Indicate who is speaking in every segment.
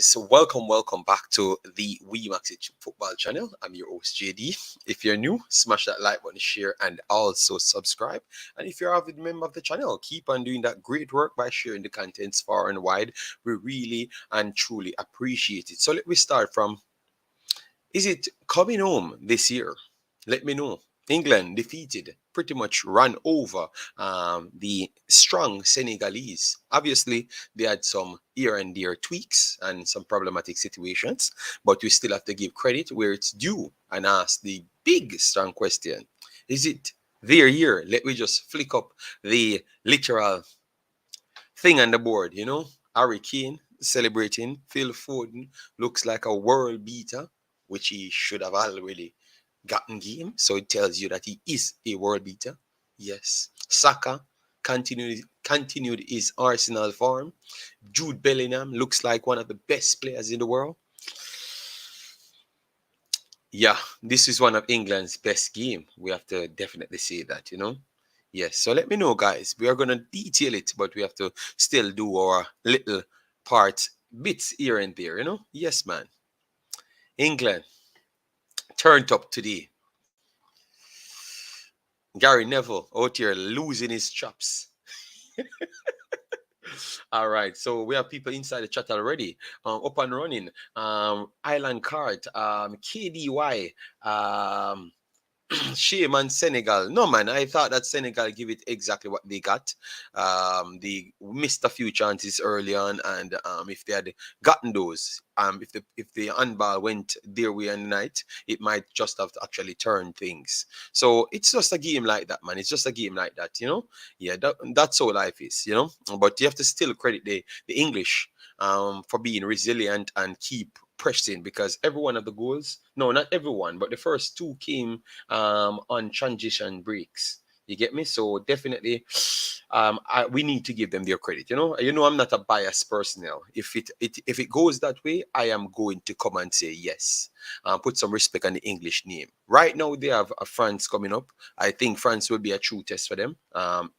Speaker 1: So welcome back to the Wemaxit football channel. I'm your host JD. If you're new, smash that like button, share, and also subscribe. And if you're a avid member of the channel, keep on doing that great work by sharing the contents far and wide. We really and truly appreciate it. So let me start from: is it coming home this year? Let me know. England defeated, pretty much run over the strong Senegalese. Obviously, they had some here and there tweaks and some problematic situations, but we still have to give credit where it's due and ask the big, strong question: is it their year? Let me just flick up the literal thing on the board, Harry Kane celebrating. Phil Foden looks like a world beater, which he should have already gotten game. So it tells you that he is a world beater. Yes. Saka continued his Arsenal form. Jude Bellingham looks like one of the best players in the world. Yeah, this is one of England's best game. We have to definitely say that, Yes, so let me know, guys. We are going to detail it, but we have to still do our little part, bits here and there, Yes, man. England turned up today. Gary Neville out here losing his chops. All right, so we have people inside the chat already. Up and running. Island Cart, KDY, shame on Senegal. No, man, I thought that Senegal give it exactly what they got. They missed a few chances early on, and if they had gotten those, if the handball went their way in the night, it might just have actually turned things. So it's just a game like that, man. It's just a game like that, Yeah, that's how life is, But you have to still credit the English for being resilient and keep pressing, because every one of the goals, no, not everyone, but the first two came on transition breaks. You get me? So definitely, we need to give them their credit. I'm not a biased personnel. If it goes that way, I am going to come and say yes. Put some respect on the English name. Right now, they have a France coming up. I think France will be a true test for them,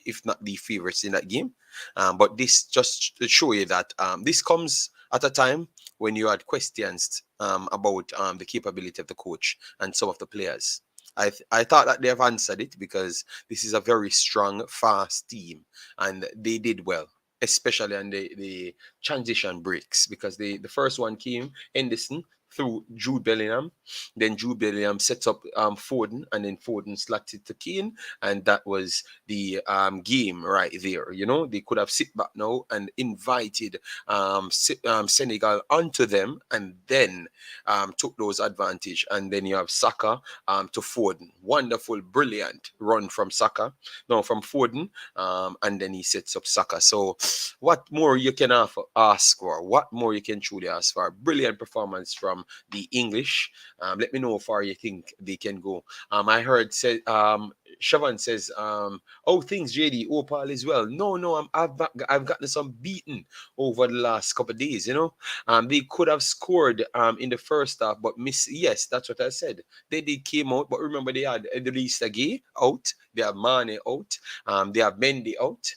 Speaker 1: if not the favorites in that game. But this just to show you that this comes at a time when you had questions about the capability of the coach and some of the players. I thought that they have answered it, because this is a very strong, fast team, and they did well, especially on the transition breaks, because the first one came Henderson through Jude Bellingham. Then Jude Bellingham sets up Foden, and then Foden slats it to Kane, and that was the game right there. They could have sit back now and invited Senegal onto them, and then took those advantage. And then you have Saka to Foden. Wonderful, brilliant run from Saka. No, from Foden, and then he sets up Saka. So what more you can ask for? What more you can truly ask for? Brilliant performance from the English. Let me know how far you think they can go. I heard Shavan says, "Oh, things JD Opal as well." No, I've gotten some beaten over the last couple of days. They could have scored in the first half, but miss. Yes, that's what I said. They came out, but remember they had Idrissa Gueye out. They have Mane out. They have Mendy out.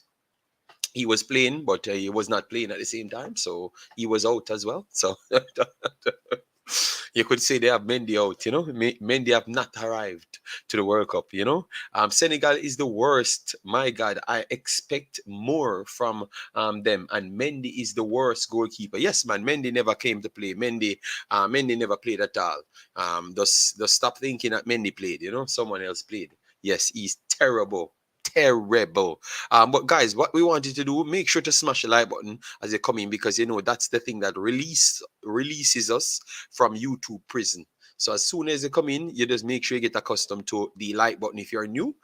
Speaker 1: He was playing, but he was not playing at the same time, so he was out as well. So you could say they have Mendy out, Mendy have not arrived to the World Cup, Senegal is the worst. My God, I expect more from them. And Mendy is the worst goalkeeper. Yes, man, Mendy never came to play. Mendy never played at all. Just stop thinking that Mendy played, someone else played. Yes, he's terrible. But guys, what we wanted to do, make sure to smash the like button as you come in, because that's the thing that releases us from YouTube prison. So as soon as you come in, you just make sure you get accustomed to the like button. If you're new,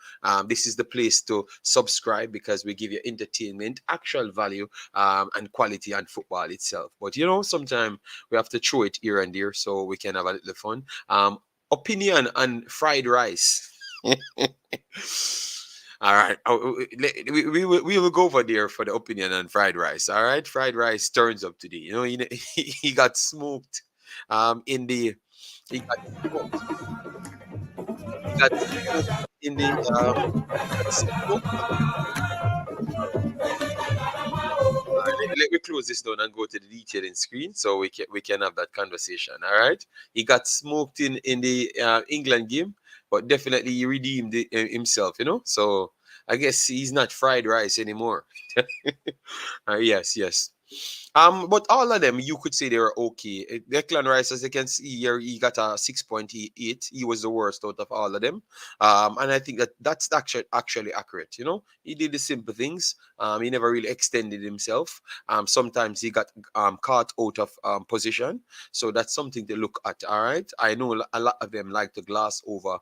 Speaker 1: this is the place to subscribe, because we give you entertainment, actual value, and quality and football itself. But sometimes we have to throw it here and there so we can have a little fun. Opinion on fried rice. All right, we will go over there for the opinion on fried rice. All right, fried rice turns up today. He got smoked. In the he got smoked. He got smoked in the he got smoked. let me close this down and go to the detailing screen so we can have that conversation. All right. He got smoked in the England game, but definitely he redeemed himself. So I guess he's not fried rice anymore. Yes, yes. But all of them, you could say they were okay. Declan Rice, as you can see here, he got a 6.8. He was the worst out of all of them. And I think that's actually accurate. He did the simple things. He never really extended himself. Sometimes he got caught out of position. So that's something to look at. All right. I know a lot of them like to gloss over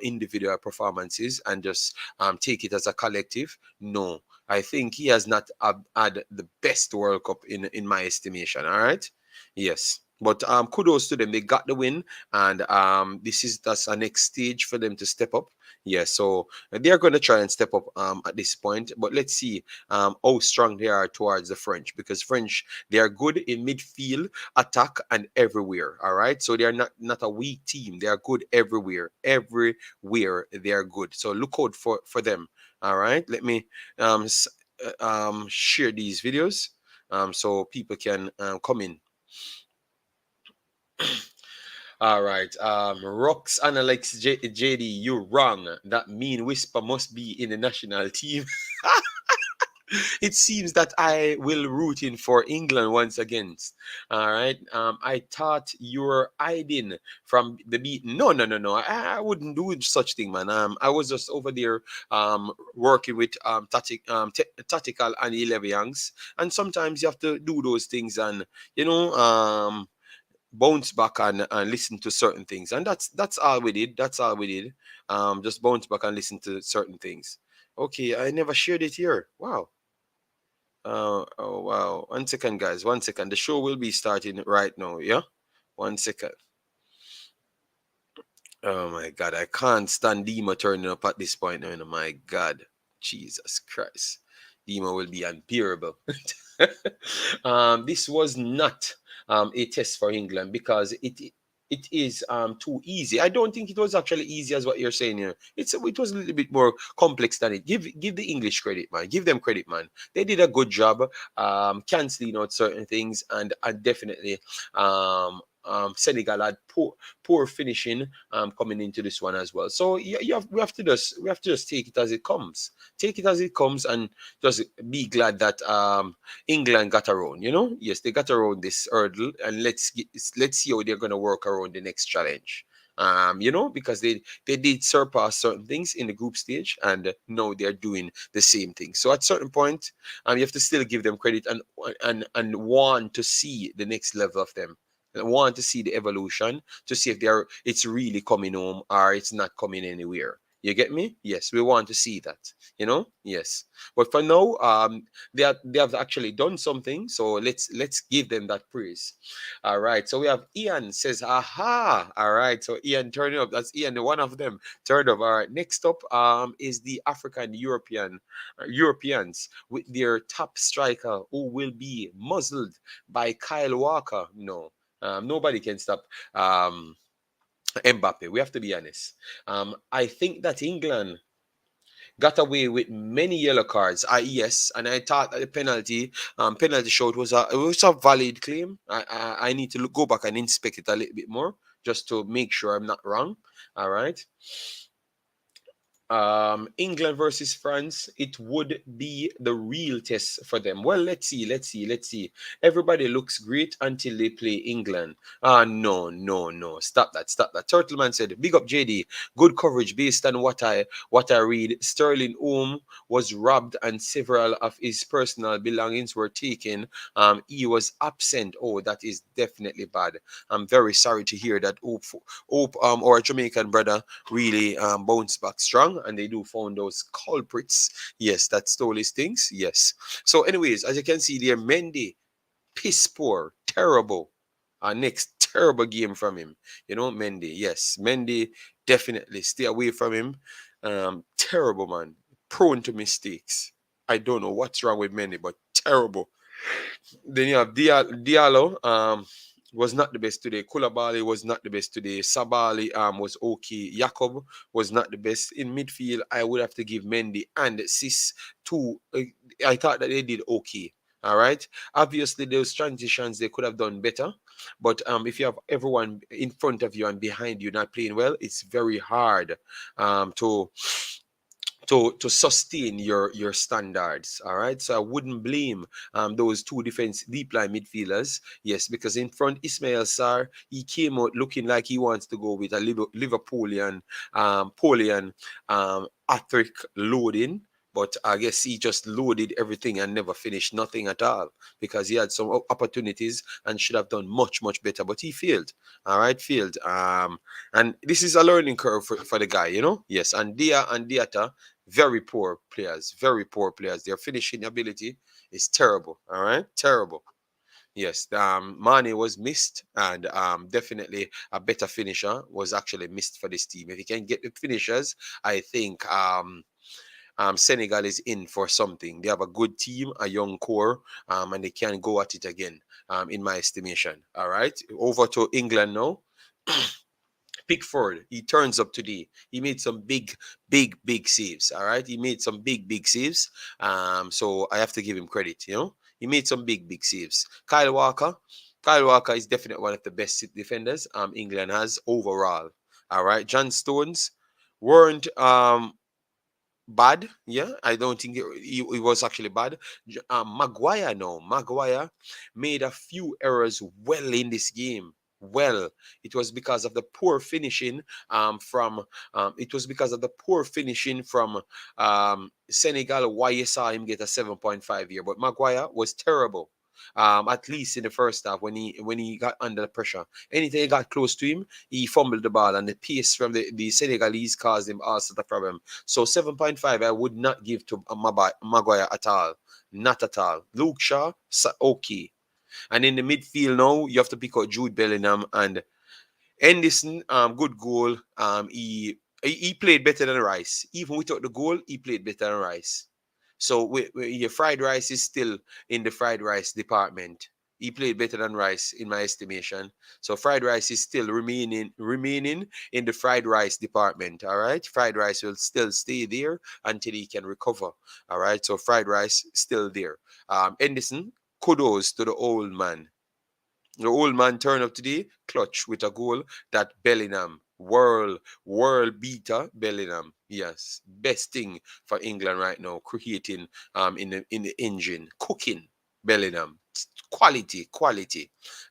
Speaker 1: individual performances and just take it as a collective. No, I think he has not had the best World Cup in my estimation. All right, yes. But kudos to them. They got the win, and that's a next stage for them to step up. Yeah, so they're going to try and step up at this point. But let's see how strong they are towards the French, because French, they are good in midfield, attack, and everywhere. All right, so they are not a weak team. They are good everywhere. Everywhere they are good. So look out for them. All right, let me share these videos so people can come in. All right. Rox Analyx JD, you're wrong. That mean Whisper must be in the national team. It seems that I will rooting for England once again. All right. I thought you were hiding from the beat. No, no, no, no. I wouldn't do such thing, man. I was just over there working with Tactical and 11 Youngs. And sometimes you have to do those things and, you know, bounce back and listen to certain things. And that's all we did. That's all we did. Just bounce back and listen to certain things. Okay, I never shared it here. Wow. Oh wow. 1 second, guys. 1 second. The show will be starting right now. Yeah. 1 second. Oh my God. I can't stand Demo turning up at this point now. My God. Jesus Christ. Demo will be unbearable. This was not a test for England because it is too easy. I don't think it was actually easy as what you're saying here. It was a little bit more complex than it. Give the English credit, man. Give them credit, man. They did a good job canceling out certain things and definitely Senegal had poor finishing coming into this one as well. So we have to just take it as it comes. Take it as it comes and just be glad that England got around. Yes, they got around this hurdle, and let's see how they're gonna work around the next challenge. Because they did surpass certain things in the group stage, and now they're doing the same thing. So at certain point, you have to still give them credit and want to see the next level of them. Want to see the evolution to see if it's really coming home or it's not coming anywhere. You get me? Yes, we want to see that. Yes. But for now, they have actually done something. So let's give them that praise. All right. So we have Ian says, "Aha!" All right. So Ian, turn it up. That's Ian, one of them. Turn up. All right. Next up, is the Europeans with their top striker who will be muzzled by Kyle Walker. No, nobody can stop. Mbappe. We have to be honest. I think that England got away with many yellow cards. Yes, and I thought that the penalty shot it was a valid claim. I need to go back and inspect it a little bit more just to make sure I'm not wrong. All right. England versus France, it would be the real test for them. Well, let's see. Everybody looks great until they play England. No, no, no. Stop that. Turtleman said, "Big up JD. Good coverage based on what I read. Sterling Home was robbed and several of his personal belongings were taken. He was absent. Oh, that is definitely bad. I'm very sorry to hear that. Hope our Jamaican brother really bounced back strong and they do found those culprits, yes, that stole his things, yes. So anyways, as you can see there, Mendy, piss poor, terrible. Next terrible game from him. Mendy, yes, Mendy, definitely stay away from him. Terrible, man, prone to mistakes. I don't know what's wrong with Mendy, but terrible. Then you have Diallo. Was not the best today. Koulibaly was not the best today. Sabali was okay. Jakob was not the best. In midfield, I would have to give Mendy and Sis two. I thought that they did okay. All right. Obviously, those transitions they could have done better, but if you have everyone in front of you and behind you not playing well, it's very hard to sustain your standards. All right, so I wouldn't blame those two defense deep line midfielders. Yes, because in front Ismail Sarr, he came out looking like he wants to go with a Liverpoolian Polian athletic loading. But I guess he just loaded everything and never finished nothing at all because he had some opportunities and should have done much better. But he failed. All right, failed. And this is a learning curve for the guy, you know. Yes, and Dia and Diata, very poor players, very poor players. Their finishing ability is terrible. All right, terrible. Yes, Mane was missed, and definitely a better finisher was actually missed for this team. If you can get the finishers, I think Senegal is in for something. They have a good team, a young core, and they can go at it again, in my estimation. All right, over to England now. Pickford, he turns up today. He made some big saves. All right, he made some big saves. So I have to give him credit. You know, he made some big saves. Kyle Walker, Kyle Walker is definitely one of the best defenders England has overall. All right, John Stones weren't bad. Yeah, I don't think it was actually bad. Maguire, no, Maguire made a few errors well in this game. Well, it was because of the poor finishing from it was because of the poor finishing from Senegal. Why you saw him get a 7.5 here, but Maguire was terrible. At least in the first half when he got under the pressure, anything he got close to him, he fumbled the ball, and the pace from the Senegalese caused him all sort of problem. So 7.5, I would not give to Maguire at all. Not at all. Luke Shaw, okay. And in the midfield now, you have to pick out Jude Bellingham and Henderson. Good goal. He played better than Rice. Even without the goal, he played better than Rice. So your fried rice is still in the fried rice department. He played better than Rice in my estimation. So fried rice is still remaining in the fried rice department. All right, fried rice will still stay there until he can recover. All right, so fried rice still there. Henderson, kudos to the old man. The old man turned up today, clutch with a goal that Bellingham, world beater Bellingham. Yes, best thing for England right now, creating in the engine, cooking Bellingham. Quality.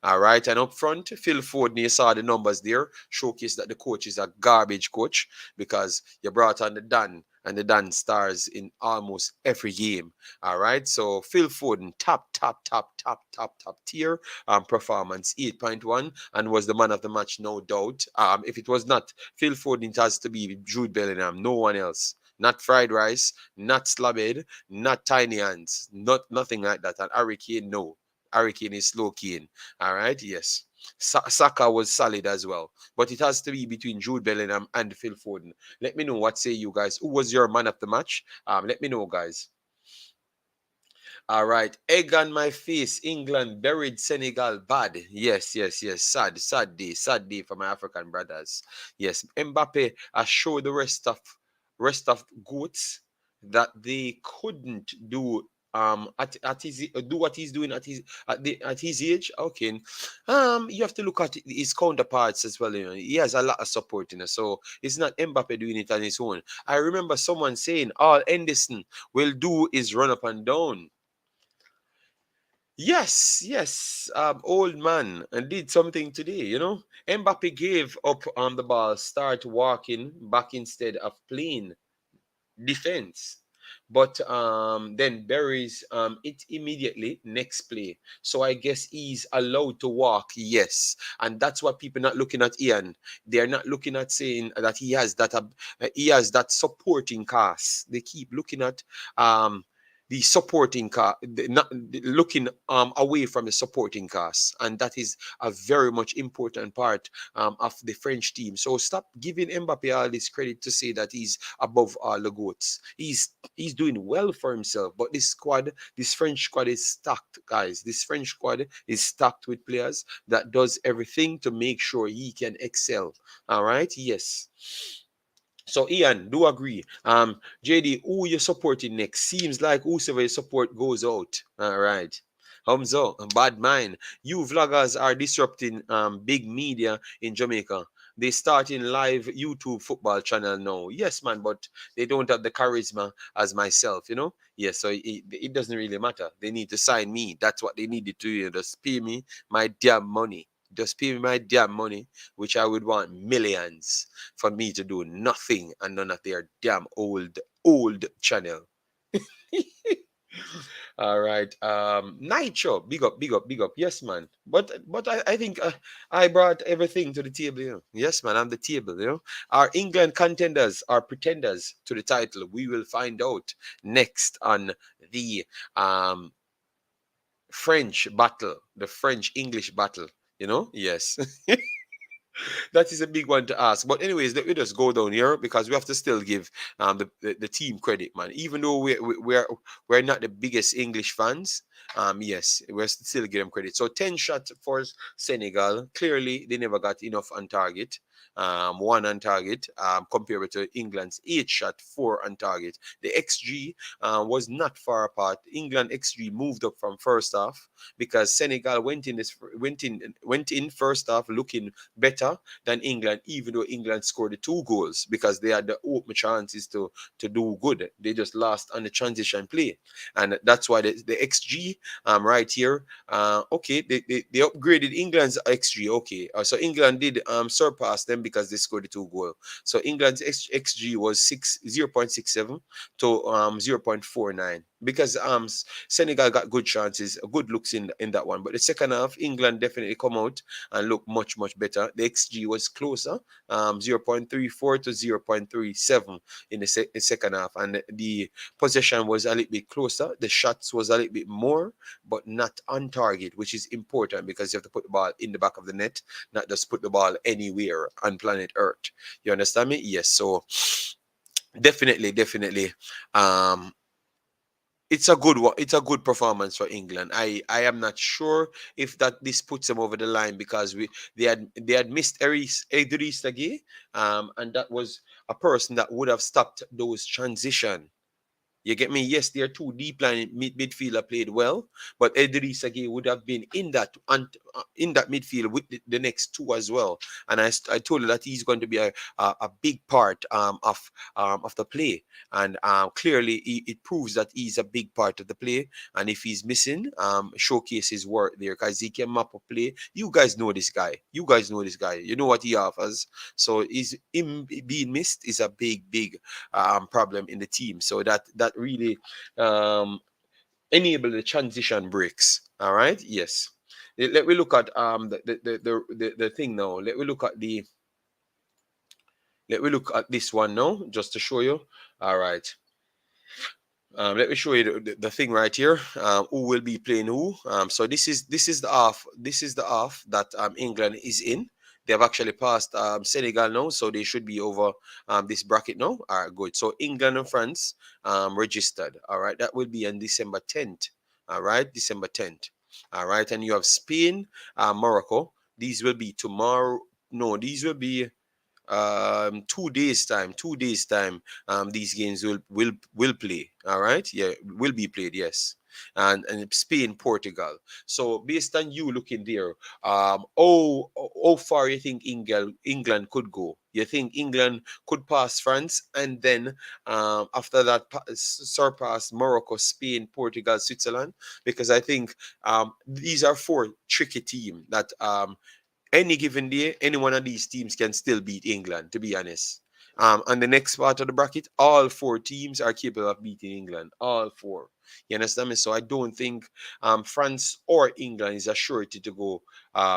Speaker 1: All right, and up front, Phil Foden, you saw the numbers there, showcase that the coach is a garbage coach because you brought on the Dan, and the Dan stars in almost every game. All right, so Phil Foden, top tier performance, 8.1, and was the man of the match, no doubt. If it was not Phil Foden, it has to be Jude Bellingham, no one else. Not fried rice, not slabhead, not tiny hands, nothing like that. And Hurricane, no. Hurricane is slow cane. All right, yes. Saka was solid as well, but it has to be between Jude Bellingham and Phil Foden. Let me know what say you guys. Who was your man of the match? Let me know, guys. All right. Egg on my face. England buried Senegal bad. Yes. Sad day for my African brothers. Yes. Mbappe has showed the rest of goats that they couldn't do at his do what he's doing at his age. Okay. You have to look at his counterparts as well. You know, he has a lot of support, you know. So it's not Mbappe doing it on his own. I remember someone saying all Henderson will do is run up and down. Yes. Old man and did something today, you know. Mbappe gave up on the ball, start walking back instead of playing defense. But then buries it immediately next play. So I guess he's allowed to walk, yes. And that's what people not looking at Ian. They're not looking at saying that he has that supporting cast. They keep looking at the supporting cast, not looking away from the supporting cast, and that is a very much important part of the French team. So stop giving Mbappe all this credit to say that he's above all the goats. He's doing well for himself, but this French squad is stacked, guys. This French squad is stacked with players that does everything to make sure he can excel. All right, yes. So Ian, do agree. JD, who you supporting next? Seems like whosoever you support goes out. All right. Humzo, bad mind. You vloggers are disrupting big media in Jamaica. They starting live YouTube football channel now. Yes, man, but they don't have the charisma as myself, you know? Yes, so it doesn't really matter. They need to sign me. That's what they needed to do. Just pay me my damn money. Just pay me my damn money, which I would want millions for me to do nothing and none of their damn old channel. All right. Nitro, big up, big up, big up. Yes, man. But I think I brought everything to the table. You know? Yes, man. I'm the table. You know, our England contenders are pretenders to the title. We will find out next on the um French battle, the French English battle. You know, yes. That is a big one to ask. But anyways, let me just go down here because we have to still give the team credit, man. Even though we're not the biggest English fans, yes, we're still give them credit. So 10 shots for Senegal. Clearly, they never got enough on target. One on target compared to England's 8 shot, 4 on target. The XG was not far apart. England XG moved up from first half because Senegal went in first half looking better than England, even though England scored the 2 goals because they had the open chances to do good. They just lost on the transition play, and that's why the XG right here. Okay, they upgraded England's XG. Okay, so England did surpass them because they scored the 2 goal. So England's XG was 0.67 to 0.49 because Senegal got good chances, good looks in that one. But the second half, England definitely come out and look much better. The XG was closer, 0.34 to 0.37 in the second half, and the possession was a little bit closer. The shots was a little bit more, but not on target, which is important because you have to put the ball in the back of the net, not just put the ball anywhere on planet Earth. You understand me? Yes. So definitely. Um, it's a good one. It's a good performance for England. I am not sure if that this puts them over the line because they had missed Idris Nagi, and that was a person that would have stopped those transition. You get me? Yes, their two deep line midfielder played well, but Idris Age would have been in that midfield with the next two as well. And I told you that he's going to be a big part of the play, and clearly it proves that he's a big part of the play. And if he's missing, showcase his work there because he can map a play. You guys know this guy. You guys know this guy. You know what he offers. So is him being missed is a big problem in the team. So that really enable the transition breaks. All right. Yes. Let me look at the thing now. Let me look at this one now, just to show you. All right. Let me show you the thing right here. Who will be playing who? So this is the half. This is the half that England is in. They have actually passed Senegal now, so they should be over this bracket now. All right, good. So England and France registered. All right, that will be on December 10th. All right, December 10th. All right, and you have Spain, Morocco. These will be tomorrow. No, these will be 2 days time these games will play. All right, yeah, will be played, yes. And Spain, Portugal. So based on you looking there, how far you think England could go? You think England could pass France and then after that surpass Morocco, Spain, Portugal, Switzerland? Because I think these are four tricky teams that any given day, any one of these teams can still beat England, to be honest. On the next part of the bracket, all four teams are capable of beating England. All four. You understand me? So I don't think France or England is a surety to go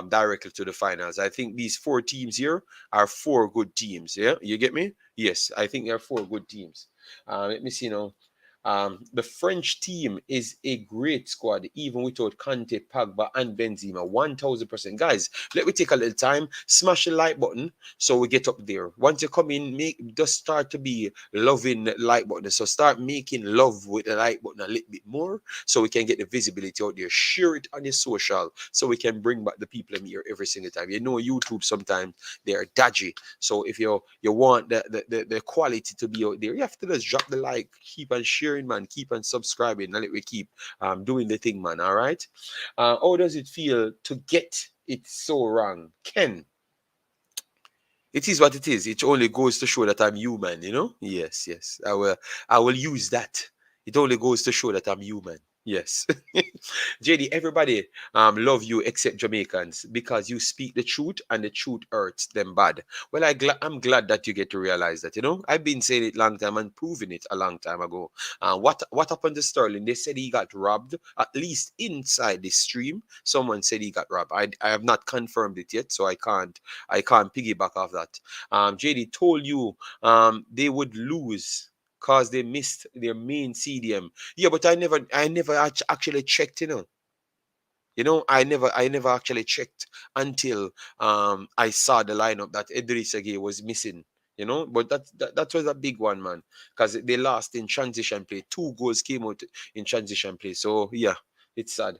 Speaker 1: directly to the finals. I think these four teams here are four good teams. Yeah, you get me? Yes, I think there are four good teams. Let me see now. The French team is a great squad, even without Kante, Pogba, and Benzema. 1000%. Guys, let me take a little time, smash the like button so we get up there. Once you come in, just start to be loving the like button. So start making love with the like button a little bit more so we can get the visibility out there. Share it on your social so we can bring back the people in here every single time. You know, YouTube sometimes they are dodgy. So if you want the quality to be out there, you have to just drop the like, keep on sharing, man, keep on subscribing, and let we keep doing the thing, man. All right. How does it feel to get it so wrong, Ken? It is what it is. It only goes to show that I'm human, you know? Yes, yes. I will use that. It only goes to show that I'm human. Yes. JD, everybody love you except Jamaicans because you speak the truth and the truth hurts them bad. Well, I'm glad that you get to realize that, you know? I've been saying it long time and proving it a long time ago. What happened to Sterling? They said he got robbed, at least inside the stream. Someone said he got robbed. I have not confirmed it yet, so I can't piggyback off that. JD told you they would lose because they missed their main CDM. Yeah, but I never actually checked, you know. I never actually checked until I saw the lineup that Idrissa Gueye was missing. But that was a big one, man, because they lost in transition play. Two goals came out in transition play. So yeah, it's sad.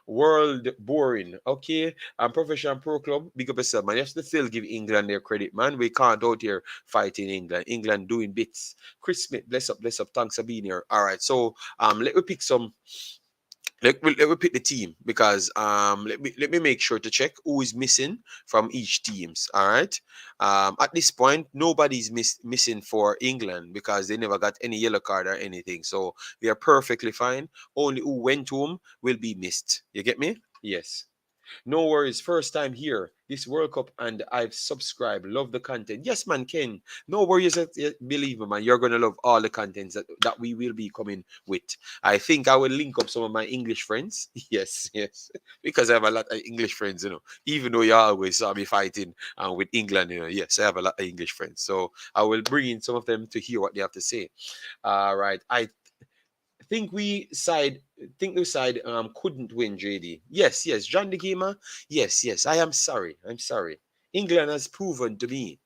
Speaker 1: World boring. Okay, professional pro club. Big up yourself, man. You have to still give England their credit, man. We can't out here fighting England. England doing bits. Chris Smith, bless up, bless up. Thanks for being here. All right, so let me pick some. Let me pick the team because let me make sure to check who is missing from each teams. All right. At this point, nobody's missing for England because they never got any yellow card or anything, so they are perfectly fine. Only who went home will be missed. You get me? Yes. No worries. First time here this World Cup, and I've subscribed. Love the content. Yes, man, Ken. No worries. Believe me, man. You're gonna love all the contents that we will be coming with. I think I will link up some of my English friends. Yes, yes, because I have a lot of English friends. Even though you always saw me fighting with England. Yes, I have a lot of English friends. So I will bring in some of them to hear what they have to say. All right. I think we side think the side couldn't win, JD. Yes, yes, John the Gamer. Yes, yes. I am sorry. I'm sorry. England has proven to me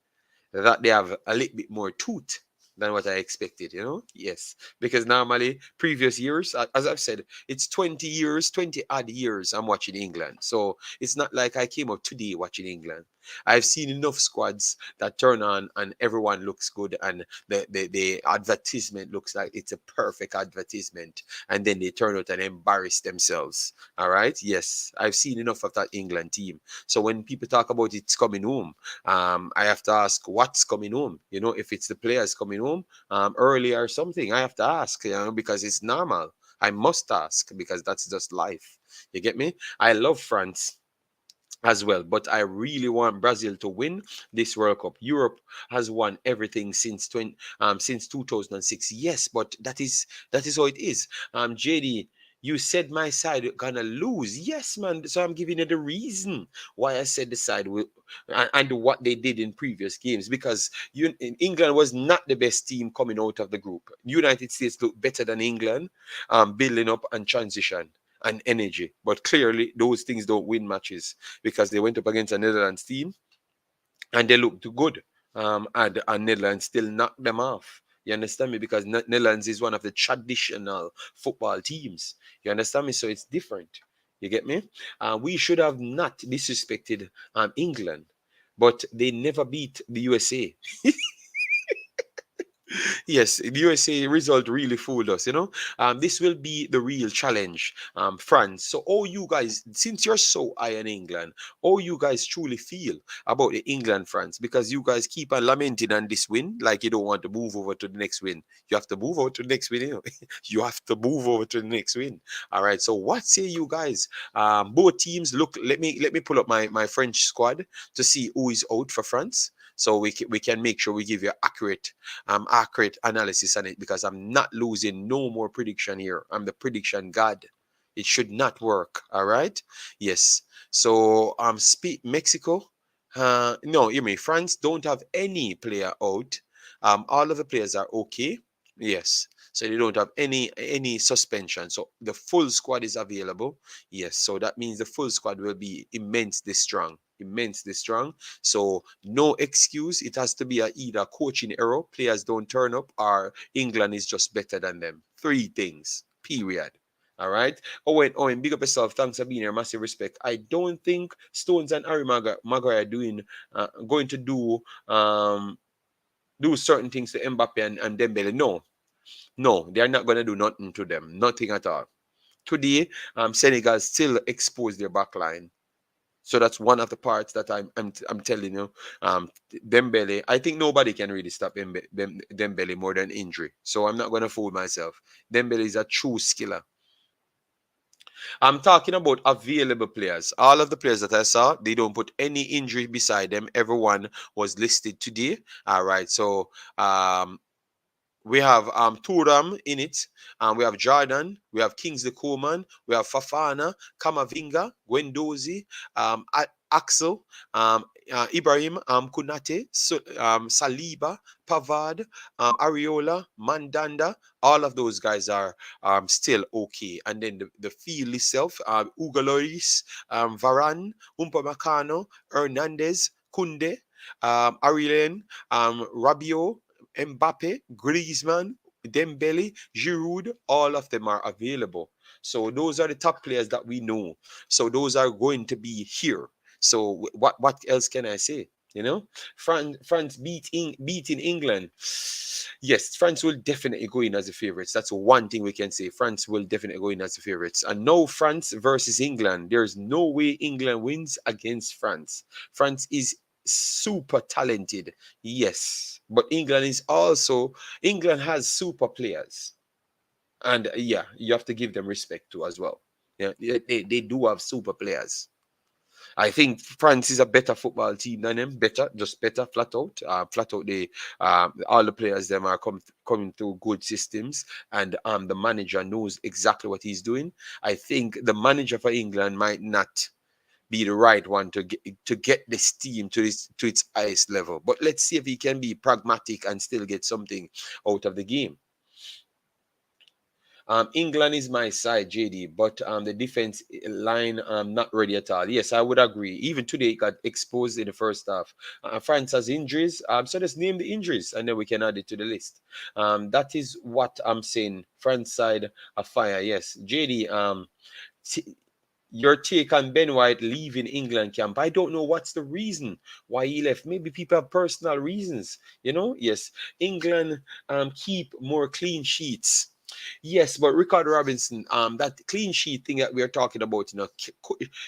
Speaker 1: that they have a little bit more tooth than what I expected. Yes, because normally previous years, as I've said, it's 20 years, 20 odd years I'm watching England. So it's not like I came up today watching England. I've seen enough squads that turn on and everyone looks good, and the advertisement looks like it's a perfect advertisement, and then they turn out and embarrass themselves. All right. Yes, I've seen enough of that England team. So when people talk about it's coming home, I have to ask what's coming home. If it's the players coming home early or something, I have to ask. Because it's normal. I must ask because that's just life. You get me? I love France as well, but I really want Brazil to win this World Cup. Europe has won everything since 2006. Yes, but that is how it is. JD, you said my side gonna lose. Yes, man. So I'm giving you the reason why I said the side will, and what they did in previous games, because England was not the best team coming out of the group. United States looked better than England, building up and transition and energy. But clearly, those things don't win matches because they went up against a Netherlands team and they looked good. And Netherlands still knocked them off. You understand me? Because Netherlands is one of the traditional football teams. You understand me? So it's different. You get me? We should have not disrespected England, but they never beat the USA. Yes, the USA result really fooled us. This will be the real challenge, France. So, all you guys, since you're so high in England, all you guys truly feel about the England France, because you guys keep on lamenting on this win, like you don't want to move over to the next win. You have to move over to the next win. You have to move over to the next win. All right. So, what say you guys? Both teams. Look, let me pull up my French squad to see who is out for France, so we can make sure we give you accurate analysis on it, because I'm not losing no more prediction here. I'm the prediction god. It should not work. All right. Yes. So speak Mexico. No, you mean France don't have any player out. All of the players are okay. Yes. So they don't have any suspension. So the full squad is available. Yes, so that means the full squad will be immensely strong. Immensely strong. So no excuse. It has to be either coaching error, players don't turn up, or England is just better than them. Three things. Period. All right. Owen, big up yourself. Thanks for being here. Massive respect. I don't think Stones and Harry Maguire are going to do certain things to Mbappe and Dembele. No, no, they are not going to do nothing to them. Nothing at all. Today, Senegal still exposed their back line. So that's one of the parts that I'm telling you. Dembele, I think nobody can really stop Dembele more than injury. So I'm not going to fool myself. Dembele is a true skiller. I'm talking about available players. All of the players that I saw, they don't put any injury beside them. Everyone was listed today. All right. So we have Turam in it, we have Jordan, we have Kingsley Coman, we have Fafana, Kamavinga, Gwendozi, Axel, Ibrahim, Kunate, Saliba, Pavard, Ariola, Mandanda. All of those guys are still okay. And then the field itself, Ugaloris, Varane, Upamecano, Hernandez, Kunde, Arilene, Rabiot, Mbappe, Griezmann, Dembele, Giroud, all of them are available. So those are the top players that we know. So those are going to be here. So what else can I say? You know, France beating England. Yes, France will definitely go in as the favorites. That's one thing we can say. France will definitely go in as the favorites. And no, France versus England. There's no way England wins against France. France is super talented. Yes, but England has super players, and yeah, you have to give them respect too as well. Yeah, they do have super players. I think France is a better football team than them. Better, just better, flat out. Flat out. They all the players them are coming through good systems, and the manager knows exactly what he's doing. I think the manager for England might not be the right one to get this team to its highest level. But let's see if he can be pragmatic and still get something out of the game. England is my side, JD, but the defense line not ready at all. Yes, I would agree. Even today, it got exposed in the first half. France has injuries, so just name the injuries, and then we can add it to the list. That is what I'm saying. France side a fire. Yes, JD. Your take on Ben White leaving England camp. I don't know what's the reason why he left. Maybe people have personal reasons. Yes, England keep more clean sheets. Yes, but Ricardo Robinson, that clean sheet thing that we are talking about,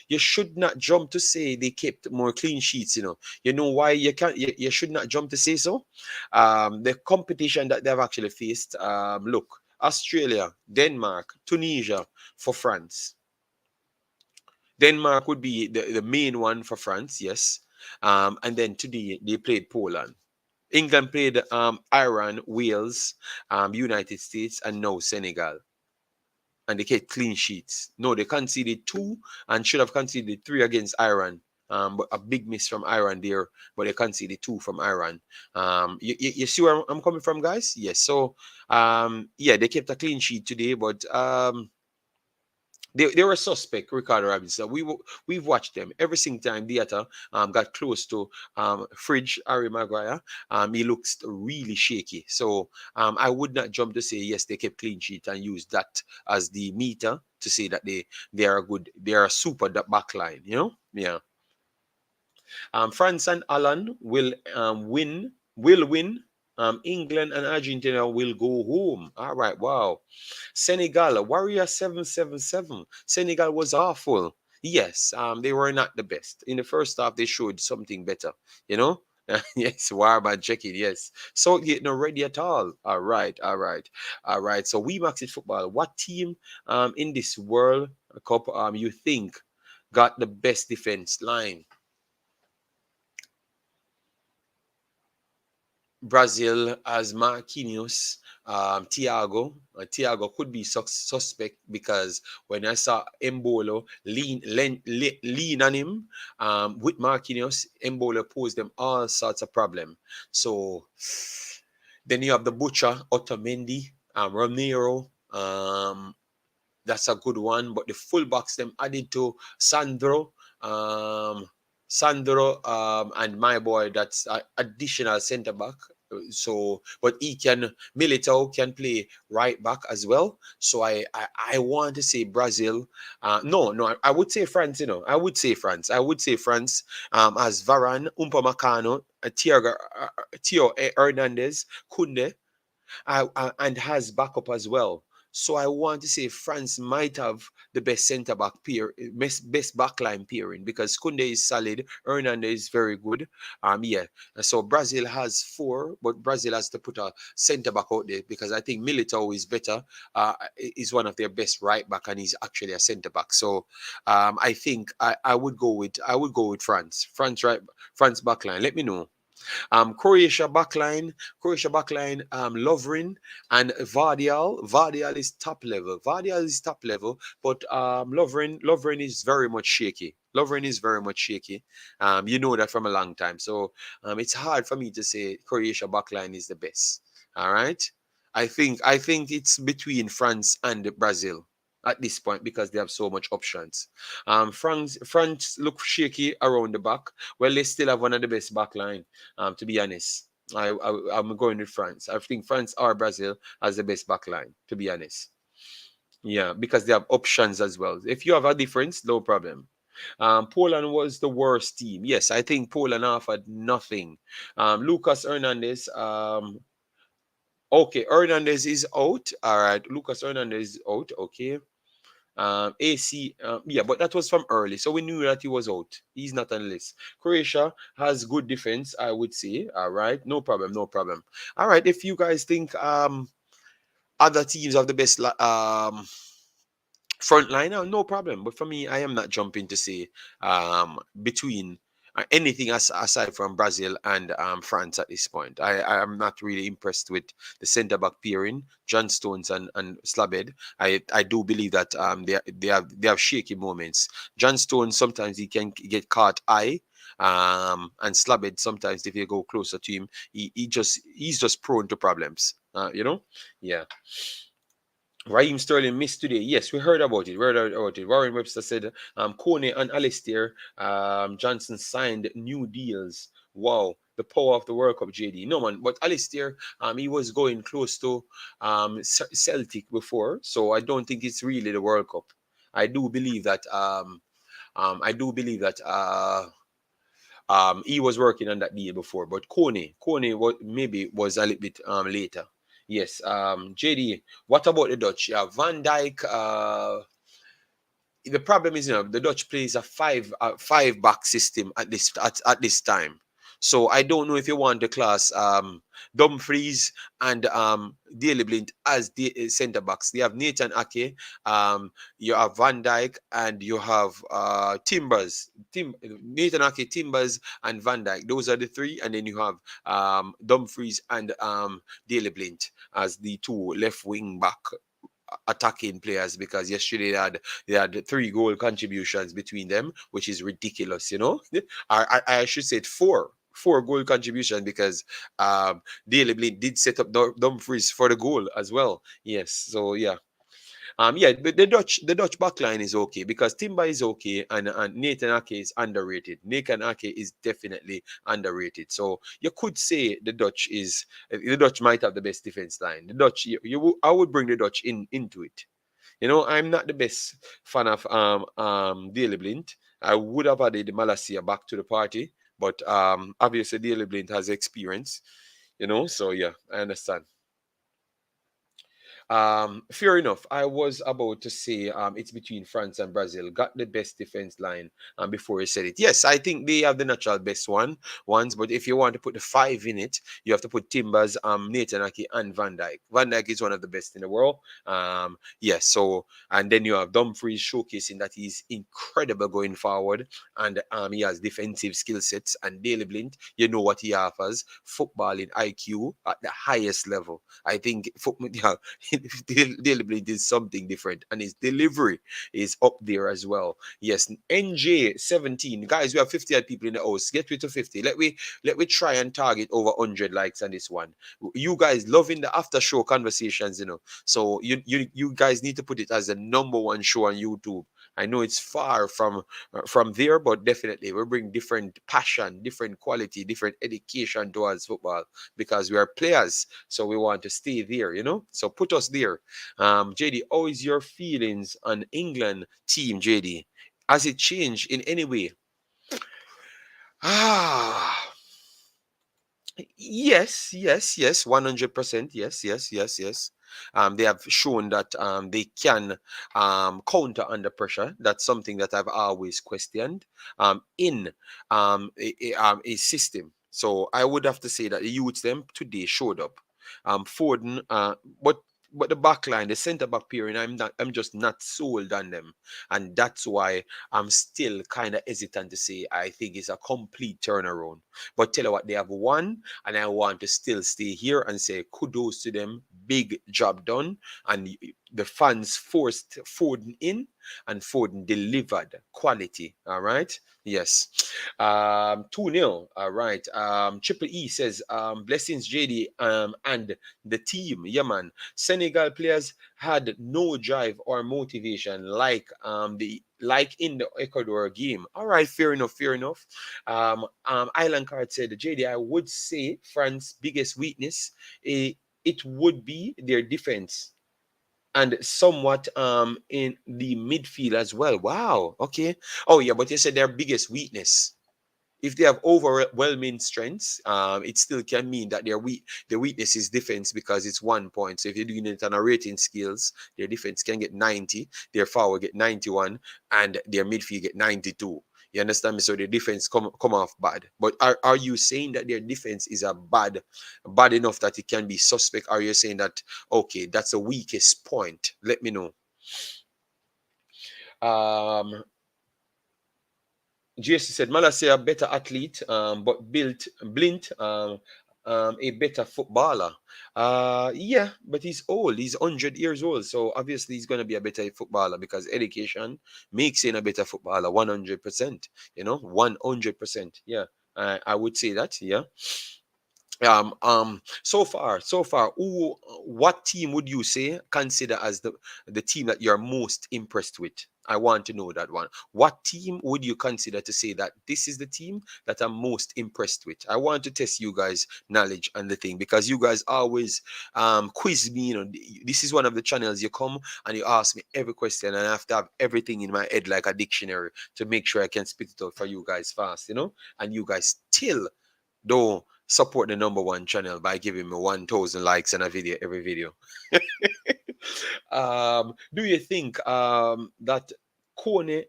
Speaker 1: you should not jump to say they kept more clean sheets. You know why you can't. You should not jump to say so. The competition that they've actually faced. Look, Australia, Denmark, Tunisia for France. Denmark would be the main one for France, yes. And then today they played Poland. England played Iran, Wales, United States, and now Senegal. And they kept clean sheets. No, they conceded 2 and should have conceded 3 against Iran. But a big miss from Iran there, but they conceded 2 from Iran. You see where I'm coming from, guys? Yes. So, yeah, they kept a clean sheet today, but they were suspect, Ricardo Robinson. We've watched them every single time Theatre got close to Fridge Harry Maguire. He looks really shaky. So I would not jump to say yes, they kept clean sheet and use that as the meter to say that they are good. They are a super back line. Yeah. France and Alan will win. Will win. England and Argentina will go home. All right. Wow. Senegal, Warrior 777. Senegal was awful. Yes, they were not the best. In the first half, they showed something better, you know? Yes, Warman checking, yes. So you're not ready at all. All right, all right, all right. So Wemaxit football. What team in this World Cup you think got the best defense line? Brazil as Marquinhos, Thiago. Thiago could be suspect because when I saw Embolo lean on him with Marquinhos, Embolo posed them all sorts of problem. So then you have the butcher Otamendi. Romero. That's a good one. But the fullbacks them added to Sandro, um, and my boy that's additional centre back. So, but Militao can play right back as well. So I want to say Brazil. No, I would say France. I would say France. I would say France. As Varane, Upamecano, Theo Hernandez, Kunde, and has backup as well. So I want to say France might have the best centre back pair, best backline pairing because Kunde is solid, Hernandez is very good. Yeah. So Brazil has four, but Brazil has to put a centre back out there because I think Militao is better. Is one of their best right back, and he's actually a centre back. So I think I would go with France. France backline. Let me know. Croatia backline, Lovren and Vardial. Vardial is top level. But Lovren is very much shaky. Lovren is very much shaky. You know that from a long time. So it's hard for me to say Croatia backline is the best. All right. I think it's between France and Brazil at this point because they have so much options. France look shaky around the back. Well, they still have one of the best backline. To be honest, I'm going with France. I think France or Brazil has the best backline. To be honest, yeah, because they have options as well. If you have a difference, no problem. Poland was the worst team. Yes, I think Poland offered nothing. Lucas Hernandez. Okay, Hernandez is out. All right, Lucas Hernandez is out. Okay. AC, yeah, but that was from early, so we knew that he was out. He's not on the list. Croatia has good defense, I would say. All right, no problem, no problem. All right, if you guys think other teams have the best front liner, no problem. But for me, I am not jumping to say between anything aside from Brazil and France at this point. I am not really impressed with the centre back pairing, John Stones and Slabhead. I do believe that they have shaky moments. John Stones sometimes he can get caught eye. And Slabhead sometimes if you go closer to him, he's just prone to problems. Yeah. Raheem Sterling missed today. Yes, we heard about it. We heard about it. Warren Webster said Kone and Alistair Johnson signed new deals. Wow, the power of the World Cup, JD. No man, but Alistair, he was going close to Celtic before, so I don't think it's really the World Cup. I do believe that. He was working on that deal before, but Kone was a little bit later. Yes. JD, what about the Dutch? Yeah, Van Dijk. The problem is, the Dutch plays a five back system at this time. So I don't know if you want the class Dumfries and Daley Blind as the centre backs. They have Nathan Ake, you have Van Dijk, and you have Nathan Ake, Timbers, and Van Dijk. Those are the three, and then you have Dumfries and Daley Blind as the two left wing back attacking players because yesterday they had 3 goal contributions between them, which is ridiculous. I should say four goal contribution because Daley Blind did set up Dumfries for the goal as well. Yes, so yeah. Yeah, but the Dutch backline is okay because Timber is okay and Nathan Ake is underrated. Nathan Ake is definitely underrated. So you could say the Dutch might have the best defense line. The Dutch, I would bring the Dutch into it. I'm not the best fan of Daley Blind. I would have added Malasia back to the party, but obviously Daley Blind has experience. So yeah, I understand. Fair enough. I was about to say it's between France and Brazil. Got the best defense line before you said it. Yes, I think they have the natural best ones, but if you want to put the five in it, you have to put Timbers, Nathan Ake, and Van Dijk. Van Dijk is one of the best in the world. Yes, so and then you have Dumfries showcasing that he's incredible going forward, and he has defensive skill sets. And Daley Blind, you know what he offers: footballing IQ at the highest level. I think football, yeah, Deliberately did something different, and his delivery is up there as well. Yes, NJ17 guys, we have 50 people in the house. Get me to 50. Let me try and target over 100 likes on this one. You guys loving the after show conversations, so you guys need to put it as the number one show on YouTube. I know it's far from there, but definitely we bring different passion, different quality, different education towards football because we are players. So we want to stay there. So put us there. JD, how is your feelings on England team, JD? Has it changed in any way? Ah, yes, yes, yes, 100%. Yes, yes, yes, yes. They have shown that they can counter under pressure. That's something that I've always questioned in a system. So I would have to say that the youths them today showed up. Foden, but the back line, the centre back pairing, I'm just not sold on them, and that's why I'm still kind of hesitant to say I think it's a complete turnaround. But tell you what, they have won, and I want to still stay here and say kudos to them. Big job done. And the fans forced Foden in, and Foden delivered quality. All right. Yes. 2-0. All right. Triple E says, blessings, JD, and the team. Yeah, man. Senegal players had no drive or motivation like in the Ecuador game. All right, fair enough, fair enough. Island Card said, JD, I would say France's biggest weakness, it would be their defense and somewhat in the midfield as well. Wow. Okay. Oh yeah, but you said their biggest weakness. If they have overwhelming strengths, it still can mean that their weakness is defense because it's 1 point. So if you're doing it on a rating skills, their defense can get 90, their forward get 91, and their midfield get 92. You understand me? So their defense come off bad. But are you saying that their defense is a bad enough that it can be suspect? Are you saying that okay, that's the weakest point? Let me know. Um, GSC said Malasia a better athlete, but built Blint a better footballer. Yeah, but he's old. He's 100 years old, so obviously he's gonna be a better footballer because education makes him a better footballer. 100%. 100%. Yeah, I would say that. Yeah. So far, what team would you say consider as the team that you're most impressed with? I want to know that one. What team would you consider to say that this is the team that I'm most impressed with? I want to test you guys' knowledge and the thing because you guys always quiz me. This is one of the channels you come and you ask me every question, and I have to have everything in my head like a dictionary to make sure I can spit it out for you guys fast. And you guys still don't support the number one channel by giving me 1,000 likes on a video every video. Do you think that Kone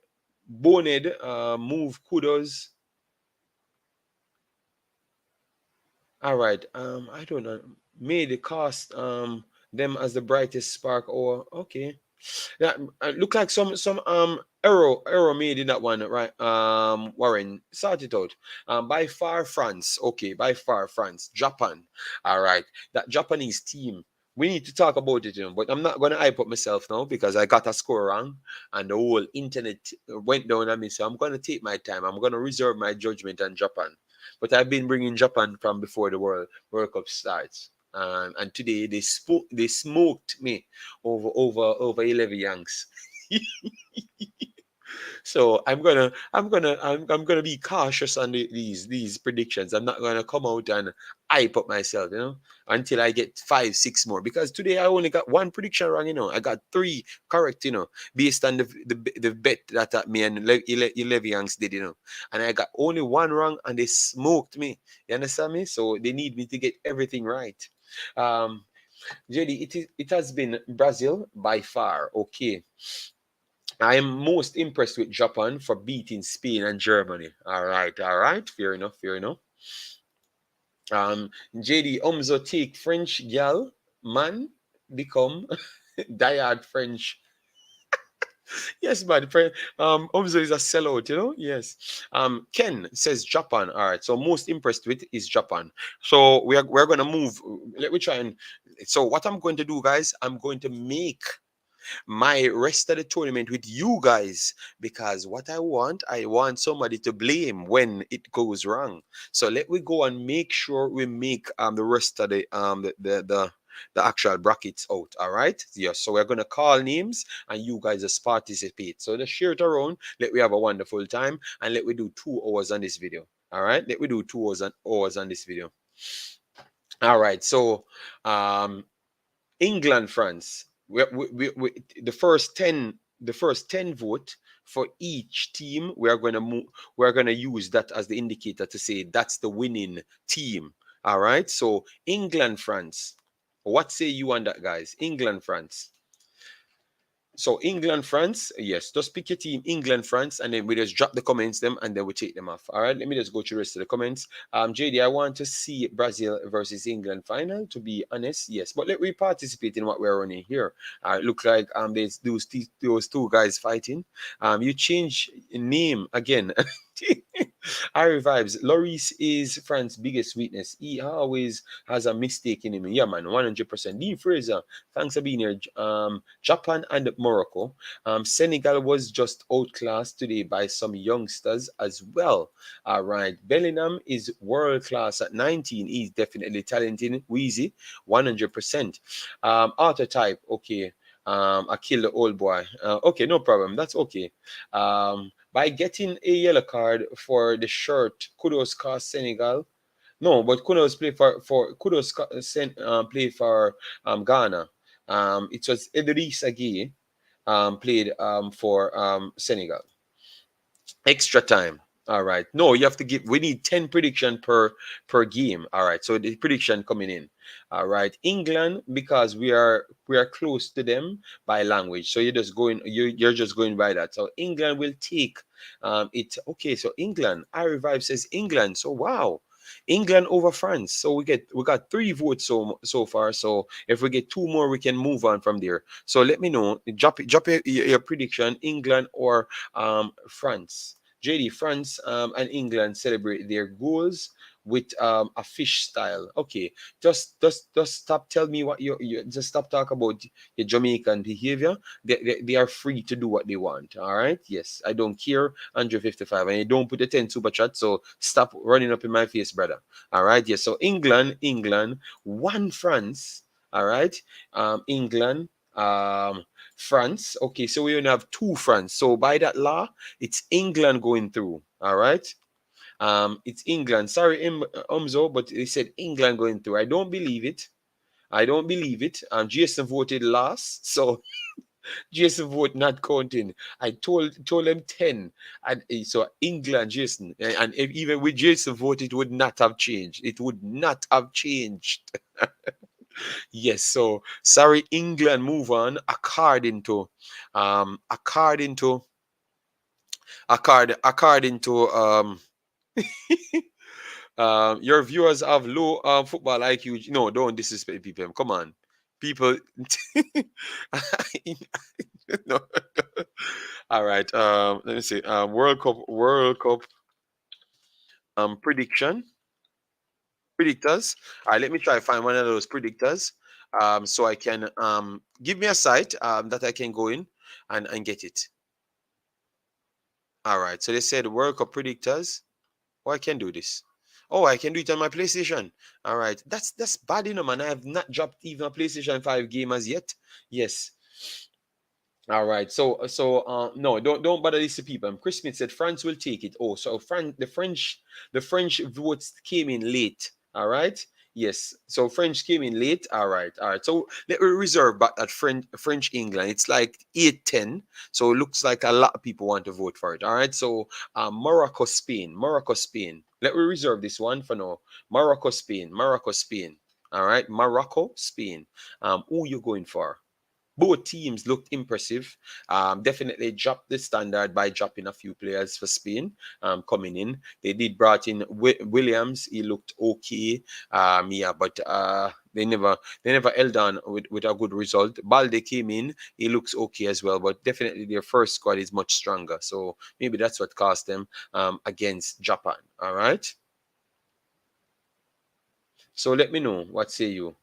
Speaker 1: Boned move kudos? All right. I don't know. Made the cast them as the brightest spark. Or okay. Yeah, look like some error made in that one, right? Warren, sort it out. By far France. Okay, by far France. Japan. All right. That Japanese team. We need to talk about it, but I'm not gonna hype up myself now because I got a score wrong and the whole internet went down on me. So I'm gonna take my time. I'm gonna reserve my judgment on Japan. But I've been bringing Japan from before the World Cup starts. And today they smoked me over 11 yanks. So I'm gonna be cautious on these predictions. I'm not gonna come out and hype up myself, until I get 5, 6 more. Because today I only got one prediction wrong, I got 3 correct, based on the bet that me and Levians did, and I got only one wrong, and they smoked me. You understand me? So they need me to get everything right. Um, JD, it has been Brazil by far. Okay. I am most impressed with Japan for beating Spain and Germany. All right, fair enough, fair enough. JD Umzo take French gal man become diehard French. Yes, man. Omzo is a sellout, you know? Yes. Ken says Japan. All right. So most impressed with is Japan. So we're gonna move. Let me try and so what I'm going to do, guys, I'm going to make my rest of the tournament with you guys because what I want somebody to blame when it goes wrong. So let we go and make sure we make the rest of the actual brackets out. All right. Yes. So we're gonna call names and you guys just participate. So just share it around. Let we have a wonderful time and let we do 2 hours on this video. All right. Let we do 2 hours on this video. All right. So um England, France. We, the first 10 vote for each team. We are going to move. We are going to use that as the indicator to say that's the winning team. All right. So England, France. What say you on that, guys? England, France. So England, France, yes. Just pick your team, England, France, and then we just drop the comments them and then we take them off. All right. Let me just go through the rest of the comments. JD, I want to see Brazil versus England final. To be honest, yes. But let we participate in what we're running here. It look like there's those two guys fighting. You change name again. Harry vibes. Lloris is France's biggest weakness. He always has a mistake in him. Yeah, man, 100%. Dean Fraser, thanks for being here. Japan and Morocco. Senegal was just outclassed today by some youngsters as well. All right. Bellingham is world class at 19. He's definitely talented. Wheezy, 100%. Archetype, okay. I killed the old boy. Okay, no problem. That's okay. By getting a yellow card for the shirt, kudos cost Senegal. No, but kudos play for kudos play for Ghana. It was Idrissa Gueye played for Senegal. Extra time. All right. No, you have to give. We need 10 prediction per game. All right. So the prediction coming in. All right. England because we are close to them by language. So you're just going. You're just going by that. So England will take it. Okay. So England. I revive says England. So wow. England over France. So we got 3 votes so far. So if we get 2 more, we can move on from there. So let me know. Drop your prediction. England or France. JD, France and England celebrate their goals with a fish style. Okay, just stop. Tell me what you just stop talk about your Jamaican behavior. They are free to do what they want. All right. Yes, I don't care. 155, and you don't put a 10 super chat. So stop running up in my face, brother. All right. Yes. So England, 1 France. All right. England. France. Okay, so we only have 2 France. So by that law, it's England going through. All right. It's England. Sorry, Umzo, but they said England going through. I don't believe it. I don't believe it. Jason voted last, so Jason vote not counting. I told him 10, and so England, Jason, and if, even with Jason vote, it would not have changed. It would not have changed. Yes, so sorry, England move on according to according to your viewers have low football IQ. No, don't disrespect people. Come on. People no. All right. Let me see. World Cup prediction. Predictors. All right, let me try to find one of those predictors. So I can give me a site that I can go in and get it. All right. So they said World Cup predictors. Oh, I can do this. Oh, I can do it on my PlayStation. All right. That's bad, man. I have not dropped even a PlayStation 5 game as yet. Yes. All right. So no, don't bother these people. Chris Smith said France will take it. Oh, so the French votes came in late. All right. Yes. So French came in late. All right. All right. So let me reserve back that French England. It's like 8-10. So it looks like a lot of people want to vote for it. All right. So Morocco, Spain. Morocco, Spain. Let me reserve this one for now. Morocco, Spain. Morocco, Spain. All right. Morocco, Spain. Who you going for? Both teams looked impressive. Definitely dropped the standard by dropping a few players for Spain coming in. They did brought in Williams. He looked okay. Yeah, but they never held on with a good result. Balde came in, he looks okay as well, but definitely their first squad is much stronger. So maybe that's what cost them against Japan. All right. So let me know what say you.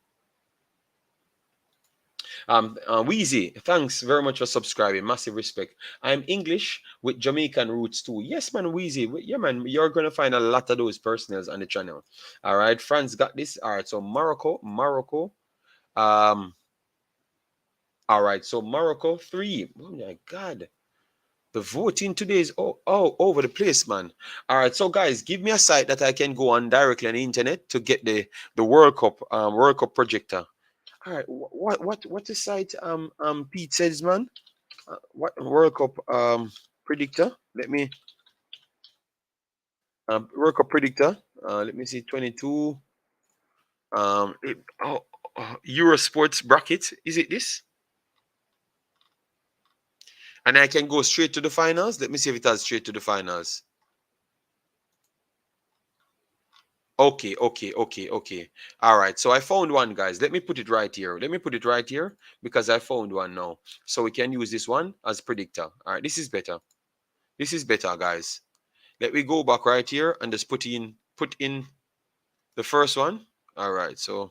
Speaker 1: Wheezy, thanks very much for subscribing. Massive respect. I'm English with Jamaican roots too. Yes, man, Wheezy. Yeah, man, you're gonna find a lot of those personals on the channel. All right, France got this. All right, so Morocco. Um, all right, so Morocco 3. Oh my God. The voting today is over the place, man. All right, so guys, give me a site that I can go on directly on the internet to get the World Cup projector. All right, what's the site Pete says, man? What World Cup predictor? Let me World Cup predictor. Let me see 22 Eurosports bracket. Is it this? And I can go straight to the finals. Let me see if it has straight to the finals. Okay. All right. So I found one, guys. Let me put it right here. Let me put it right here because I found one now. So we can use this one as predictor. All right. This is better. This is better, guys. Let me go back right here and just put in the first one. All right. So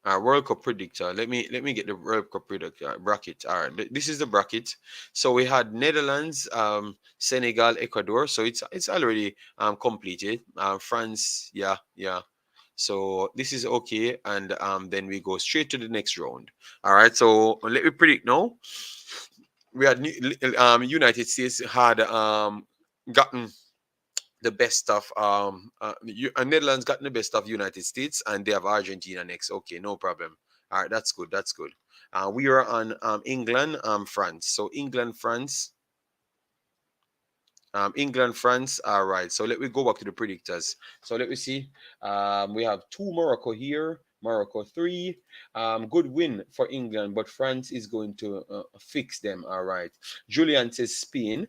Speaker 1: World Cup predictor. Let me get the World Cup predictor bracket. All right, this is the bracket. So we had Netherlands, Senegal, Ecuador. So it's already completed. France, yeah. So this is okay, and then we go straight to the next round. All right. So let me predict now. We had United States had gotten the best of Netherlands got the best of United States, and they have Argentina next. Okay, no problem. All right, that's good. That's good. We are on England, France. So England, France. All right. So let me go back to the predictors. So let me see. We have two Morocco here. Morocco 3. Good win for England, but France is going to fix them. All right. Julian says Spain,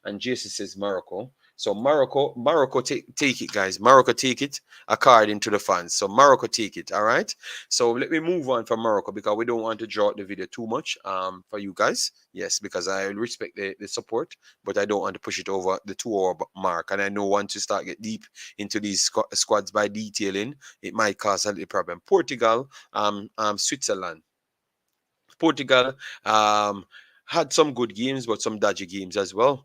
Speaker 1: and Jason says Morocco. So Morocco take it, guys. Morocco take it according to the fans. So Morocco take it. All right. So let me move on from Morocco because we don't want to draw out the video too much for you guys. Yes, because I respect the support, but I don't want to push it over the 2 hour mark. And I know once you start get deep into these squads by detailing, it might cause a little problem. Portugal, Switzerland. Portugal had some good games, but some dodgy games as well.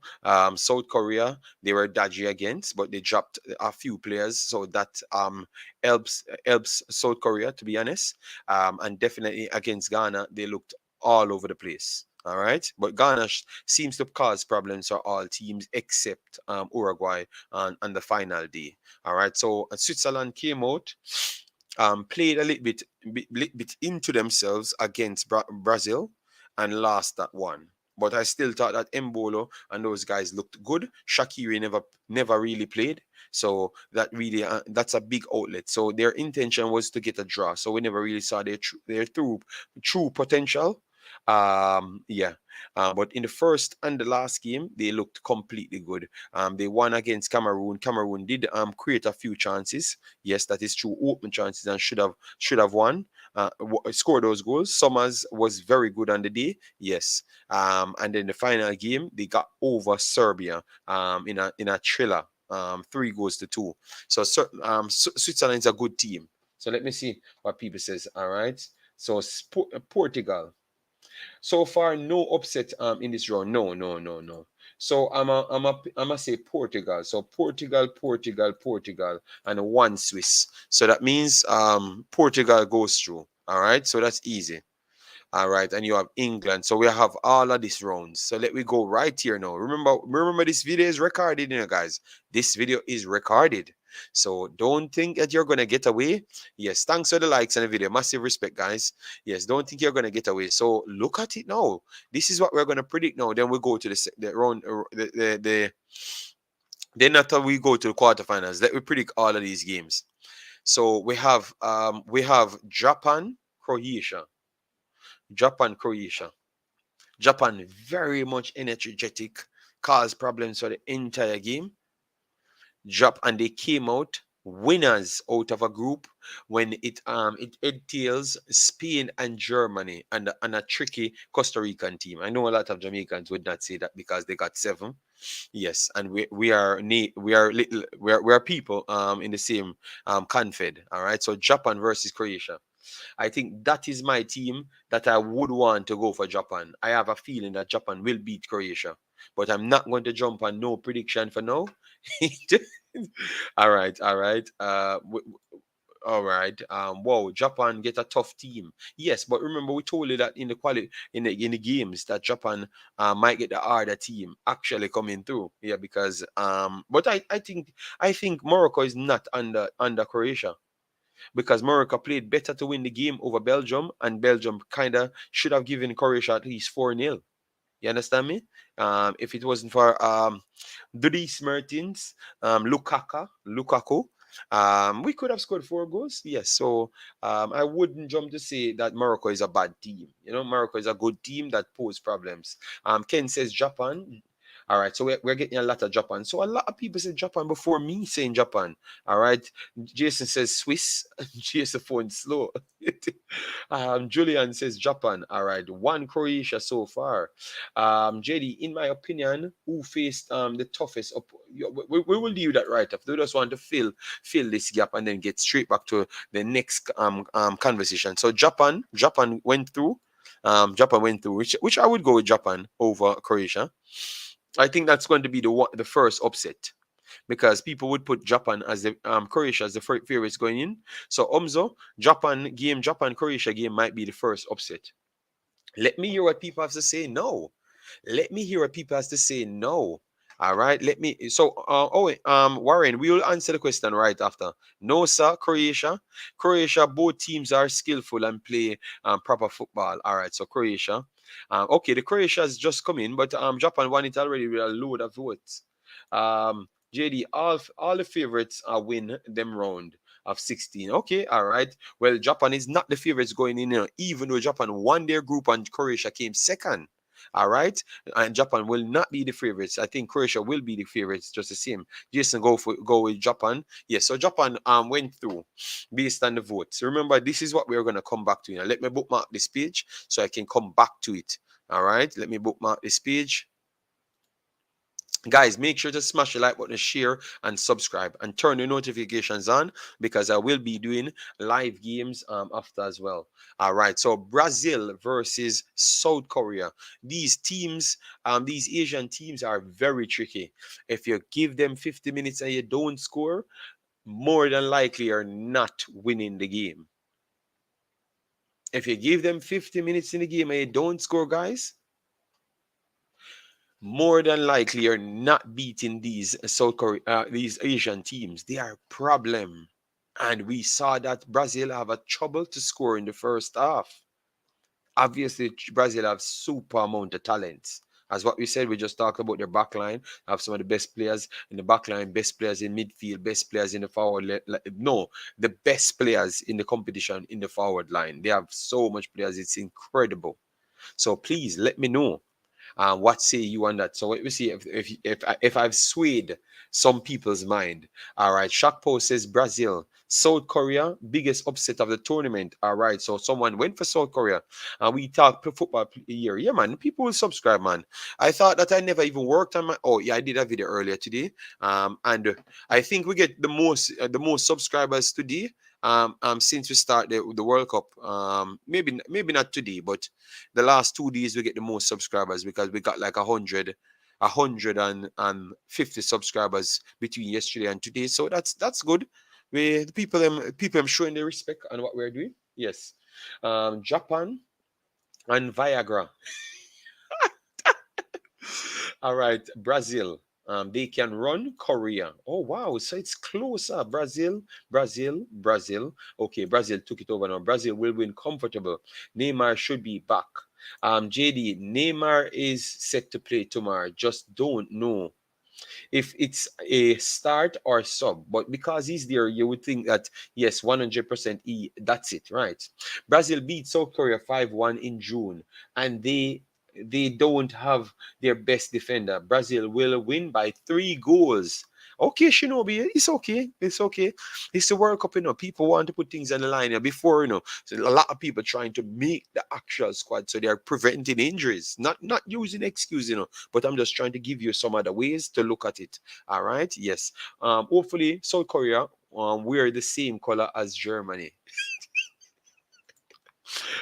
Speaker 1: South Korea, they were dodgy against, but they dropped a few players, so that helps South Korea, to be honest. And definitely against Ghana, they looked all over the place. All right, but Ghana seems to cause problems for all teams except Uruguay on the final day. All right, so Switzerland came out, played a little bit into themselves against Brazil and lost that one. But I still thought that Mbolo and those guys looked good. Shaqiri never really played, so that really that's a big outlet. So their intention was to get a draw. So we never really saw their true potential. Yeah. But in the first and the last game, they looked completely good. They won against Cameroon. Cameroon did create a few chances. Yes, that is true. Open chances and should have won. Scored those goals. Summers was very good on the day. Yes. And then the final game, they got over Serbia in a thriller. 3-2. So Switzerland is a good team. So let me see what people says. All right. So Portugal. So far, no upset in this round. No. So I'm a say Portugal. So Portugal, and one Swiss. So that means Portugal goes through. All right. So that's easy. All right, and you have England. So we have all of these rounds. So let me go right here now. Remember this video is recorded, guys. This video is recorded. So don't think that you're gonna get away. Yes, thanks for the likes on the video. Massive respect, guys. Yes, don't think you're gonna get away. So look at it now. This is what we're gonna predict now. Then we go to the round, then after we go to the quarterfinals, let me predict all of these games. So we have Croatia. Croatia. Japan very much energetic, caused problems for the entire game. And they came out winners out of a group when it entails Spain and Germany and a tricky Costa Rican team. I know a lot of Jamaicans would not say that because they got 7. Yes, and we are little we are people in the same confed. All right, so Japan versus Croatia. I think that is my team that I would want to go for Japan. I have a feeling that Japan will beat Croatia, but I'm not going to jump on no prediction for now. All right, all right. All right. Whoa, Japan get a tough team. Yes, but remember we told you that in the in the games that Japan might get the harder team actually coming through. Yeah, because but I think Morocco is not under Croatia because Morocco played better to win the game over Belgium, and Belgium kind of should have given Croatia at least 4-0. You understand me? If it wasn't for Dries Mertens, Lukaku, we could have scored 4 goals. Yes, so I wouldn't jump to say that Morocco is a bad team. Morocco is a good team that pose problems. Ken says Japan. All right, so we're getting a lot of Japan. So a lot of people said Japan before me saying Japan. All right, Jason says Swiss. Jason phone slow. Julian says Japan. All right, one Croatia so far. JD, in my opinion, who faced the toughest we will do that right after. We just want to fill this gap and then get straight back to the next conversation. So Japan went through. Japan went through, which I would go with Japan over Croatia. I think that's going to be the first upset because people would put Japan as the Croatia as the favorites going in. So Omzo, Japan Croatia game might be the first upset. Let me hear what people have to say. No, let me hear what people has to say. No. All right. Let me. So, Warren, we will answer the question right after. No, sir. Croatia. Croatia. Both teams are skillful and play proper football. All right. So Croatia. Okay, the Croatia has just come in, but Japan won it already with a load of votes. JD, all the favorites win them round of 16. Okay, all right. Well, Japan is not the favorites going in, even though Japan won their group and Croatia came second. All right, and Japan will not be the favorites. I think Croatia will be the favorites, just the same. Jason, go with Japan. Yes, so Japan went through based on the votes. Remember, this is what we're gonna come back to. Let me bookmark this page so I can come back to it. All right, let me bookmark this page. Guys, make sure to smash the like button, share, and subscribe, and turn the notifications on because I will be doing live games after as well. All right, so Brazil versus South Korea. These teams, these Asian teams are very tricky. If you give them 50 minutes and you don't score, more than likely you're not winning the game. If you give them 50 minutes in the game and you don't score, guys, more than likely you're not beating these these Asian teams. They are a problem. And we saw that Brazil have a trouble to score in the first half. Obviously, Brazil have super amount of talents. As what we said, we just talked about their backline. Have some of the best players in the backline, best players in midfield, best players in the forward. No, the best players in the competition in the forward line. They have so much players. It's incredible. So please let me know what say you on that? So let me see if I've swayed some people's mind. All right, Shakpo says Brazil, South Korea, biggest upset of the tournament. All right, so someone went for South Korea, and we talk football here. Yeah, man, people will subscribe, man. I thought that I never even worked on my. Oh yeah, I did a video earlier today. And I think we get the most subscribers today. Since we start the World Cup. Maybe not today, but the last 2 days we get the most subscribers because we got like 150 subscribers between yesterday and today. So that's good. The people I'm showing the respect on what we're doing. Yes. Japan and Viagra. All right, Brazil. They can run Korea. Oh wow, so it's closer. Brazil. Okay, Brazil took it over now. Brazil will win comfortable. Neymar should be back. JD, Neymar is set to play tomorrow. Just don't know if it's a start or sub. But because he's there, you would think that yes, 100% that's it, right? Brazil beat South Korea 5-1 in June, and they don't have their best defender. Brazil will win by 3 goals. Okay, Shinobi, it's okay. It's okay. It's the World Cup, People want to put things on the line before, So a lot of people trying to make the actual squad, so they are preventing injuries, not using excuse, But I'm just trying to give you some other ways to look at it. All right. Yes. Hopefully, South Korea wear the same color as Germany.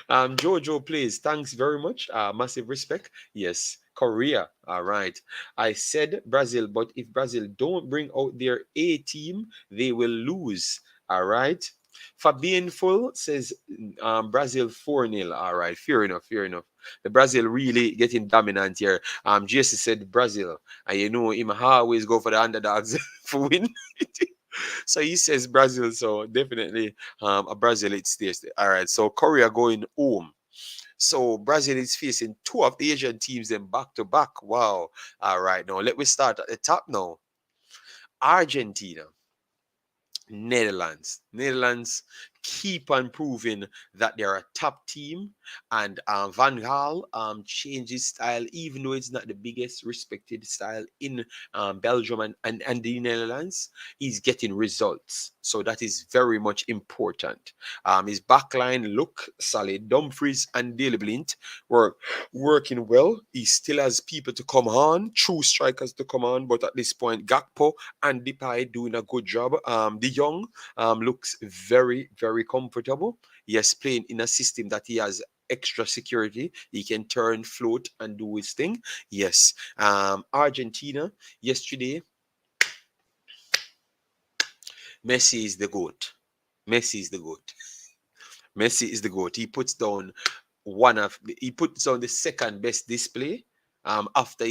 Speaker 1: Jojo, please. Thanks very much. Massive respect. Yes. Korea. All right. I said Brazil, but if Brazil don't bring out their A team, they will lose. All right. Fabian Full says Brazil 4-0. All right. Fair enough. Fair enough. The Brazil really getting dominant here. Jesse said Brazil. And him always go for the underdogs for win. So he says Brazil. So definitely a Brazil it stays. All right. So Korea going home. So Brazil is facing two of the Asian teams then back to back. Wow. All right. Now let me start at the top now. Argentina. Netherlands keep on proving that they're a top team, and Van Gaal changed his style, even though it's not the biggest respected style in Belgium and the Netherlands. He's getting results, so that is very much important. His backline look solid. Dumfries and Daley were working well. He still has people to come on, true strikers to come on, but at this point, Gakpo and Depay doing a good job. De Jong looks very, very comfortable. Yes, playing in a system that he has extra security. He can turn, float, and do his thing. Yes. Argentina yesterday, Messi is the goat. Messi is the goat. Messi is the goat. He puts on the second best display after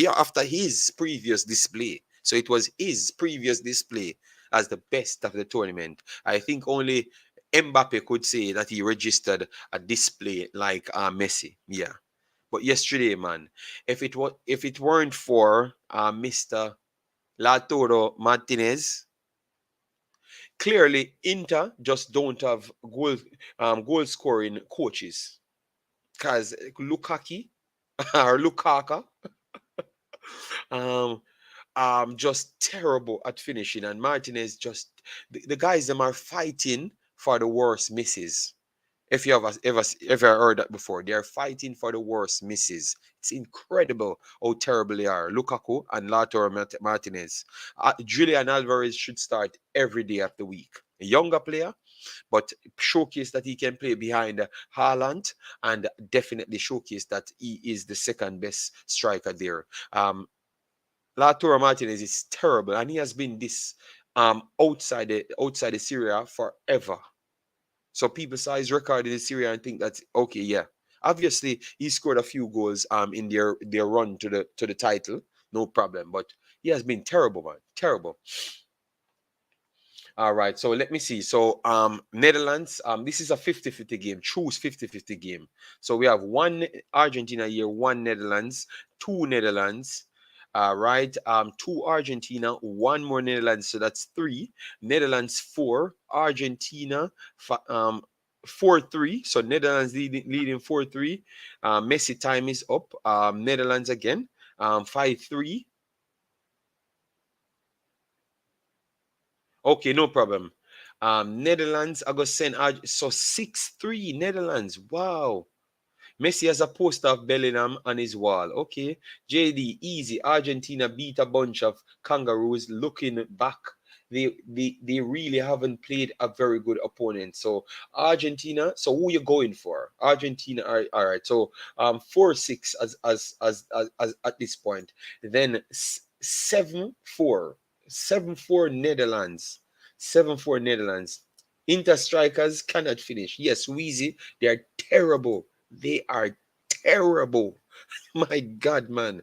Speaker 1: after his previous display. So it was his previous display as the best of the tournament. I think only Mbappe could say that he registered a display like Messi. Yeah. But yesterday, man, if it weren't for Mr. Lautaro Martinez, clearly Inter just don't have goal scoring coaches, because Lukaku or Lukaka um just terrible at finishing, and Martinez just the guys them are fighting for the worst misses. If you have ever heard that before, they are fighting for the worst misses. It's incredible how terrible they are. Lukaku and Lautaro Martinez. Julian Alvarez should start every day of the week. A younger player, but showcase that he can play behind Haaland, and definitely showcase that he is the second best striker there. Lautaro Martinez is terrible, and he has been this outside the Syria forever. So people saw his record in the Syria and think that okay, yeah. Obviously, he scored a few goals in their run to the title, no problem. But he has been terrible, man, terrible. All right, so let me see. So Netherlands, this is a 50-50 game. Choose 50-50 game. So we have one Argentina here, one Netherlands, two Netherlands. All right, two Argentina, one more Netherlands. So that's three. Netherlands 4, Argentina 4-3. So Netherlands leading 4-3. Messi time is up. Netherlands again 5-3. Okay, no problem. Netherlands, I go send so 6-3 Netherlands. Wow. Messi has a poster of Bellingham on his wall. Okay. JD, easy. Argentina beat a bunch of kangaroos. Looking back, they really haven't played a very good opponent. So Argentina. So who you going for? Argentina. All right. So 4-6 as at this point. Then 7-4. 7-4 Netherlands. 7-4 Netherlands. Inter strikers cannot finish. Yes, Wheezy, they are terrible. They are terrible. My God, man.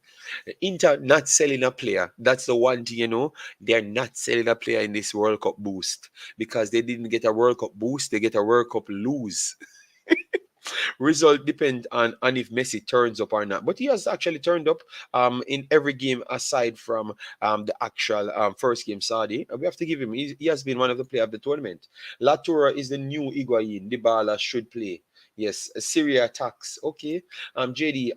Speaker 1: Inter not selling a player. That's the one thing, They're not selling a player in this World Cup boost, because they didn't get a World Cup boost. They get a World Cup lose. Result depend on if Messi turns up or not. But he has actually turned up in every game aside from the actual first game Saudi. We have to give him. He has been one of the players of the tournament. Latoura is the new Higuain. Dybala should play. Yes, Syria attacks. Okay. JD,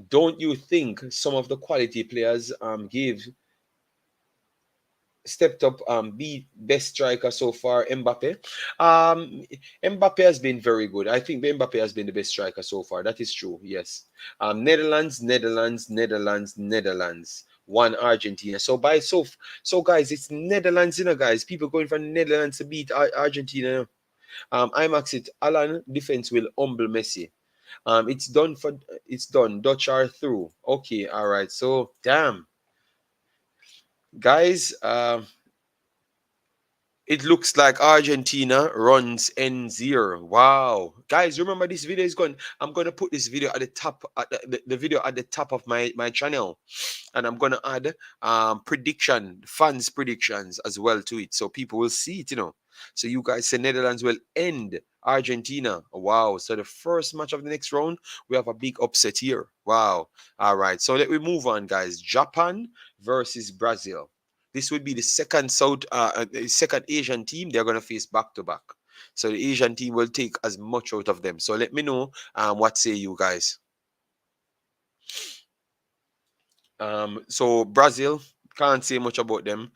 Speaker 1: don't you think some of the quality players give stepped up, be best striker so far, Mbappe. Um, Mbappe has been very good. I think Mbappe has been the best striker so far. That is true. Yes. Netherlands. One Argentina. So guys, it's Netherlands, guys. People going from Netherlands to beat Argentina. Wemaxit. Alan defense will humble Messi. It's done for. It's done. Dutch are through. Okay. All right. So damn, guys. It looks like Argentina runs N0. Wow. Guys, remember this video is going. I'm going to put this video at the top, at the video at the top of my channel. And I'm going to add fans predictions as well to it. So people will see it. So you guys say Netherlands will end Argentina. Wow. So the first match of the next round, we have a big upset here. Wow. All right. So let me move on, guys. Japan versus Brazil. This would be the second Asian team they're gonna face back to back. So the Asian team will take as much out of them. So let me know what say you guys. So Brazil, can't say much about them.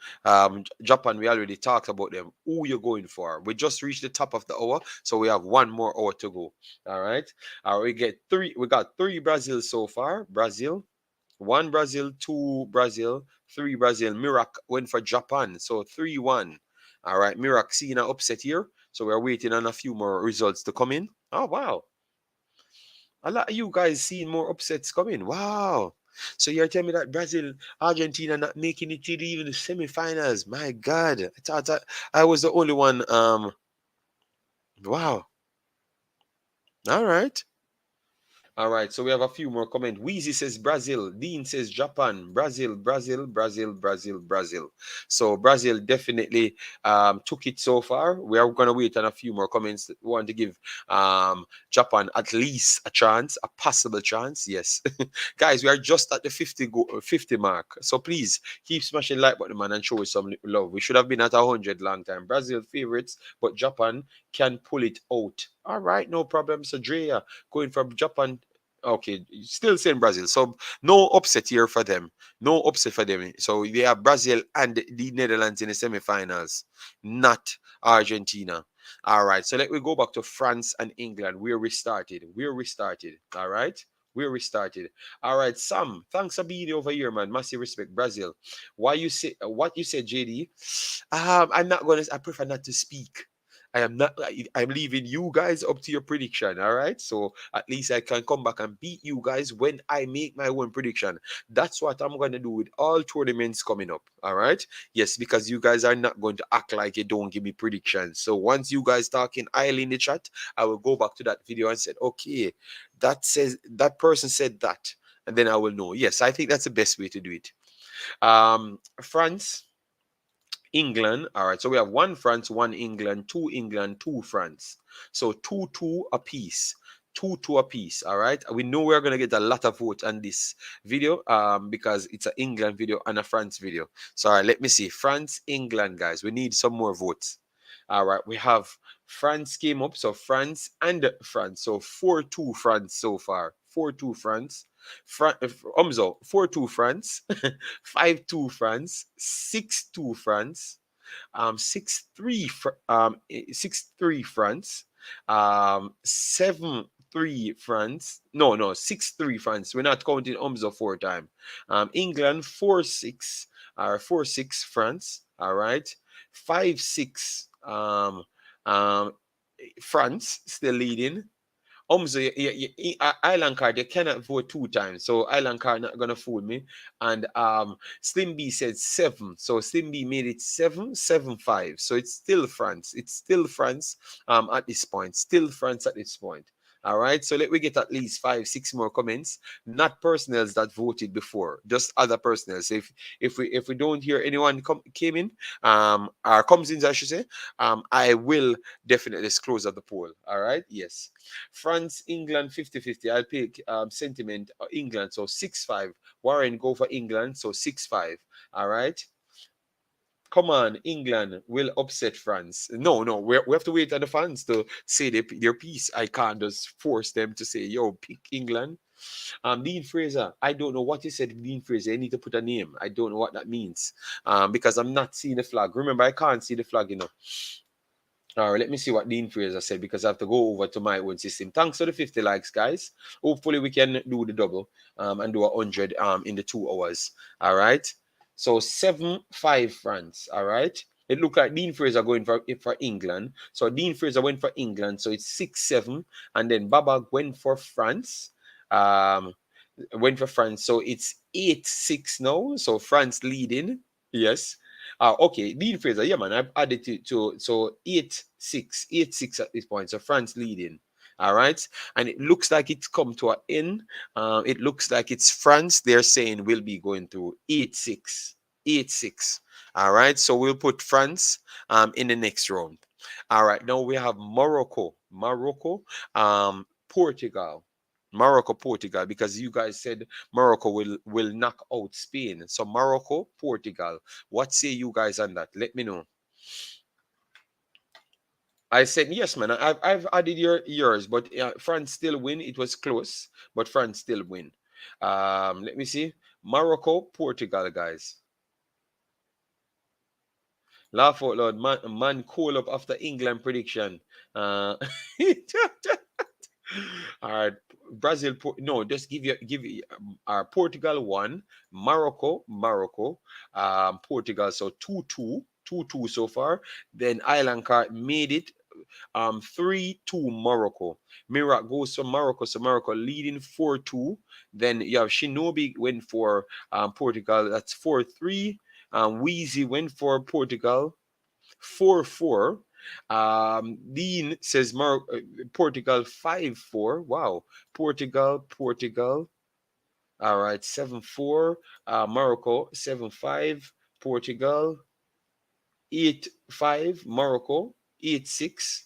Speaker 1: Japan, we already talked about them. Who you going for? We just reached the top of the hour, so we have one more hour to go. All right. We got three Brazil so far. One Brazil, two Brazil, three Brazil. Mirak went for Japan, so 3-1. All right, Mirak seeing an upset here, so we're waiting on a few more results to come in. Oh wow, a lot of you guys seeing more upsets coming. Wow. So you're telling me that Brazil, Argentina not making it to even the semifinals? My God, I thought I was the only one. Wow. All right. All right, so we have a few more comments. Wheezy says Brazil. Dean says Japan. Brazil. So Brazil definitely took it so far. We are going to wait on a few more comments. We want to give Japan at least a chance, a possible chance. Yes. Guys, we are just at the 50 mark. So please keep smashing like button, man, and show us some love. We should have been at 100 long time. Brazil favorites, but Japan can pull it out. All right, no problem. So Drea going from Japan. Okay, still saying Brazil. So no upset here for them. No upset for them. So they have Brazil and the Netherlands in the semifinals, not Argentina. All right. So let me go back to France and England. We're restarted. All right. We're restarted. All right, Sam. Thanks for being over here, man. Massive respect, Brazil. Why you say what you said, JD? I'm not gonna. I prefer not to speak. I am not. I'm leaving you guys up to your prediction. All right. So at least I can come back and beat you guys when I make my own prediction. That's what I'm gonna do with all tournaments coming up. All right. Yes, because you guys are not going to act like you don't give me predictions. So once you guys talking highly in the chat, I will go back to that video and said, okay, that person said that, and then I will know. Yes, I think that's the best way to do it. France. England. All right. So we have one France, one England, two France. So 2-2 apiece. 2-2 apiece. All right. We know we're gonna get a lot of votes on this video because it's an England video and a France video. So all right, let me see. France, England, guys. We need some more votes. All right, we have France came up. So France and France. So 4-2 France so far. 4-2 France. Umzo, 4-2 France, 5-2 France, 6-2 France, 6-3 France, 7-3 France. No, 6-3 France. We're not counting Umzo 4 times. England 4-6 or 4-6 France. All right. 5-6 France still leading. So Island card, you cannot vote 2 times. So Island card not gonna fool me. And Slim B said 7. So Slim B made it 7-7-5. So it's still France. At this point. Still France at this point. All right. So let me get at least 5-6 more comments. Not personals that voted before, just other personals. If we don't hear anyone came in, or comes in, I should say, I will definitely disclose at the poll. All right. Yes. France, England 50-50. I'll pick sentiment England. So 6-5. Warren, go for England. So 6-5. All right. Come on, England will upset France. No, we have to wait on the fans to say their piece. I can't just force them to say, yo, pick England. Dean Fraser, I don't know what you said, Dean Fraser. I need to put a name. I don't know what that means. Because I'm not seeing the flag. Remember, I can't see the flag, you know. All right, let me see what Dean Fraser said because I have to go over to my own system. Thanks for the 50 likes, guys. Hopefully, we can do the double and do 100 in the 2 hours. All right. So 7-5 France. All right. It looked like Dean Fraser going for England. So Dean Fraser went for England. So it's 6-7. And then Baba went for France. Um, went for France. So it's 8-6 now. So France leading. Yes. Okay, Dean Fraser, yeah, man. I've added it to so 8-6, 8-6 at this point. So France leading. All right. And it looks like it's come to an end. It looks like it's France. They're saying will be going through 8-6. 8-6. All right. So we'll put France in the next round. All right. Now we have Morocco. Portugal. Morocco, Portugal, because you guys said Morocco will knock out Spain. So Morocco, Portugal. What say you guys on that? Let me know. I said yes, man. I've added yours, but France still win. It was close, but France still win. Let me see. Morocco, Portugal, guys. Laugh out loud, man. Call up after England prediction. All right, Brazil. No, just Portugal one, Morocco, Portugal. So 2-2, 2-2 so far. Then Island card made it 3-2 Morocco. Mirak goes to Morocco, so Morocco leading 4-2. Then you have Shinobi went for Portugal. That's 4-3. Wheezy went for Portugal. 4-4. Dean says Portugal 5-4. Wow. Portugal. All right, 7-4. Morocco 7-5. Portugal 8-5. Morocco 8-6.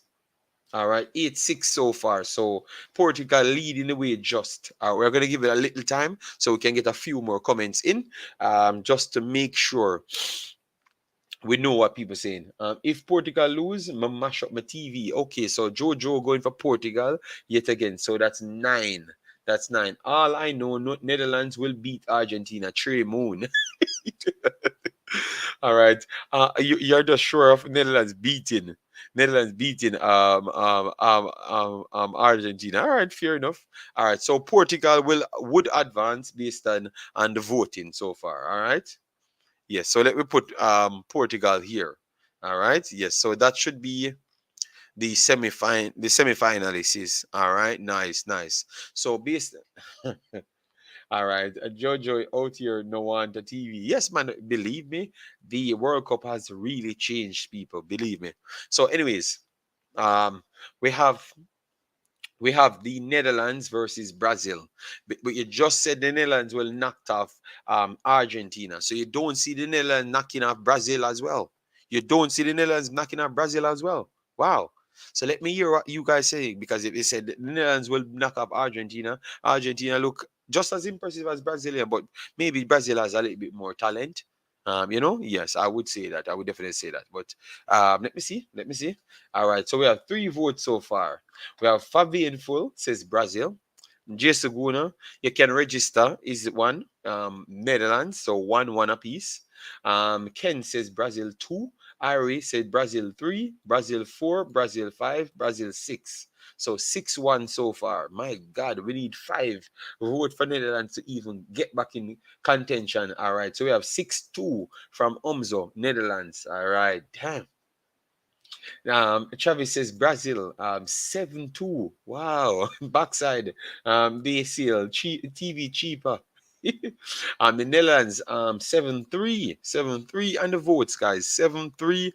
Speaker 1: All right, 8-6 so far. So Portugal leading the way just. We're going to give it a little time so we can get a few more comments in just to make sure we know what people saying. If Portugal lose, mash up my TV. Okay, so Jojo going for Portugal yet again. So that's 9. That's 9. All I know, Netherlands will beat Argentina. Trey Moon. All right. You're just sure of Netherlands beating Argentina. All right, fair enough. All right. So Portugal would advance based on the voting so far. All right. Yes, so let me put Portugal here. All right. Yes, so that should be the semifinalists. All right. Nice. So based all right, Jojo out here no want the TV. Yes, man, believe me, the World Cup has really changed people, believe me. So anyways, um we have the Netherlands versus Brazil. But you just said the Netherlands will knock off Argentina. So you don't see the Netherlands knocking off Brazil as well. You don't see the Netherlands knocking off Brazil as well. Wow. So let me hear what you guys say, because if they said the Netherlands will knock off Argentina look just as impressive as Brazilian, but maybe Brazil has a little bit more talent. Yes, I would say that. I would definitely say that. But let me see. All right. So we have 3 votes so far. We have Fabian Full says Brazil. J Seguna, you can register is one. Netherlands, so 1-1 apiece. Ken says Brazil 2. Ari said Brazil 3, Brazil 4, Brazil 5, Brazil 6. So 6-1 so far. My God, we need 5 vote for Netherlands to even get back in contention. All right. So we have 6-2 from Omzo, Netherlands. All right. Damn. Travis says Brazil 7-2. Wow. Backside. DCL TV cheaper. The Netherlands 7-3. 7-3 and the votes, guys. 7-3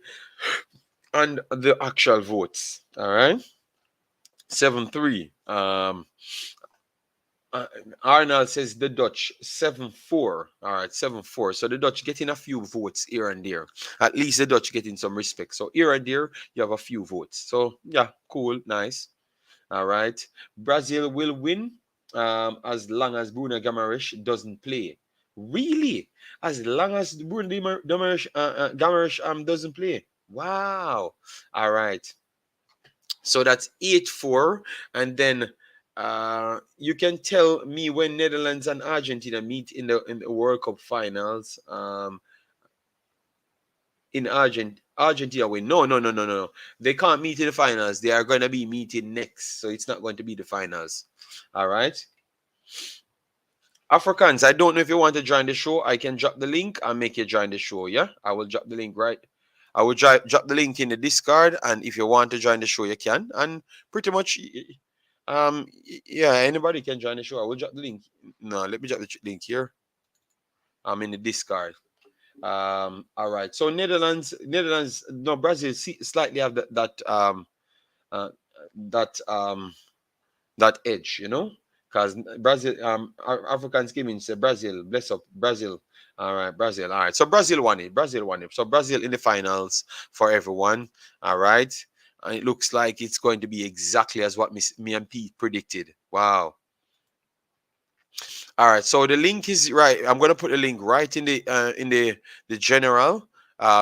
Speaker 1: and the actual votes. All right. 7-3. Arnold says the Dutch 7-4. All right, 7-4. So the Dutch getting a few votes here and there. At least the Dutch getting some respect. So here and there, you have a few votes. So yeah, cool, nice. All right. Brazil will win as long as Bruno Guimaraes doesn't play. Really? As long as Bruno Guimaraes doesn't play. Wow. All right. So that's 8-4. And then You can tell me when Netherlands and Argentina meet in the World Cup finals. In Argentina win. No, no, no, no, no. They can't meet in the finals. They are going to be meeting next, so it's not going to be the finals. All right. Africans, I don't know if you want to join the show. I can drop the link and make you join the show. Yeah, I will drop the link right. I will drop the link in the Discord, and if you want to join the show, you can. And pretty much, yeah, anybody can join the show. I will drop the link. No, let me drop the link here. I'm in the Discord. All right. So Netherlands, no, Brazil slightly have uh, that that edge, because Brazil, Africans came in say Brazil, bless up Brazil. All right, Brazil. All right. So Brazil won it. Brazil won it. So Brazil in the finals for everyone. All right. And it looks like it's going to be exactly as what me and Pete predicted. Wow. All right, so the link is right. I'm gonna put the link right in the general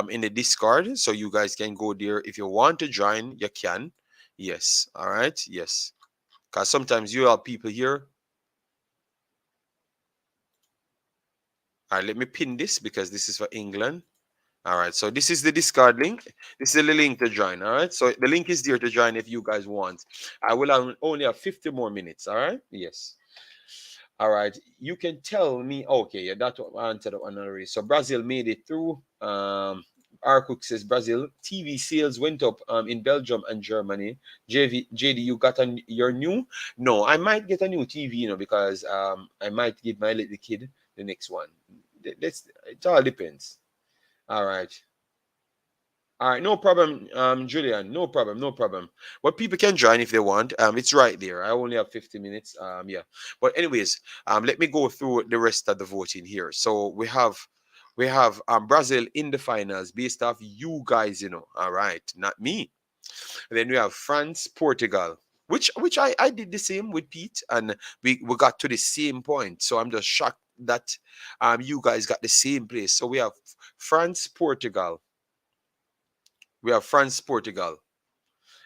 Speaker 1: in the Discord, so you guys can go there if you want to join. You can. Yes. All right. Yes. Because sometimes you have people here. All right. Let me pin this because this is for England. All right. So this is the Discord link. This is the link to join. All right. So the link is there to join if you guys want. I will only have 50 more minutes. All right. Yes. All right, you can tell me. Okay, yeah, that's what I answered that one already. So Brazil made it through. Our cook says Brazil TV sales went up in Belgium and Germany. JD, you got your new? No, I might get a new TV, because I might give my little kid the next one. It all depends. All right. All right, no problem, Julian. No problem, no problem. But people can join if they want. It's right there. I only have 50 minutes. Yeah. But anyways, let me go through the rest of the voting here. So we have Brazil in the finals based off you guys, All right, not me. And then we have France, Portugal, which I did the same with Pete, and we got to the same point. So I'm just shocked that you guys got the same place. So we have France, Portugal. We have France, Portugal.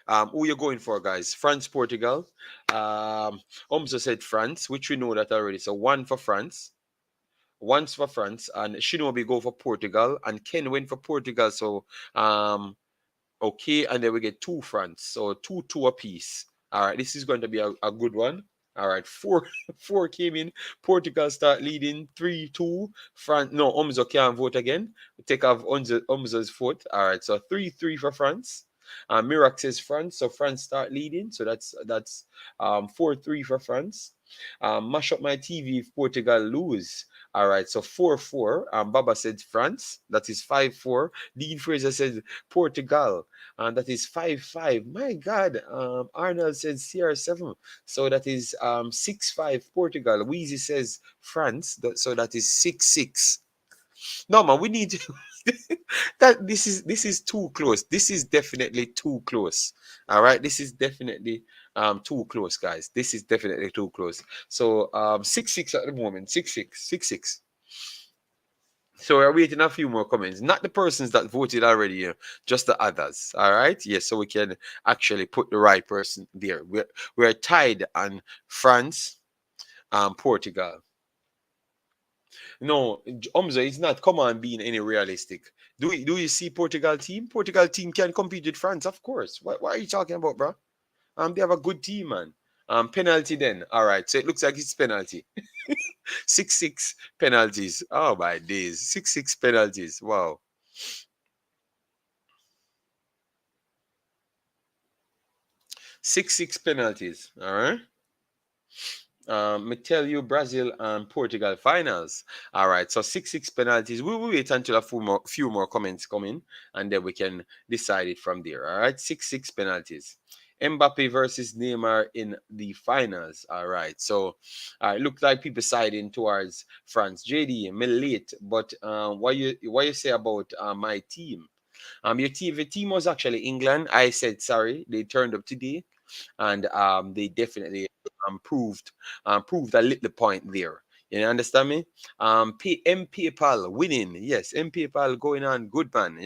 Speaker 1: Who you going for, guys? France, Portugal. Omzo said France, which we know that already. So one for France, once for France, and Shinobi go for Portugal, and Ken went for Portugal. So okay, and then we get two France, so 2-2 apiece. All right, this is going to be a good one. All right, four four came in. Portugal start leading 3-2. France, no, Omzo can't vote again. Take off Omzo's foot. All right, so 3-3 for France. Mirak says France, so France start leading. So that's 4-3 for France. Mash up my TV if Portugal lose. All right, so 4-4. Baba said France. That is 5-4. Dean Fraser said Portugal, and that is 5-5. My God. Arnold said CR7. So that is 6-5 Portugal. Wheezy says France. So that is 6-6. No man, we need to that this is too close. This is definitely too close. All right. This is definitely too close, guys. This is definitely too close. So 6-6 at the moment. 6-6. 6-6. So we're waiting a few more comments. Not the persons that voted already, just the others. All right. Yes, so we can actually put the right person there. We're tied on France, Portugal. No, Omza, it's not. Come on, being any realistic. Do you see Portugal team? Portugal team can compete with France, of course. What are you talking about, bro? They have a good team, man. Penalty then. All right, so it looks like it's penalty. 6-6 penalties. Oh my days, 6-6 penalties. Wow. 6-6 penalties. All right. Me tell you, Brazil and Portugal finals. All right, so 6-6 penalties. We will wait until a few more comments come in, and then we can decide it from there. All right, 6-6 penalties. Mbappe versus Neymar in the finals. All right, so it looks like people siding towards France. JD, me late, but what you say about my team? The team was actually England. I said sorry. They turned up today, and they definitely proved a little point there. You understand me? MPAPAL winning. Yes, MPAPAL going on good, man.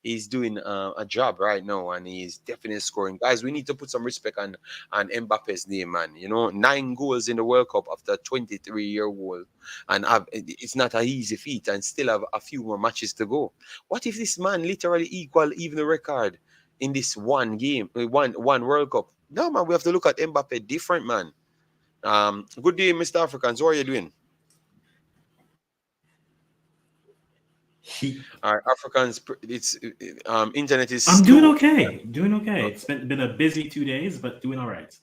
Speaker 1: He's doing a job right now, and he's definitely scoring. Guys, we need to put some respect on Mbappe's name, man. 9 goals in the World Cup after 23-year-old, and it's not an easy feat, and still have a few more matches to go. What if this man literally equal even the record in this one game, one World Cup? No, man, we have to look at Mbappe different, man. Good day, Mr. Africans. How are you doing? All right, Africans. It's internet is
Speaker 2: I'm doing
Speaker 1: slow.
Speaker 2: okay. Doing okay.
Speaker 1: Okay.
Speaker 2: It's been a busy 2 days, but doing all right.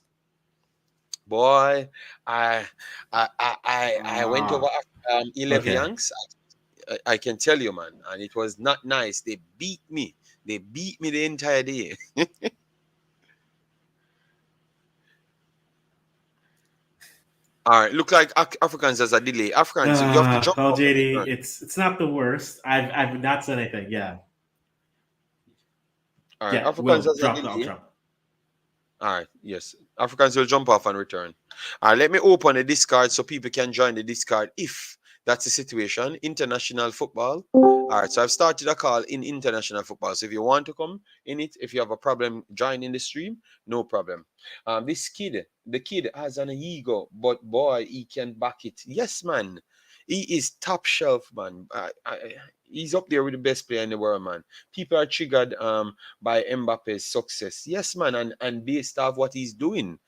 Speaker 1: Boy, I I went over
Speaker 2: Ah,
Speaker 1: 11
Speaker 2: okay.
Speaker 1: Yanks. I can tell you, man, and it was not nice. They beat me. They beat me the entire day. All right, look like Africans has a delay. Africans, you have to jump
Speaker 2: Well,
Speaker 1: off and
Speaker 2: JD,
Speaker 1: return.
Speaker 2: it's not the worst. I've not said anything. Yeah,
Speaker 1: All right,
Speaker 2: yeah.
Speaker 1: Africans
Speaker 2: Will
Speaker 1: has a
Speaker 2: drop. I'll
Speaker 1: delay.
Speaker 2: drop.
Speaker 1: All right, yes. Africans will jump off and return. All right, let me open the Discord so people can join the Discord if that's the situation. International football. All right, so I've started a call in international football. So if you want to come in it, if you have a problem, join in the stream, no problem. This kid, the kid has an ego, but boy, he can back it. Yes, man. He is top shelf, man. He's up there with the best player in the world, man. People are triggered by Mbappe's success. Yes, man, and based off what he's doing.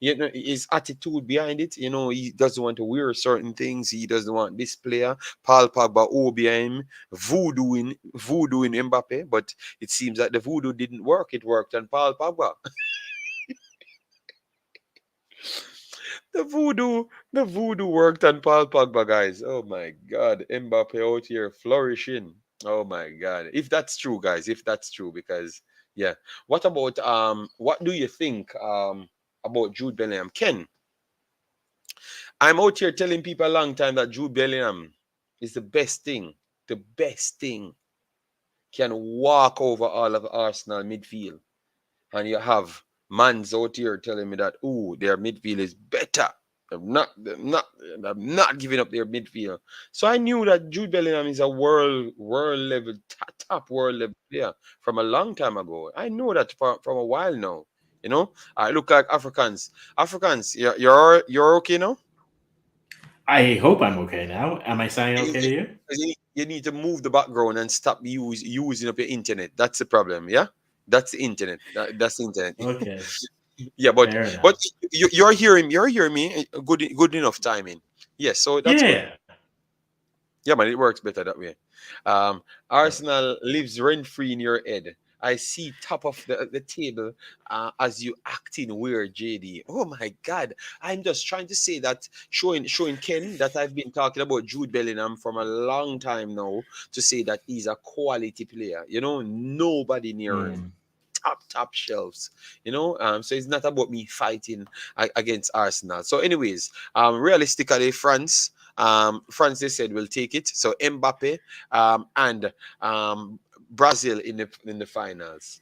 Speaker 1: His attitude behind it, he doesn't want to wear certain things. He doesn't want this player, Paul Pogba, behind him, voodooing Mbappe, but it seems that the voodoo didn't work. It worked on Paul Pogba. The voodoo worked on Paul Pogba, guys. Oh my God, Mbappe out here flourishing. Oh my God, if that's true, guys, if that's true, because yeah. What do you think about Jude Bellingham? Ken, I'm out here telling people a long time that Jude Bellingham is the best thing can walk over all of Arsenal midfield, and you have mans out here telling me that their midfield is better. I'm not giving up their midfield. So I knew that Jude Bellingham is a world level top world level player from a long time ago. I know that from a while now. I look like Africans. Africans, you're okay now.
Speaker 2: I hope I'm okay now. Am I sounding
Speaker 1: You,
Speaker 2: okay
Speaker 1: you,
Speaker 2: to you?
Speaker 1: you need to move the background and stop using up your internet. That's the problem. Yeah, that's the internet. That's the internet.
Speaker 2: Okay,
Speaker 1: Yeah, but
Speaker 2: fair
Speaker 1: but
Speaker 2: enough.
Speaker 1: you're hearing me. Good enough timing. Yes, so that's good.
Speaker 2: Yeah.
Speaker 1: Yeah, man, it works better that way. Arsenal lives rent free in your head. I see top of the table as you acting weird, JD. Oh my God. I'm just trying to say that, showing Ken that I've been talking about Jude Bellingham from a long time now, to say that he's a quality player. Nobody near him.
Speaker 2: Mm.
Speaker 1: Top shelves. So it's not about me fighting against Arsenal. So anyways, realistically, France, they said, will take it. So Mbappe and Brazil in the finals.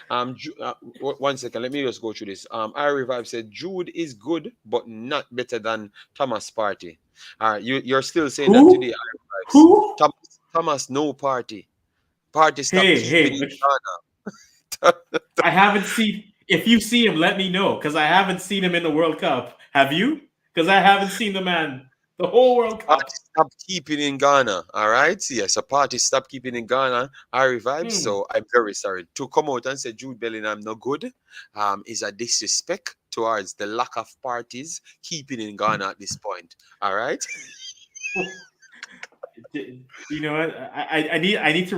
Speaker 1: 1 second, let me just go through this. I Revive said Jude is good, but not better than Thomas Party. All right, you're still saying that today,
Speaker 2: Who?
Speaker 1: I Revives.
Speaker 2: Who?
Speaker 1: Thomas, no Party. Party stop
Speaker 2: Hey,
Speaker 1: keeping
Speaker 2: hey.
Speaker 1: in
Speaker 2: Okay.
Speaker 1: Ghana.
Speaker 2: I haven't seen. If you see him, let me know because I haven't seen him in the World Cup. Have you? Because I haven't seen the man the whole World
Speaker 1: Party
Speaker 2: Cup.
Speaker 1: stop keeping in Ghana. All right. Yes, a party stop keeping in Ghana. I Revive.
Speaker 2: Hmm.
Speaker 1: So I'm very sorry. To come out and say Jude Bellingham no good is a disrespect towards the lack of parties keeping in Ghana at this point. All right.
Speaker 2: You know what? I need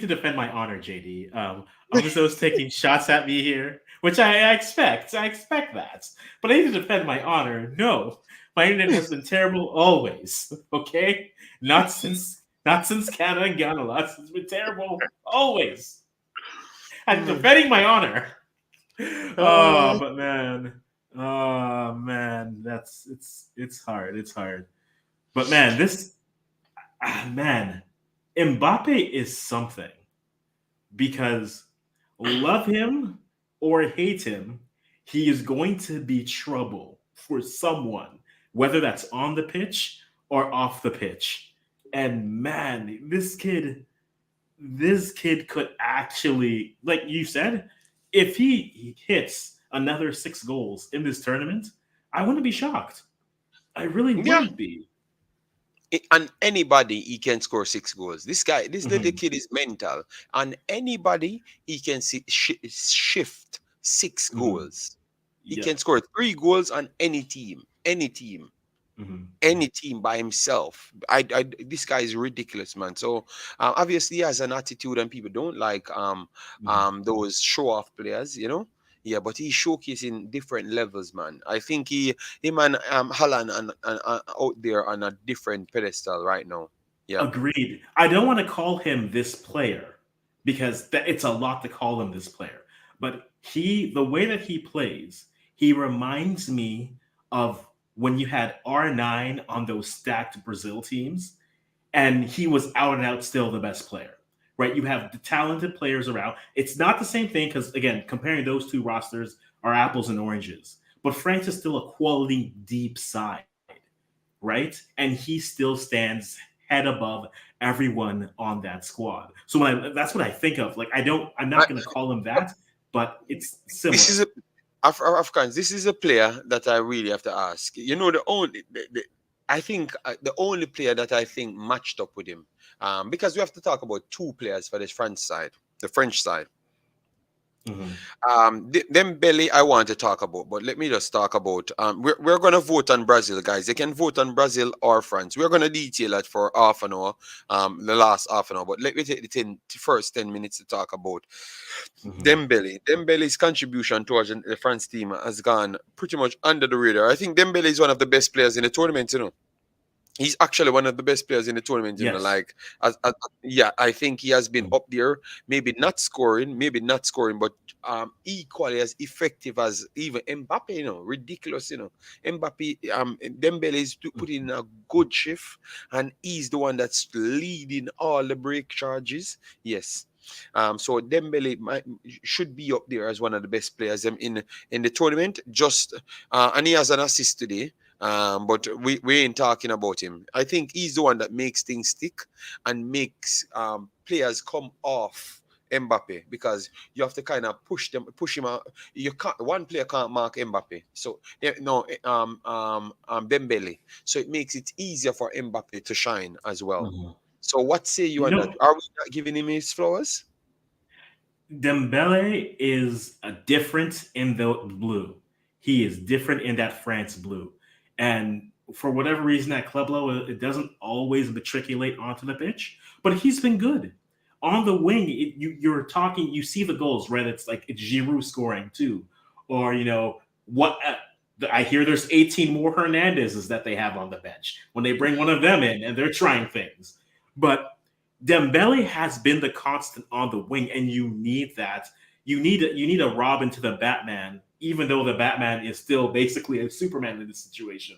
Speaker 2: to defend my honor, JD. Almost taking shots at me here, which I expect. I expect that, but I need to defend my honor. No, my internet has been terrible always. Okay, not since Canada and Ghana lost. It's been terrible always. I'm defending my honor.
Speaker 1: Uh,
Speaker 2: But man, oh man, it's hard. It's hard. But man, man, Mbappe is something because love him or hate him, he is going to be trouble for someone whether that's on the pitch or off the pitch. And man, this kid could actually, like you said, if he hits another 6 goals in this tournament, I wouldn't be shocked. I really
Speaker 1: Yeah,
Speaker 2: wouldn't be.
Speaker 1: on anybody he can score 6 goals. This guy, this little
Speaker 2: Hmm.
Speaker 1: kid is mental. On anybody he can shift six
Speaker 2: Hmm.
Speaker 1: goals. He
Speaker 2: Yeah.
Speaker 1: can score 3 goals on any team,
Speaker 2: Hmm.
Speaker 1: any team by himself. This guy is ridiculous, man. So obviously he has an attitude, and people don't like
Speaker 2: Hmm.
Speaker 1: those show off players, you know. Yeah, but he's showcasing different levels, man. I think him and Holland and out there on a different pedestal right now. Yeah,
Speaker 2: Agreed. I don't want to call him this player because it's a lot to call him this player. But the way that he plays, he reminds me of when you had R9 on those stacked Brazil teams, and he was out and out still the best player. Right? You have the talented players around. It's not the same thing because again, comparing those two rosters are apples and oranges. But France is still a quality deep side, right? And he still stands head above everyone on that squad. So that's what I think of. Like I'm
Speaker 1: I,
Speaker 2: not going to call him that, but it's
Speaker 1: this is
Speaker 2: similar.
Speaker 1: a Afghans. This is a player that I really have to ask. You know, I think the only player that I think matched up with him, because we have to talk about two players for the French side.
Speaker 2: Hmm.
Speaker 1: Dembele, I want to talk about, but let me just talk about. We're gonna vote on Brazil, guys. They can vote on Brazil or France. We're gonna detail that for half an hour, the last half an hour. But let me take the first 10 minutes to talk about
Speaker 2: Hmm.
Speaker 1: Dembele. Dembele's contribution towards the France team has gone pretty much under the radar. I think Dembele is one of the best players in the tournament. You know, he's actually one of the best players in the tournament. You know,
Speaker 2: Yes.
Speaker 1: like yeah, I think he has been up there. Maybe not scoring, but equally as effective as even Mbappe. You know, ridiculous. You know, Mbappe, Dembele is putting in a good shift, and he's the one that's leading all the break charges. Yes. So Dembele should be up there as one of the best players in the tournament. Just and he has an assist today. But we ain't talking about him. I think he's the one that makes things stick and makes players come off Mbappe, because you have to kind of push him out. You can't One player can't mark Mbappe. So no, Dembele. So it makes it easier for Mbappe to shine as well.
Speaker 2: Hmm.
Speaker 1: So what say you
Speaker 2: You
Speaker 1: on that?
Speaker 2: know,
Speaker 1: Are we not giving him his flowers?
Speaker 2: Dembele is a different in the blue. He is different in that France blue. And for whatever reason, at club level, it doesn't always matriculate onto the pitch, but he's been good. On the wing, you're talking, you see the goals, right? It's like it's Giroud scoring too. Or, what I hear there's 18 more Hernandezes that they have on the bench when they bring one of them in and they're trying things. But Dembele has been the constant on the wing, and you need that. You need a Robin to the Batman, even though the Batman is still basically a Superman in this situation.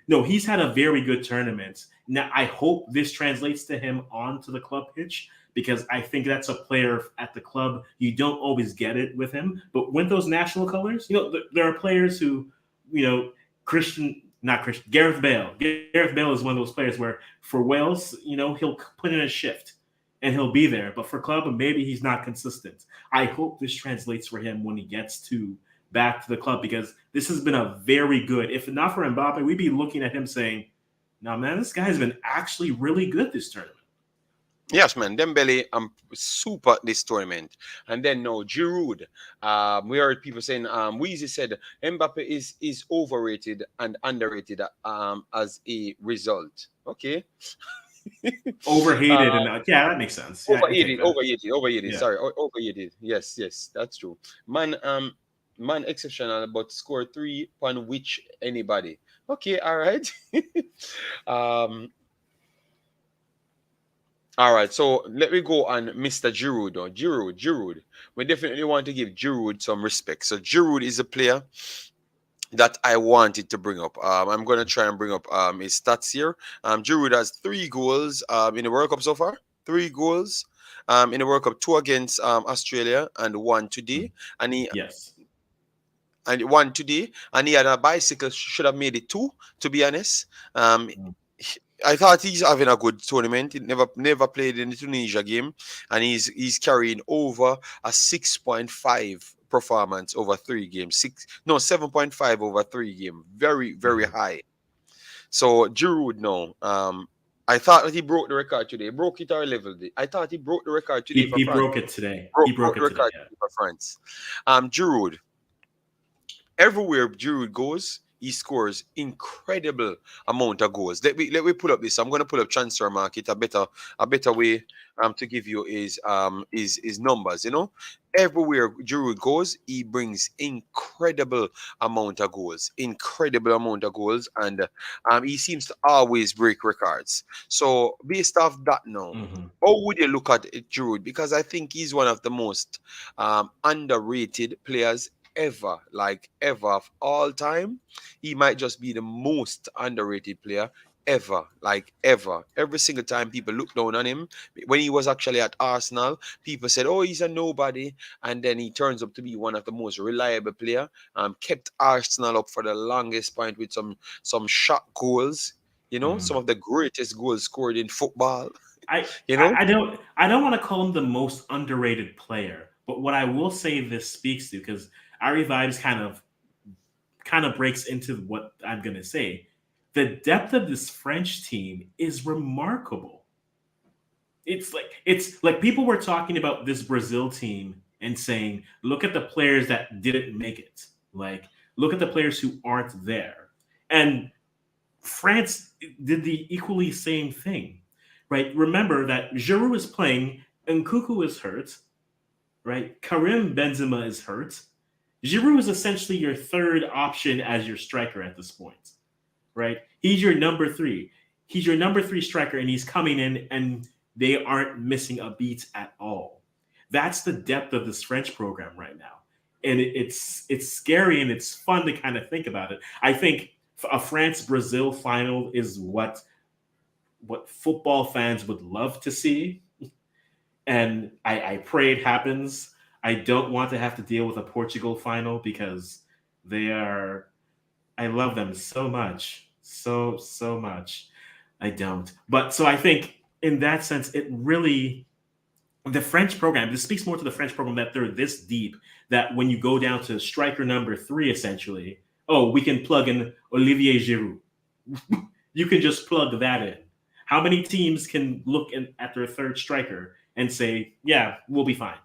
Speaker 2: No, he's had a very good tournament. Now I hope this translates to him onto the club pitch because I think that's a player at the club. You don't always get it with him, but with those national colors, there are players who, you know, Christian, not Christian, Gareth Bale. Gareth Bale is one of those players where for Wales, he'll put in a shift and he'll be there. But for club, maybe he's not consistent. I hope this translates for him when he gets to back to the club because this has been a very good. If not for Mbappe, we'd be looking at him saying, "No, man, this guy's been actually really good this tournament."
Speaker 1: Yes, man. Dembele, super at this tournament. And then no, Giroud. We heard people saying, Weezy said Mbappe is overrated and underrated as a result. Okay.
Speaker 2: Overhated
Speaker 1: uh,
Speaker 2: and yeah, that makes sense. Yeah, I take that.
Speaker 1: overrated.
Speaker 2: Yeah.
Speaker 1: Sorry, overrated. Yes, yes, that's true. Man, man, exceptional, but score three upon which anybody. Okay, all right. um, All right, so let me go on Mr. Giroud. Or Giroud. We definitely want to give Giroud some respect. So Giroud is a player that I wanted to bring up. I'm going to try and bring up his stats here. Giroud has 3 goals in the World Cup so far. 3 goals in the World Cup, two against Australia and one today. And he
Speaker 2: Yes.
Speaker 1: and one today, and he had a bicycle. Should have made it two. To be honest, um, I thought he's having a good tournament. He never played in the Tunisia game, and he's carrying over a 6.5 performance over 3 games. 7.5 over 3 game. Very
Speaker 2: Mhm.
Speaker 1: high. So Giroud now. I thought that he broke the record today. Broke it or leveled it. I thought he broke the record today for
Speaker 2: He
Speaker 1: France.
Speaker 2: broke it today. He
Speaker 1: Broke
Speaker 2: broke
Speaker 1: the
Speaker 2: it today.
Speaker 1: record
Speaker 2: Yeah.
Speaker 1: today for France. Giroud, everywhere Giroud goes, he scores incredible amount of goals. Let me pull up this. I'm gonna pull up transfer market. A better way to give you is numbers. Everywhere Giroud goes, he brings incredible amount of goals. Incredible amount of goals, and he seems to always break records. So based off that now.
Speaker 2: Hmm.
Speaker 1: How would you look at it, Giroud? Because I think he's one of the most underrated players ever, like ever of all time. He might just be the most underrated player ever, like ever. Every single time people look down on him. When he was actually at Arsenal, people said, "Oh, he's a nobody," and then he turns up to be one of the most reliable player. Kept Arsenal up for the longest point with some shot goals. Some
Speaker 2: Hmm.
Speaker 1: of the greatest goals scored in football.
Speaker 2: I,
Speaker 1: You know,
Speaker 2: I don't want to call him the most underrated player, but what I will say this speaks to, because Ari Vibes kind of breaks into what I'm gonna say. The depth of this French team is remarkable. It's like people were talking about this Brazil team and saying, look at the players that didn't make it. Like, look at the players who aren't there. And France did the equally same thing, right? Remember that Giroud is playing, and Nkuku is hurt, right? Karim Benzema is hurt. Giroud is essentially your third option as your striker at this point, right? He's your number three. He's your number three striker, and he's coming in, and they aren't missing a beat at all. That's the depth of this French program right now, and it's scary and it's fun to kind of think about it. I think a France Brazil final is what football fans would love to see, and I pray it happens. I don't want to have to deal with a Portugal final because they are. I love them so much, so much. I don't, but so I think in that sense, it really the French program. This speaks more to the French program that they're this deep that when you go down to striker number three, essentially, oh, we can plug in Olivier Giroud. You can just plug that in. How many teams can look at their third striker and say, "Yeah, we'll be fine.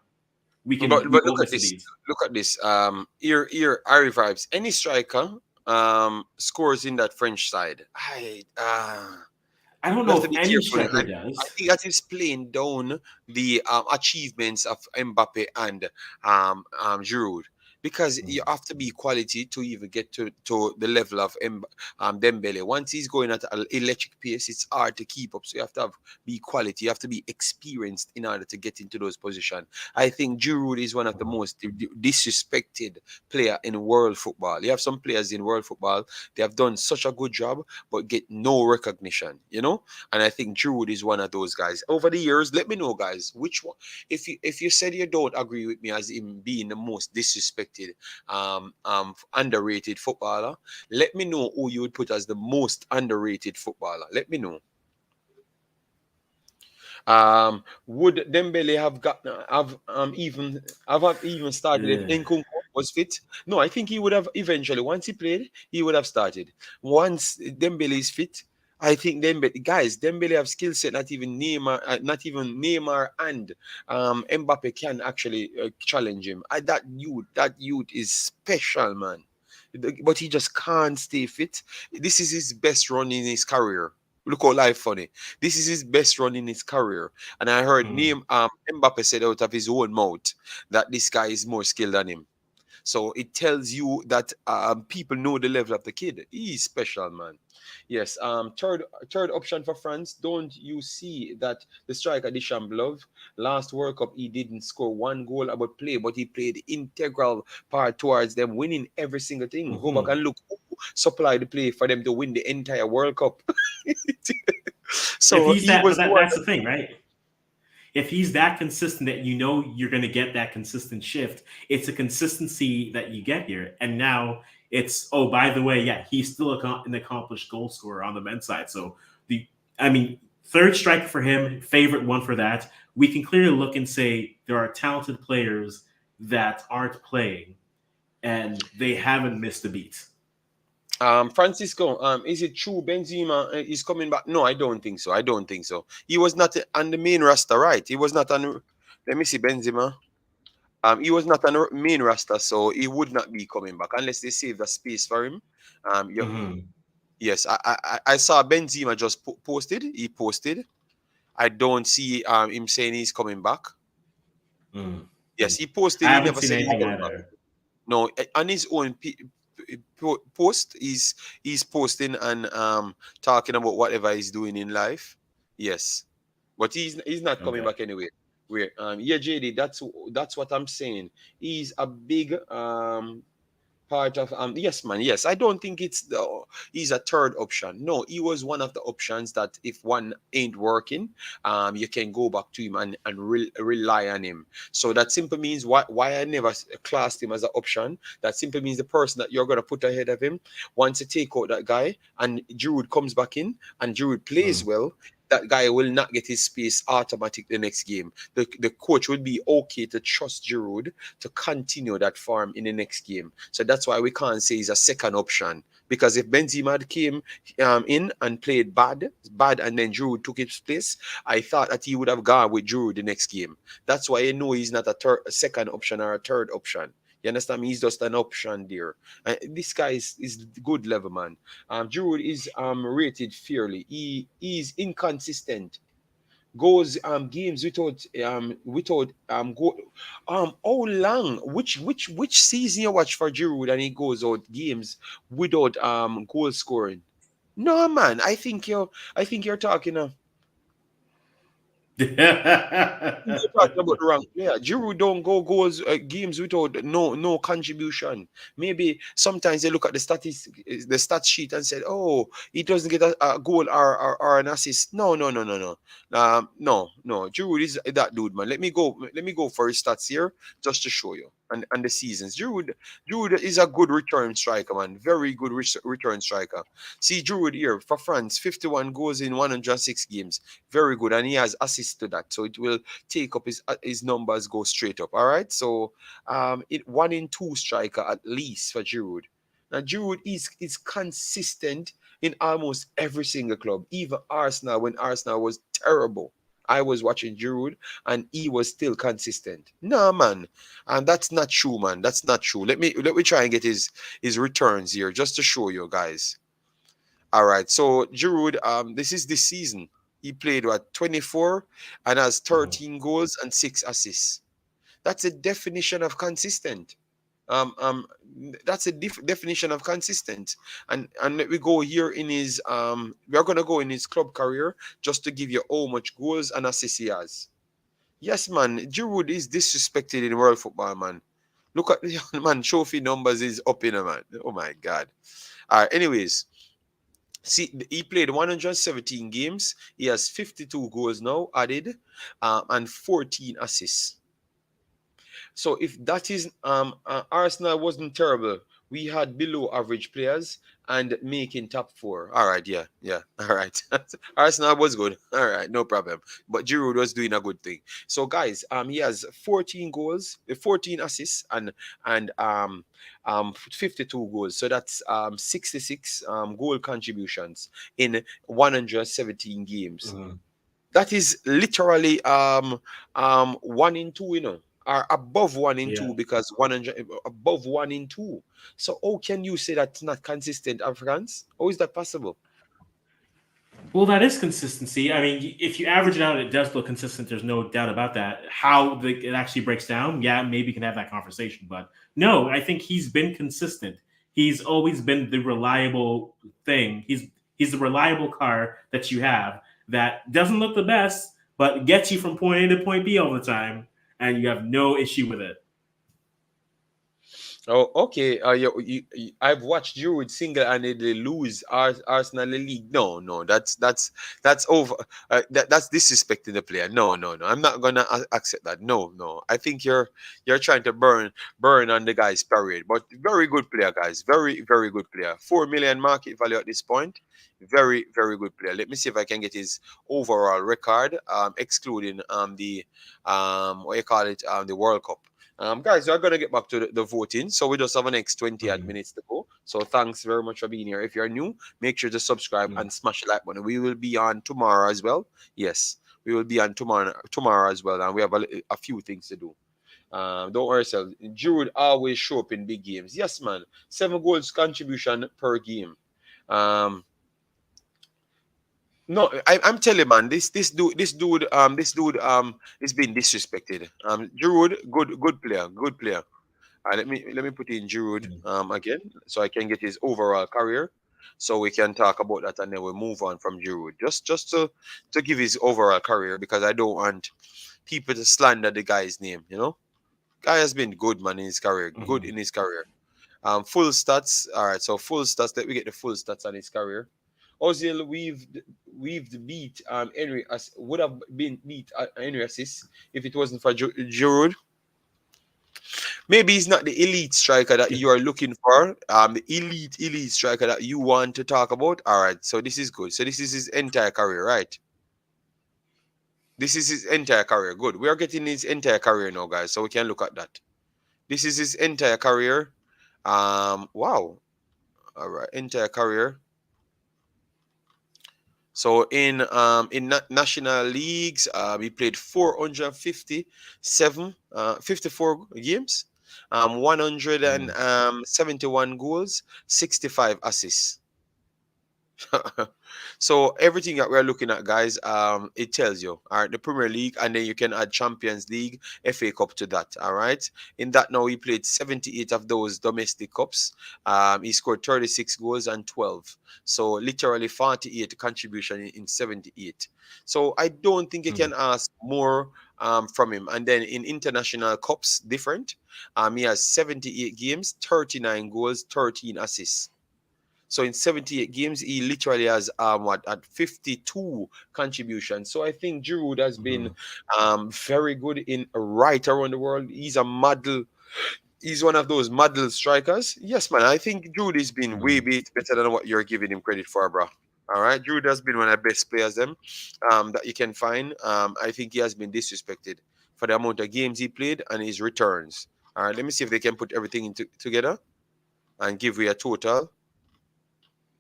Speaker 1: but
Speaker 2: We
Speaker 1: but look
Speaker 2: won't
Speaker 1: at
Speaker 2: miss a
Speaker 1: this.
Speaker 2: beat."
Speaker 1: Look at this. Here, Ari vibes. Any striker scores in that French side.
Speaker 2: I don't
Speaker 1: We
Speaker 2: know
Speaker 1: have to
Speaker 2: if
Speaker 1: be
Speaker 2: any
Speaker 1: careful.
Speaker 2: striker
Speaker 1: I
Speaker 2: does.
Speaker 1: think that is playing down the achievements of Mbappe and Giroud. Because you have to be quality to even get to the level of Dembele. Once he's going at an electric pace, it's hard to keep up. So you have to be quality. You have to be experienced in order to get into those positions. I think Giroud is one of the most disrespected player in world football. You have some players in world football, they have done such a good job, but get no recognition. And I think Giroud is one of those guys. Over the years, let me know, guys, which one. If you said you don't agree with me as him being the most disrespected, underrated footballer, let me know who you would put as the most underrated footballer. Let me know. Would Dembele have even started if
Speaker 2: Ugh.
Speaker 1: Nkunku was fit? No, I think he would have eventually. Once he played, he would have started. Once Dembele is fit, I think Dembele have skill set not even Neymar and Mbappe can actually challenge him. That youth is special, man. But he just can't stay fit. This is his best run in his career. Look how life funny. This is his best run in his career. And I heard
Speaker 2: Mm.
Speaker 1: Mbappe said out of his own mouth that this guy is more skilled than him. So it tells you that people know the level of the kid. He's special, man. Yes. Third option for France. Don't you see that the striker Deschamps last World Cup he didn't score one goal about play, but he played integral part towards them winning every single thing. Go back
Speaker 2: Hmm.
Speaker 1: and look who supplied the play for them to win the entire World Cup.
Speaker 2: If
Speaker 1: So
Speaker 2: he's
Speaker 1: he
Speaker 2: that, but
Speaker 1: was the one.
Speaker 2: that's the thing, right? if he's that consistent that you know you're going to get that consistent shift, it's a consistency that you get here. And now it's, oh, by the way, yeah, he's still an accomplished goal scorer on the men's side. So the, I mean, third striker for him, favorite one for that. We can clearly look and say there are talented players that aren't playing, and they haven't missed a beat.
Speaker 1: Francisco, is it true Benzema is coming back? No, I don't think so. I don't think so. He was not on the main roster, right? He was not on. Let me see, Benzema. He was not on the main roster, so he would not be coming back unless they save the space for him.
Speaker 2: Mm-hmm.
Speaker 1: Yes, I saw Benzema just posted. He posted. I don't see him saying he's coming back.
Speaker 2: Mm-hmm.
Speaker 1: Yes, he
Speaker 2: I
Speaker 1: posted. He
Speaker 2: haven't
Speaker 1: never
Speaker 2: seen
Speaker 1: said he's
Speaker 2: anything
Speaker 1: coming back.
Speaker 2: either.
Speaker 1: No, on his own post, he's posting and talking about whatever he's doing in life. Yes, but he's not coming
Speaker 2: Okay.
Speaker 1: back anyway. Where yeah, JD, that's what I'm saying. He's a big part of yes man, yes, I don't think he's a third option. No, he was one of the options that if one ain't working, you can go back to him and rely on him. So that simply means why I never classed him as an option. That simply means the person that you're going to put ahead of him, once you take out that guy and Giroud comes back in and Giroud plays
Speaker 2: Mm.
Speaker 1: well, that guy will not get his space automatic the next game. The coach will be okay to trust Giroud to continue that form in the next game. So that's why we can't say he's a second option. Because if Benzema came in and played bad, and then Giroud took his place, I thought that he would have gone with Giroud the next game. That's why I know he's not a second option or a third option. You understand me? He's just an option there. This guy is good level, man. Giroud is rated fairly. He's inconsistent, goes games without go how long, which season you watch for Giroud and he goes out games without goal scoring? No man, I think you're talking you're talking about the wrong player. Giroud don't go goals games without no contribution. Maybe sometimes they look at the stat sheet and said, "Oh, he doesn't get a goal or an assist." No, no, no, no, no, no. Giroud is that dude, man. Let me go for his stats here just to show you and the seasons. Giroud is a good return striker, man. Very good return striker. See Giroud here for France, 51 goals in 106 games. Very good, and he has assists to that, so it will take up his numbers, go straight up. All right, so it 1 in 2 striker at least for Giroud. Now Giroud is consistent in almost every single club, even Arsenal. When Arsenal was terrible, I was watching Giroud and he was still consistent. Nah, man, and that's not true, man. That's not true. Let me try and get his returns here just to show you guys. All right. So Giroud, this is this season. He played what 24 and has
Speaker 2: Mhm.
Speaker 1: 13 goals and 6 assists. That's a definition of consistent. Um, um, that's a definition of consistent. And let me go here in his we are gonna go in his club career just to give you how much goals and assists he has. Yes, man. Giroud is disrespected in world football, man. Look at man, trophy numbers is up in a man. Oh my god. All right. Anyways, see, he played 117 games. He has 52 goals now added, and 14 assists. So if that is Arsenal wasn't terrible. We had below average players and making top four. All right, yeah, yeah. All right. Arsenal was good. All right, no problem. But Giroud was doing a good thing. So guys, he has 14 goals, 14 assists, and 52 goals. So that's 66 goal contributions in 117 games.
Speaker 2: Mhm.
Speaker 1: That is literally 1 in 2, or above one in
Speaker 2: Yeah.
Speaker 1: two because 100 above 1 in 2. So how can you say that's not consistent, Africans? How is that possible?
Speaker 2: Well, that is consistency. I mean, if you average it out, it does look consistent. There's no doubt about that. How it actually breaks down, yeah, maybe you can have that conversation. But no, I think he's been consistent. He's always been the reliable thing. He's the reliable car that you have that doesn't look the best, but gets you from point A to point B all the time, and you have no issue with it.
Speaker 1: Oh, okay. I've watched Giroud single-handedly lose Arsenal the league. No, no, that's over. That's disrespecting the player. No, no, no. I'm not gonna accept that. No, no. I think you're trying to burn on the guy's parade. But very good player, guys. Very very good player. 4 million market value at this point. Very very good player. Let me see if I can get his overall record, excluding the what you call it, the World Cup. Guys, we're gonna get back to the voting. So we just have the next 20 odd
Speaker 2: Mm,
Speaker 1: minutes to go. So thanks very much for being here. If you're new, make sure to subscribe
Speaker 2: mm,
Speaker 1: and smash the like button. We will be on tomorrow as well. Yes, we will be on tomorrow as well, and we have a few things to do. Don't worry yourself. Giroud always show up in big games. Yes, man. 7 goals contribution per game. Um, no, I'm telling you, man. This dude is being disrespected. Giroud, good player, good player. Let me put in Giroud
Speaker 2: mm,
Speaker 1: again so I can get his overall career, so we can talk about that and then we'll move on from Giroud. Just to give his overall career, because I don't want people to slander the guy's name. Guy has been good, man, in his career. Good
Speaker 2: mhm,
Speaker 1: in his career. Full stats. All right, so full stats. Let me get the full stats on his career. Ozil we've beat Henry as would have been beat Henry assists if it wasn't for Giroud. Maybe he's not the elite striker that
Speaker 2: yeah,
Speaker 1: you are looking for. The elite striker that you want to talk about. All right, so this is good. So this is his entire career, right? This is his entire career. Good. We are getting his entire career now, guys. So we can look at that. This is his entire career. Wow. All right, entire career. So in national leagues, he played 457, 54 games, 171 goals, 65 assists. So everything that we're looking at, guys, it tells you, all right, the Premier League, and then you can add Champions League, FA Cup to that, all right. In that now, he played 78 of those domestic cups. He scored 36 goals and 12, so literally 48 contribution in 78. So I don't think you can
Speaker 2: mm,
Speaker 1: ask more from him. And then in international cups, different. He has 78 games, 39 goals, 13 assists. So in 78 games, he literally has what at 52 contributions. So I think Giroud has been
Speaker 2: mhm,
Speaker 1: very good in right around the world. He's a model. He's one of those model strikers. Yes, man. I think Giroud has been way
Speaker 2: mm,
Speaker 1: better than what you're giving him credit for, bro. All right, Giroud has been one of the best players them that you can find. I think he has been disrespected for the amount of games he played and his returns. All right, let me see if they can put everything together and give you a total.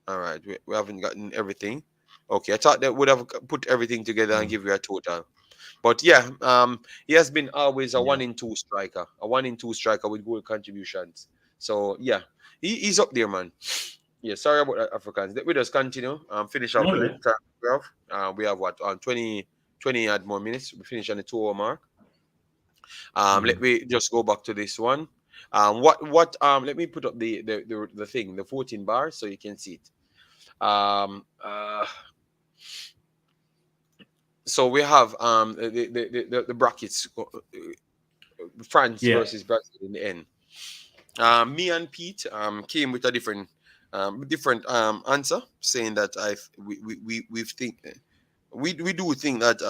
Speaker 1: All right, we haven't gotten everything. Okay, I thought that would have put everything together and
Speaker 2: mm,
Speaker 1: give you a total. But yeah, he has been always a
Speaker 2: yeah.
Speaker 1: 1 in 2 striker, a 1 in 2 striker with goal contributions. So yeah, he's up there, man. Yeah, sorry about that, Africans. Let me just continue. Finish off
Speaker 2: All
Speaker 1: with the
Speaker 2: right.
Speaker 1: time we have. We have what on 20 odd more minutes. We finish on the 2 hour mark. Let
Speaker 2: Mm,
Speaker 1: me just go back to this one. What let me put up the thing, the 14 bars so you can see it. Um, uh, so we have the brackets, France
Speaker 2: yeah.
Speaker 1: versus Brazil in the end. Me and Pete came with a different answer, saying that we think we do think that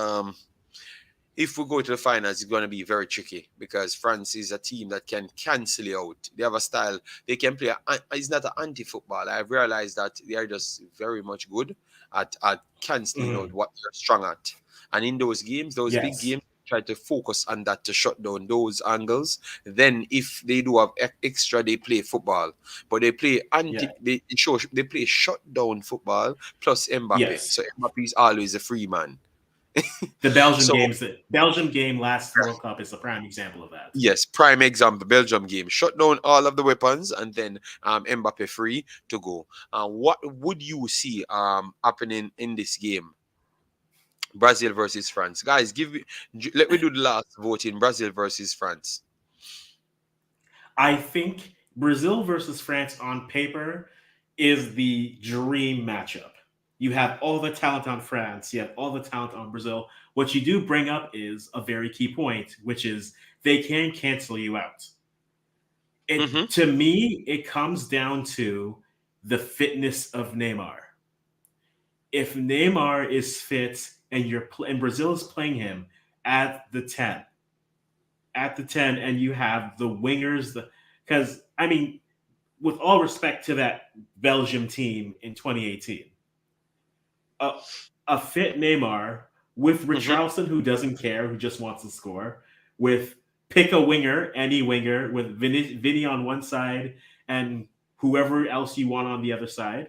Speaker 1: if we go to the finals, it's going to be very tricky because France is a team that can cancel you out. They have a style. They can play. It's not an anti-football. I've realized that they are just very much good at canceling out
Speaker 2: Mhm,
Speaker 1: what you're strong at. And in those games, those big
Speaker 2: yes.
Speaker 1: games, try to focus on that to shut down those angles. Then, if they do have extra, they play football. But they play
Speaker 2: Yeah.
Speaker 1: they play shut down football plus Mbappe. So
Speaker 2: Yes.
Speaker 1: Mbappe is always a free man.
Speaker 2: The Belgium
Speaker 1: So
Speaker 2: games, the Belgium game last World Cup is a prime example of that.
Speaker 1: yes, prime example, Belgium game. Shut down all of the weapons and then Mbappe free to go. What would you see happening in this game? Brazil versus France. Guys, let me do the last vote in Brazil versus France.
Speaker 2: I think Brazil versus France on paper is the dream matchup. You have all the talent on France, you have all the talent on Brazil. What you do bring up is a very key point, which is they can cancel you out.
Speaker 1: Mm-hmm.
Speaker 2: To me, it comes down to the fitness of Neymar. If Neymar is fit and and Brazil is playing him at the 10, and you have the wingers, because I mean, with all respect to that Belgium team in 2018, a, a fit Neymar with
Speaker 1: Mm-hmm.
Speaker 2: Richarlison who doesn't care, who just wants to score, with pick a winger, any winger, with Vinny on one side and whoever else you want on the other side.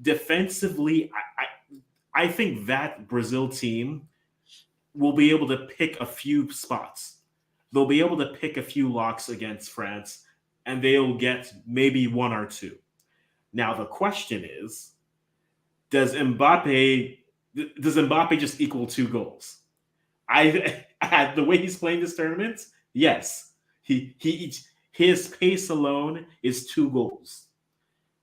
Speaker 2: Defensively, I think that Brazil team will be able to pick a few spots. They'll be able to pick a few locks against France, and they'll get maybe one or two. Now the question is, does Mbappe does Mbappe just equal 2 goals? I the way he's playing this tournament, yes. He his pace alone is 2 goals.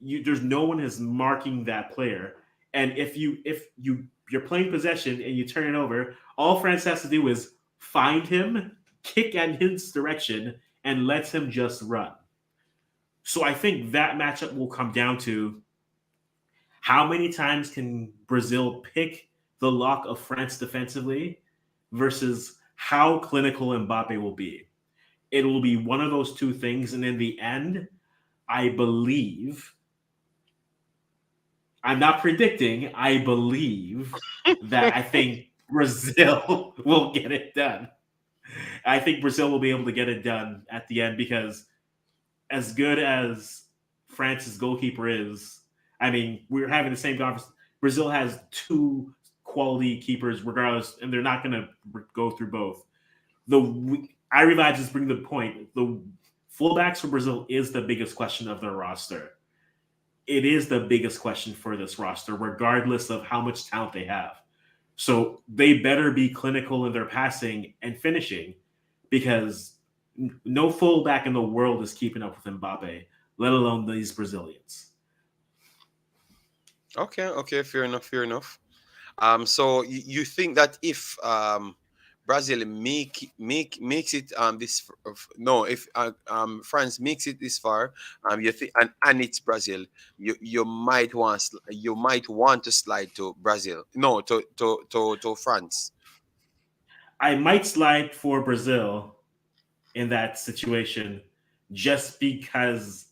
Speaker 2: There's no one is marking that player. And if you're playing possession and you turn it over, all France has to do is find him, kick at his direction, and let him just run. So I think that matchup will come down to how many times can Brazil pick the lock of France defensively versus how clinical Mbappe will be. It will be one of those two things. And in the end, I believe, I'm not predicting, I believe that I think Brazil will get it done. I think Brazil will be able to get it done at the end because as good as France's goalkeeper is, I mean, we're having the same conversation. Brazil has 2 quality keepers, regardless, and they're not going to go through both. I realize just bring the point. The fullbacks for Brazil is the biggest question of their roster. It is the biggest question for this roster, regardless of how much talent they have. So they better be clinical in their passing and finishing because no fullback in the world is keeping up with Mbappe, let alone these Brazilians.
Speaker 1: Okay, fair enough. So you think that if Brazil makes it no, if France makes it this far, you think, and it's Brazil, you might want to slide to Brazil, no, to France.
Speaker 2: I might slide for Brazil in that situation just because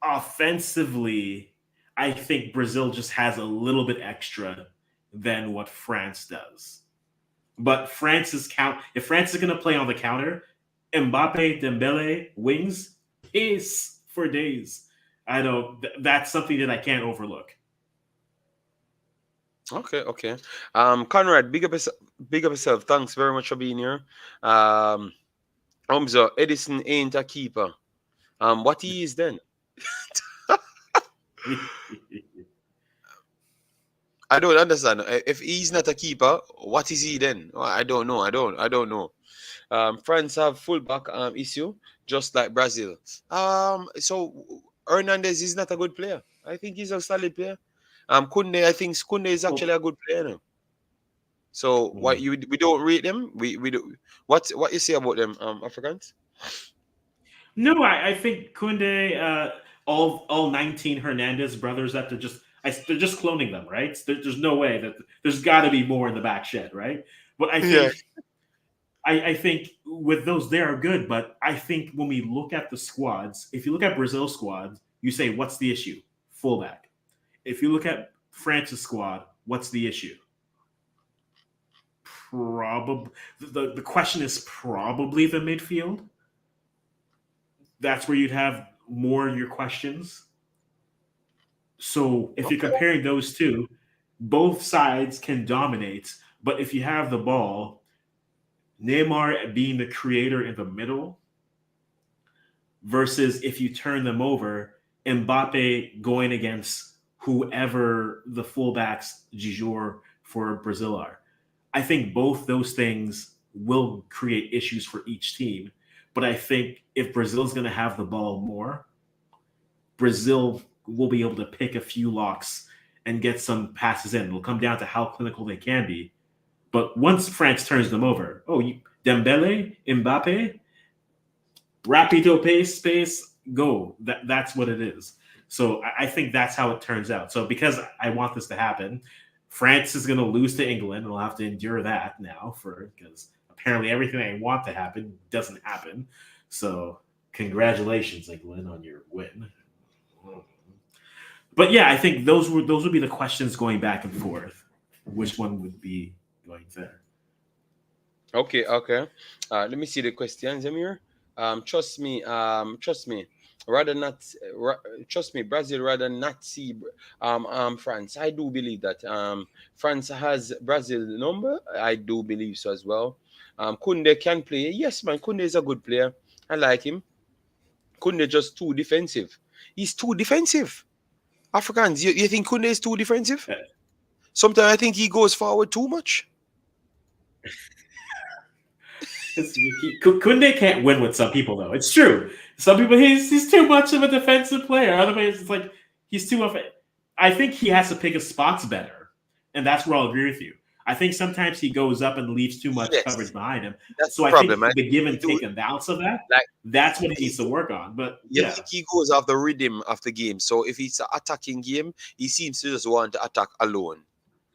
Speaker 2: offensively, I think Brazil just has a little bit extra than what France does. But if France is going to play on the counter, Mbappe, Dembele, wings, pace for days. I know that's something that I can't overlook.
Speaker 1: Okay. Conrad, big up yourself. Thanks very much for being here. So Edison ain't a keeper. What he is then? I don't understand. If he's not a keeper, what is he then? I don't know. I don't know. France have fullback issue, just like Brazil. So Hernandez is not a good player. I think he's a solid player. Kunde, I think Kunde is actually a good player now. So what we don't rate them? We do. What you say about them, Africans?
Speaker 2: No, I think Kunde, all 19 Hernandez brothers, that they're just cloning them, right? There's no way that there's got to be more in the back shed, right? But I
Speaker 1: Yeah.
Speaker 2: think I think with those they are good, but I think when we look at the squads, if you look at Brazil's squad, you say what's the issue? Fullback. If you look at France's squad, what's the issue? Probably the question is probably the midfield. That's where you'd have more of your questions. So if you're
Speaker 1: Okay.
Speaker 2: comparing those two, both sides can dominate. But if you have the ball, Neymar being the creator in the middle, versus if you turn them over, Mbappe going against whoever the fullbacks du jour for Brazil are. I think both those things will create issues for each team. But I think if Brazil's going to have the ball more, Brazil will be able to pick a few locks and get some passes in. It'll come down to how clinical they can be. But once France turns them over, Dembele, Mbappe, Rapito pace, space, go. That's what it is. So I think that's how it turns out. So because I want this to happen, France is going to lose to England, and we'll have to endure that now for because apparently everything I want to happen doesn't happen. So congratulations, England, on your win. But yeah, I think those would be the questions going back and forth. Which one would be going there?
Speaker 1: Okay, okay. Let me see the questions, Amir. Trust me. Rather not, trust me. Brazil rather not see France. I do believe that France has Brazil number. I do believe so as well. Kunde can play. Yes, man. Kunde is a good player. I like him. Kunde just too defensive. He's too defensive. Africans, you think Kunde is too defensive? Sometimes I think he goes forward too much.
Speaker 2: Kunde can't win with some people, though. It's true. Some people, he's too much of a defensive player. Otherwise, it's like he's too of. I think he has to pick his spots better, and that's where I'll agree with you. I think sometimes he goes up and leaves too much coverage
Speaker 1: Yes,
Speaker 2: behind him.
Speaker 1: that's
Speaker 2: So
Speaker 1: the
Speaker 2: I
Speaker 1: problem.
Speaker 2: think the give and take and balance of
Speaker 1: Like
Speaker 2: that's what he needs to work on. But
Speaker 1: you
Speaker 2: yeah,
Speaker 1: think he goes off the rhythm of the game. So if it's an attacking game, he seems to just want to attack alone.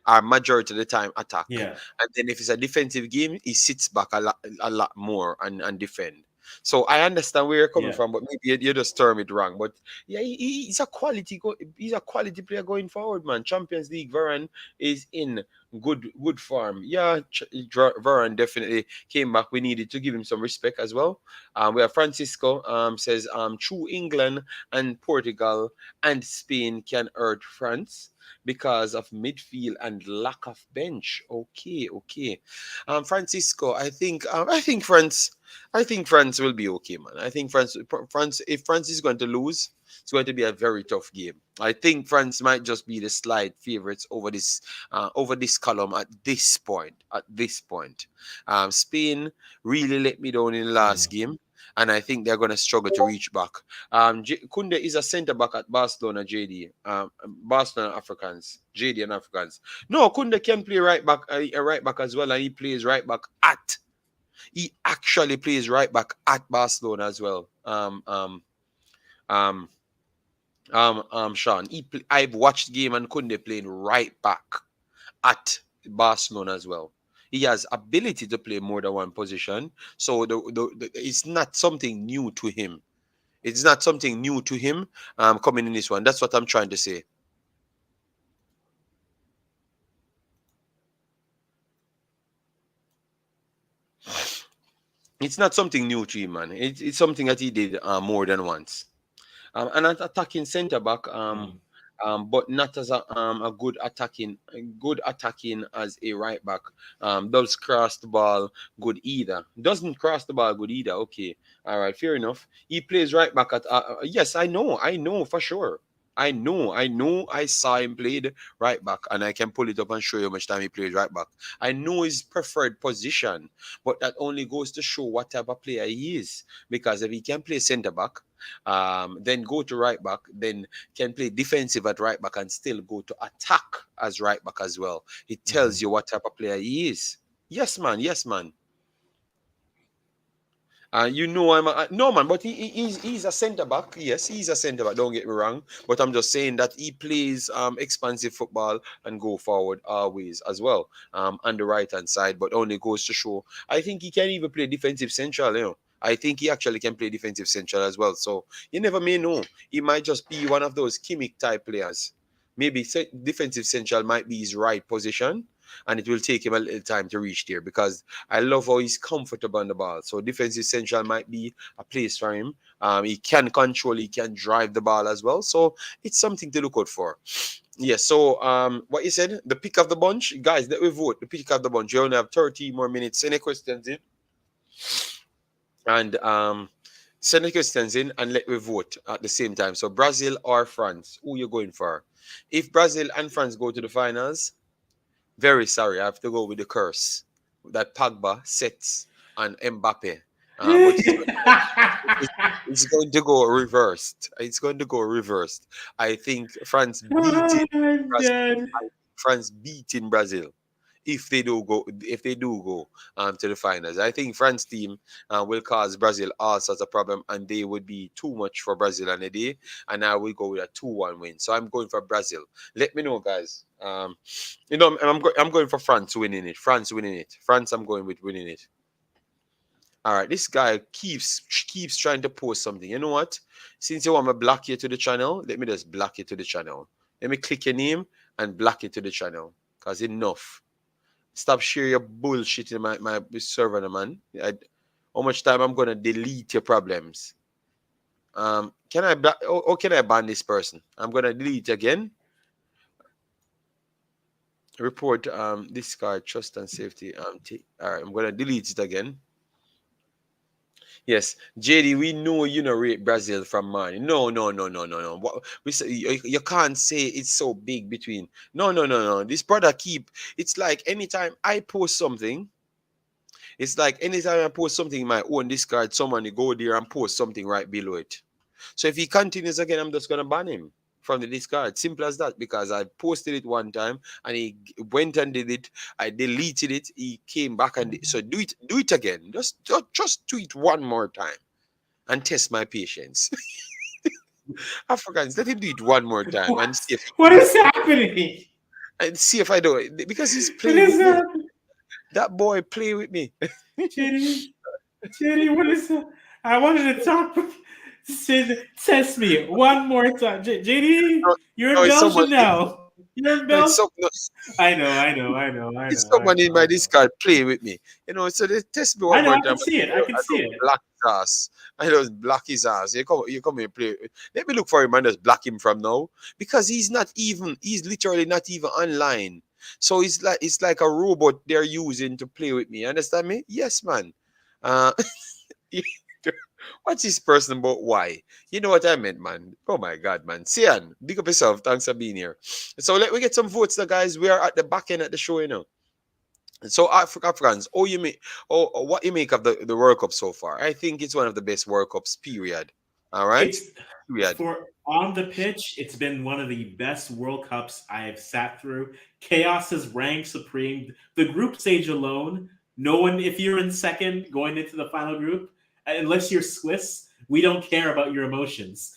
Speaker 1: Or majority of the time attack.
Speaker 2: yeah,
Speaker 1: And then if it's a defensive game, he sits back a lot more and defend. So I understand where you're coming
Speaker 2: yeah,
Speaker 1: from, but maybe you just term it wrong. But yeah, he's a he's a quality player going forward, man. Champions League Varane is in good form. Yeah, Varane definitely came back. We needed to give him some respect as well. We have Francisco says true England and Portugal and Spain can hurt France because of midfield and lack of bench. Okay, okay. Francisco, I think France will be okay, man. I think France, if France is going to lose, it's going to be a very tough game. I think France might just be the slight favorites over this column at this point. At this point, Spain really let me down in the last
Speaker 2: yeah.
Speaker 1: game, and I think they're going to struggle to reach back. Kunde is a centre back at Barcelona, JD. Barcelona Africans, JD and Africans. No, Kunde can play right back as well, and he plays right back at. He actually plays right back at Barcelona as well. Um, Sean. I've watched game and Kunde playing right back at Barcelona as well. He has ability to play more than one position, so it's not something new to him. It's not something new to him coming in this one. That's what I'm trying to say. It's not something new to him, man. It's something that he did more than once. An attacking centre back,
Speaker 2: Mm.
Speaker 1: but not as a good attacking as a right back. Does cross the ball good either? Doesn't cross the ball good either. Okay, all right, fair enough. He plays right back at. Yes, I know for sure. I saw him played right back, and I can pull it up and show you how much time he played right back. I know his preferred position, but that only goes to show what type of player he is. Because if he can play centre back, then go to right back, then can play defensive at right back and still go to attack as right back as well. It
Speaker 2: Mhm.
Speaker 1: tells you what type of player he is. Yes, man. Yes, man. You know no man, but he's a centre back. Yes, he's a centre back. Don't get me wrong, but I'm just saying that he plays expansive football and go forward always as well on the right hand side. But only goes to show, I think he can even play defensive central. I think he actually can play defensive central as well. So you never may know. He might just be one of those Kimmich type players. Maybe defensive central might be his right position, and it will take him a little time to reach there because I love how he's comfortable on the ball. So defensive central might be a place for him. He can control, he can drive the ball as well. So it's something to look out for. Yes. So what you said, the pick of the bunch, guys. Let me vote. The pick of the bunch. You only have 30 more minutes. Any questions in? And send the questions in and let me vote at the same time. So Brazil or France, who you going for? If Brazil and France go to the finals, very sorry, I have to go with the curse that Pogba sets on Mbappe. But it's going to go reversed. It's going to go reversed. I think France beating
Speaker 2: I'm
Speaker 1: Brazil.
Speaker 2: dead.
Speaker 1: France beating Brazil. if they do go to the finals. I think France team will cause Brazil all sorts of problem, and they would be too much for Brazil on the day. And I will go with a 2-1 win. So I'm going for Brazil. Let me know, guys. I'm going for France winning it. France winning it. France, I'm going with winning it. All right, this guy keeps trying to post something. You know what? Since you want me to block you to the channel, let me just block you to the channel. Let me click your name and block you to the channel. Cause enough. Stop sharing your bullshit in my server, man. How much time I'm gonna delete your problems? Can I or can I ban this person? I'm gonna delete again. Report discard trust and safety. All right, I'm gonna delete it again. Yes, JD, we know you know rate Brazil from man. No, no, no, no, no, no. What we say, you can't say it's so big between. No, no, no, no. This brother keep. It's like anytime I post something, it's like anytime I post something in my own Discord, someone go there and post something right below it. So if he continues again, I'm just gonna ban him from the Discord. Simple as that. Because I posted it one time and he went and did it. I deleted it. He came back and so do it again. Just do it one more time and test my patience. Africans, let him do it one more time and see if
Speaker 2: What is happening?
Speaker 1: I do it because he's
Speaker 2: What
Speaker 1: playing
Speaker 2: is
Speaker 1: with me.
Speaker 2: that?
Speaker 1: That boy play with me.
Speaker 2: JD, JD, what is that? I wanted to talk. Test me one more time. JD,
Speaker 1: No,
Speaker 2: you're
Speaker 1: no,
Speaker 2: in
Speaker 1: it's someone.
Speaker 2: Belgium now. You're in
Speaker 1: No, it's
Speaker 2: Belgium.
Speaker 1: so, no,
Speaker 2: I know, I know, I know, I
Speaker 1: it's
Speaker 2: know, I
Speaker 1: someone
Speaker 2: know,
Speaker 1: in my
Speaker 2: I know.
Speaker 1: Discord playing with me. So they test me
Speaker 2: I
Speaker 1: one
Speaker 2: know,
Speaker 1: more
Speaker 2: I
Speaker 1: time.
Speaker 2: can see it. I can
Speaker 1: I
Speaker 2: see
Speaker 1: don't
Speaker 2: it.
Speaker 1: block his ass. I don't block his ass. You come here play. Let me look for him and just block him from now. Because he's literally not even online. So it's like a robot they're using to play with me. Understand me? Yes, man. Uh what's this person about why? You know what I meant, man. Oh my god, man. Sian, big up yourself. Thanks for being here. So let me get some votes now, guys. We are at the back end of the show, So Africans, what you make of the World Cup so far? I think it's one of the best World Cups. Period. All right.
Speaker 2: It's
Speaker 1: Period.
Speaker 2: for on the pitch. It's been one of the best World Cups I have sat through. Chaos has reigned supreme. The group stage alone, no one. If you're in second going into the final group, unless you're Swiss, we don't care about your emotions.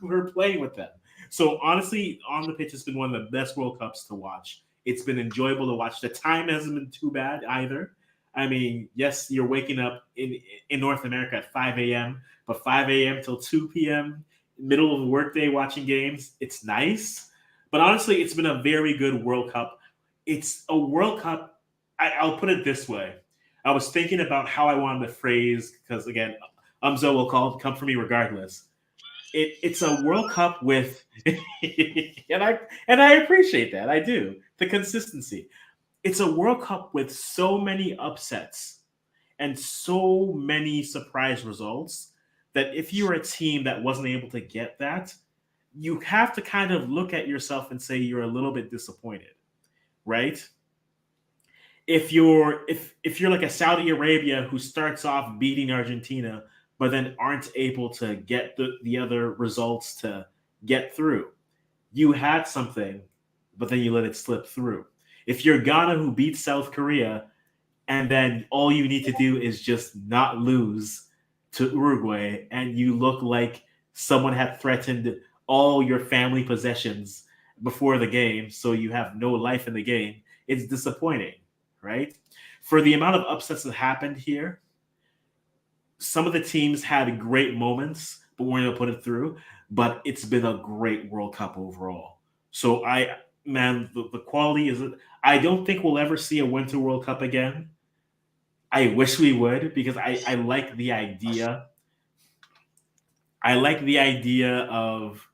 Speaker 2: We're playing with them. So honestly, on the pitch, it's been one of the best World Cups to watch. It's been enjoyable to watch. The time hasn't been too bad either. I mean, yes, you're waking up in North America at 5 a.m., but 5 a.m. till 2 p.m., middle of the workday watching games, it's nice. But honestly, it's been a very good World Cup. It's a World Cup. I'll put it this way. I was thinking about how I wanted to phrase, because again, Umzo will come for me regardless. It's a World Cup with, and I appreciate that. I do the consistency. It's a World Cup with so many upsets and so many surprise results that if you're a team that wasn't able to get that, you have to kind of look at yourself and say you're a little bit disappointed, right? If you're like a Saudi Arabia who starts off beating Argentina but then aren't able to get the other results to get through, you had something, but then you let it slip through. If you're Ghana who beats South Korea and then all you need to do is just not lose to Uruguay, and you look like someone had threatened all your family possessions before the game, so you have no life in the game, it's disappointing, right? For the amount of upsets that happened here, some of the teams had great moments, but weren't able to put it through. But it's been a great World Cup overall. So the quality is. I don't think we'll ever see a Winter World Cup again. I wish we would because I like the idea. I like the idea of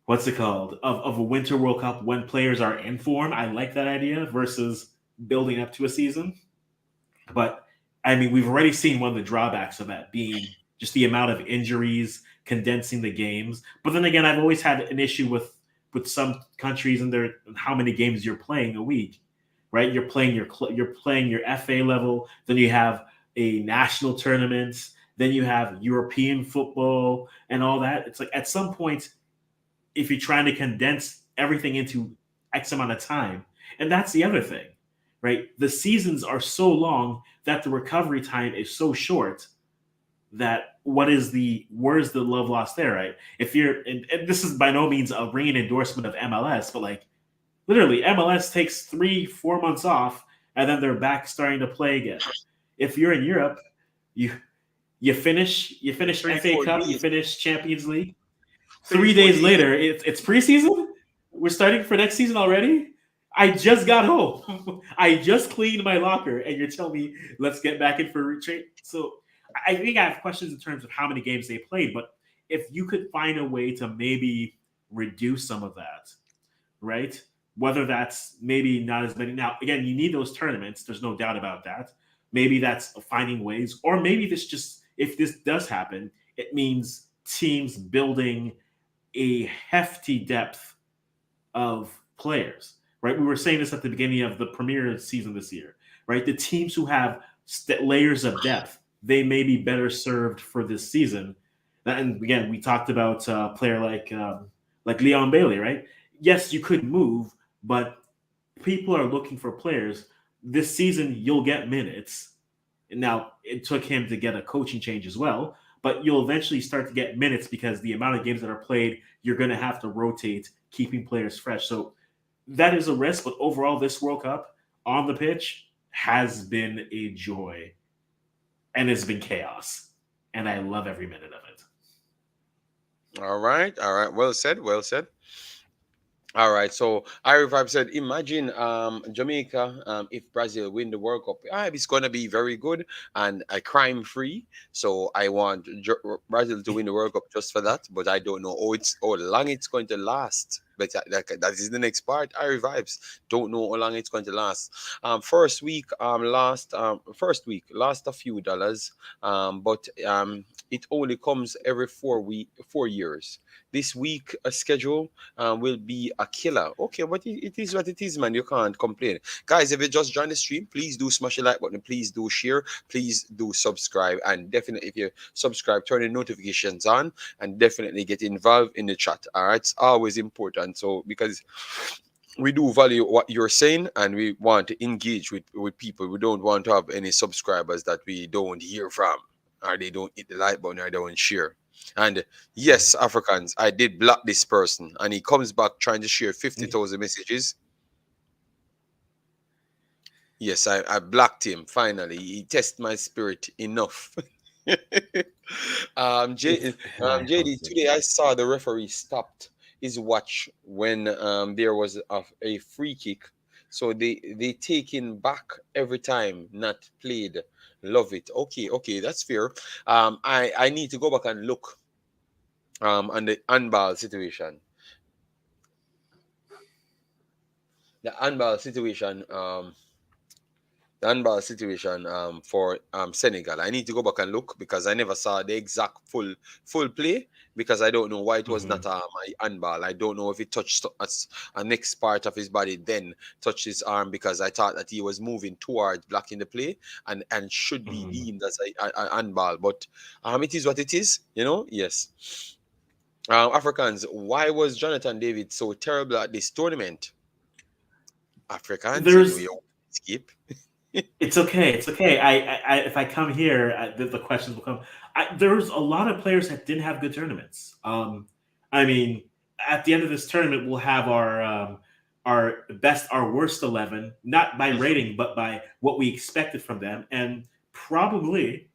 Speaker 2: what's it called of a Winter World Cup when players are in form. I like that idea versus building up to a season. But I mean, we've already seen one of the drawbacks of that being just the amount of injuries, condensing the games. But then again, I've always had an issue with some countries and their how many games you're playing a week, right? You're playing your FA level, then you have a national tournament, then you have European football and all that. It's like at some point, if you're trying to condense everything into X amount of time, and that's the other thing. right? The seasons are so long that the recovery time is so short that where's the love lost there, right? If you're, and this is by no means a ringing endorsement of MLS, but like literally MLS takes 3-4 months off and then they're back starting to play again. If you're in Europe, you you finish
Speaker 1: Three,
Speaker 2: FA
Speaker 1: four
Speaker 2: Cup, you
Speaker 1: days,
Speaker 2: finish Champions League.
Speaker 1: three,
Speaker 2: Three
Speaker 1: four
Speaker 2: days
Speaker 1: days.
Speaker 2: later, it's preseason. We're starting for next season already. I just got home. I just cleaned my locker, and you're telling me let's get back in for retreat. So I think I have questions in terms of how many games they played, but if you could find a way to maybe reduce some of that, right? Whether that's maybe not as many. Now, again, you need those tournaments. There's no doubt about that. Maybe that's finding ways, or maybe this just, if this does happen, it means teams building a hefty depth of players, right? We were saying this at the beginning of the Premier season this year, right? The teams who have layers of depth, they may be better served for this season. And again, we talked about a player like Leon Bailey, right? Yes, you could move, but people are looking for players. This season, you'll get minutes. Now, it took him to get a coaching change as well, but you'll eventually start to get minutes because the amount of games that are played, you're going to have to rotate, keeping players fresh. So that is a risk, but overall, this World Cup on the pitch has been a joy and it's been chaos. And I love every minute of it.
Speaker 1: All right, all right. Well said, well said. All right, so Ira Vibe said, imagine Jamaica if Brazil win the World Cup. It's gonna be very good and crime free. So I want Brazil to win the World Cup just for that, but I don't know how long it's going to last. But that is the next part. Ira Vibes don't know how long it's going to last. First week lost a few dollars, but it only comes every 4 years. This week schedule will be a killer. Okay, but it is what it is, man. You can't complain. Guys, if you just joined the stream, please do smash the like button. Please do share. Please do subscribe. And definitely, if you subscribe, turn the notifications on and definitely get involved in the chat. All right, it's always important. So, because we do value what you're saying and we want to engage with people. We don't want to have any subscribers that we don't hear from or they don't hit the like button or they don't share. And yes, Africans, I did block this person and he comes back trying to share 50,000 messages. Yes, I blocked him finally. He tested my spirit enough. JD, today I saw the referee stopped his watch when there was a free kick. So they take him back every time, not played. Love it. Okay, that's fair. I need to go back and look on the handball situation. The handball situation. For Senegal. I need to go back and look because I never saw the exact full play because I don't know why it was
Speaker 2: Mm-hmm.
Speaker 1: not my handball. I don't know if it touched a next part of his body, then touched his arm because I thought that he was moving towards blocking the play and should be
Speaker 2: Mm-hmm.
Speaker 1: deemed as a handball. But it is what it is, Yes. Africans, why was Jonathan David so terrible at this tournament? Africans, you know
Speaker 2: There's
Speaker 1: you skip.
Speaker 2: It's okay. It's okay. If I come here, the questions will come. There's a lot of players that didn't have good tournaments. I mean, at the end of this tournament, we'll have our worst 11, not by rating, but by what we expected from them, and probably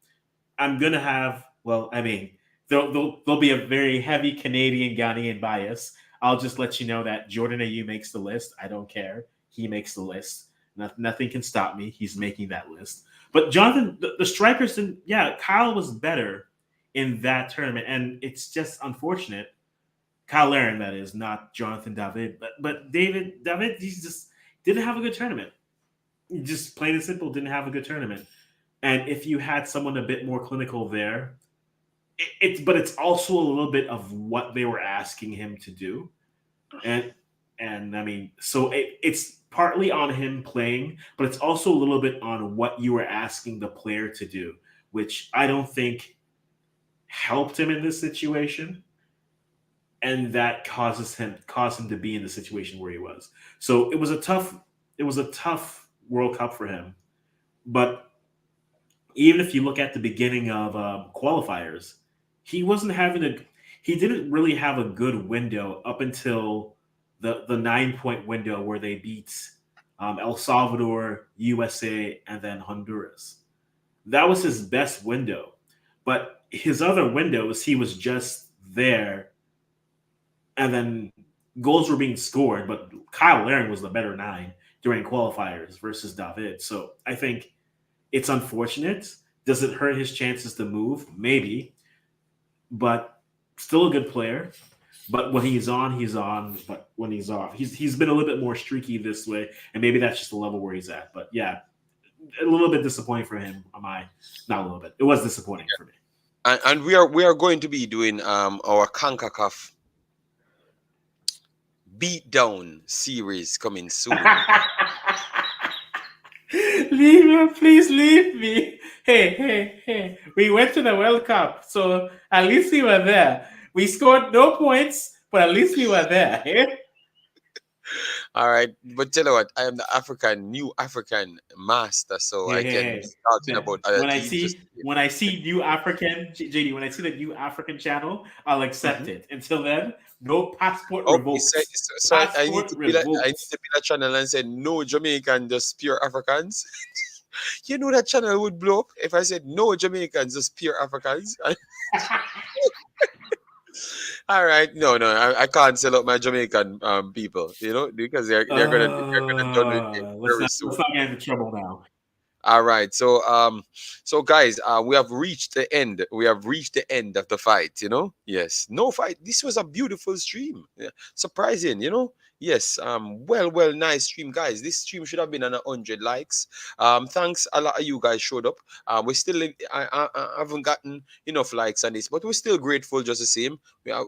Speaker 2: I'm gonna have. Well, I mean, there'll be a very heavy Canadian Ghanaian bias. I'll just let you know that Jordan Ayew makes the list. I don't care. He makes the list. Nothing can stop me. He's making that list. But Jonathan, the strikers, didn't. Yeah, Kyle was better in that tournament, and it's just unfortunate. Kyle Larin, that is, not Jonathan David, but David, he just didn't have a good tournament. Just plain and simple, didn't have a good tournament. And if you had someone a bit more clinical there, but it's also a little bit of what they were asking him to do, and I mean, so it's partly on him playing, but it's also a little bit on what you were asking the player to do, which I don't think helped him in this situation, and that caused him to be in the situation where he was. So it was a tough World Cup for him. But even if you look at the beginning of qualifiers, he wasn't having a. He didn't really have a good window up until the 9 point window where they beat El Salvador, USA, and then Honduras. That was his best window. But his other windows, he was just there, and then goals were being scored. But Kyle Laring was the better nine during qualifiers versus David. So I think it's unfortunate. Does it hurt his chances to move? Maybe, but still a good player. But when he's on, he's on. But when he's off, he's been a little bit more streaky this way, and maybe that's just the level where he's at. But yeah, a little bit disappointing for him. Am I? Not a little bit. It was disappointing for me.
Speaker 1: And we are going to be doing our Concacaf beatdown series coming soon.
Speaker 2: Leave me, please leave me. Hey. We went to the World Cup, so at least we were there. We scored no points, but at least we were there.
Speaker 1: All right, but tell you what, I am the new African master, so I can be talking about other
Speaker 2: When I
Speaker 1: teams.
Speaker 2: see new African JD, when I see the new African channel, I'll accept it. Until then, no passport
Speaker 1: Okay,
Speaker 2: revoked.
Speaker 1: so I need to be like I need to be that channel and say no Jamaican, just pure Africans. You know that channel would blow up if I said no Jamaicans, just pure Africans. All right, no, I can't sell out my Jamaican people, because they're gonna done with it very soon.
Speaker 2: Let's not get into trouble now.
Speaker 1: All right, so guys, we have reached the end. We have reached the end of the fight. Yes, no fight. This was a beautiful stream. Yeah. Surprising. Yes. Well, nice stream, guys. This stream should have been on 100 likes. Thanks a lot of you guys showed up. We still, I haven't gotten enough likes on this, but we're still grateful just the same. We are.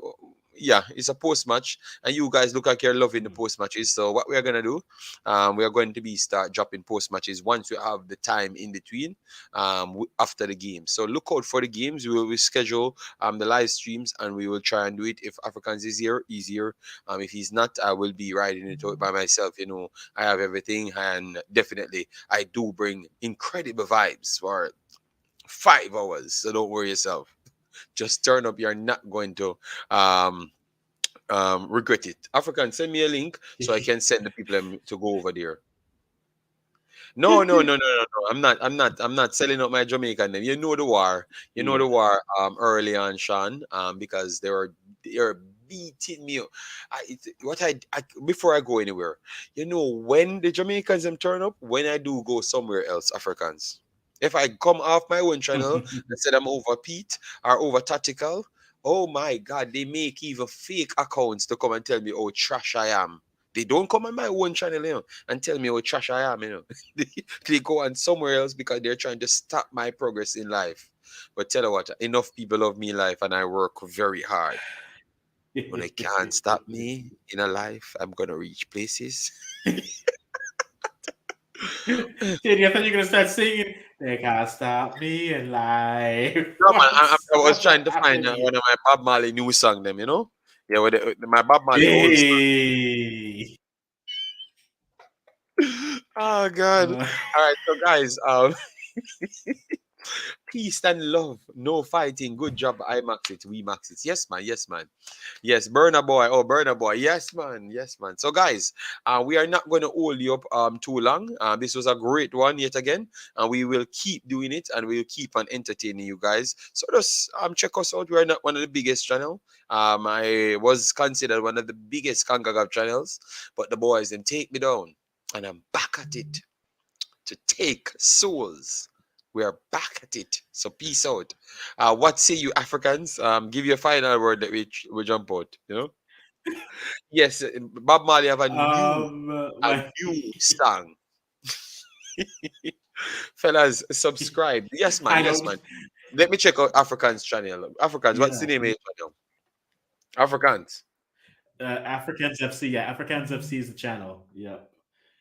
Speaker 1: Yeah, it's a post match, and you guys look like you're loving the post matches. So what we are gonna do, we are going to be start dropping post matches once we have the time in between, after the game. So look out for the games. We will schedule the live streams, and we will try and do it. If Africans is here, easier. If he's not, I will be riding it out by myself. I have everything, and definitely I do bring incredible vibes for 5 hours. So don't worry yourself. Just turn up. You're not going to regret it. African, send me a link so I can send the people to go over there. No. I'm not selling out my Jamaican name. You know the war. You know the war early on, Sean. Because they're beating me. Before I go anywhere, when the Jamaicans them turn up, when I do go somewhere else, Africans. If I come off my own channel and said I'm over Pete or over Tactical, oh my God, they make even fake accounts to come and tell me how trash I am. They don't come on my own channel, and tell me how trash I am, They go on somewhere else because they're trying to stop my progress in life. But tell you what, enough people love me in life, and I work very hard. When they can't stop me in a life, I'm gonna reach places.
Speaker 2: Dude, I thought you were gonna start singing. They can't stop me in life.
Speaker 1: No, man, I was trying to find one of my Bob Marley new song, them, Yeah, my Bob Marley old song.
Speaker 2: Hey.
Speaker 1: Oh God! All right, so guys, peace and love, no fighting. Good job, I max it, we max it. Yes, man. Yes, Burner Boy. Oh, Burner Boy. Yes, man. So, guys, we are not going to hold you up too long. This was a great one yet again, and we will keep doing it, and we will keep on entertaining you guys. So just check us out. We are not one of the biggest channel. I was considered one of the biggest Concacaf channels, but the boys them take me down, and I'm back at it to take souls. We are back at it. So peace out. What say you Africans? Give you a final word that we jump out. Yes, Bob Marley have a new song. Fellas, subscribe. Yes, man. Let me check out Africans channel. Africans, what's the name of your channel? Africans.
Speaker 2: Africans FC. Yeah, Africans FC is the channel. Yeah.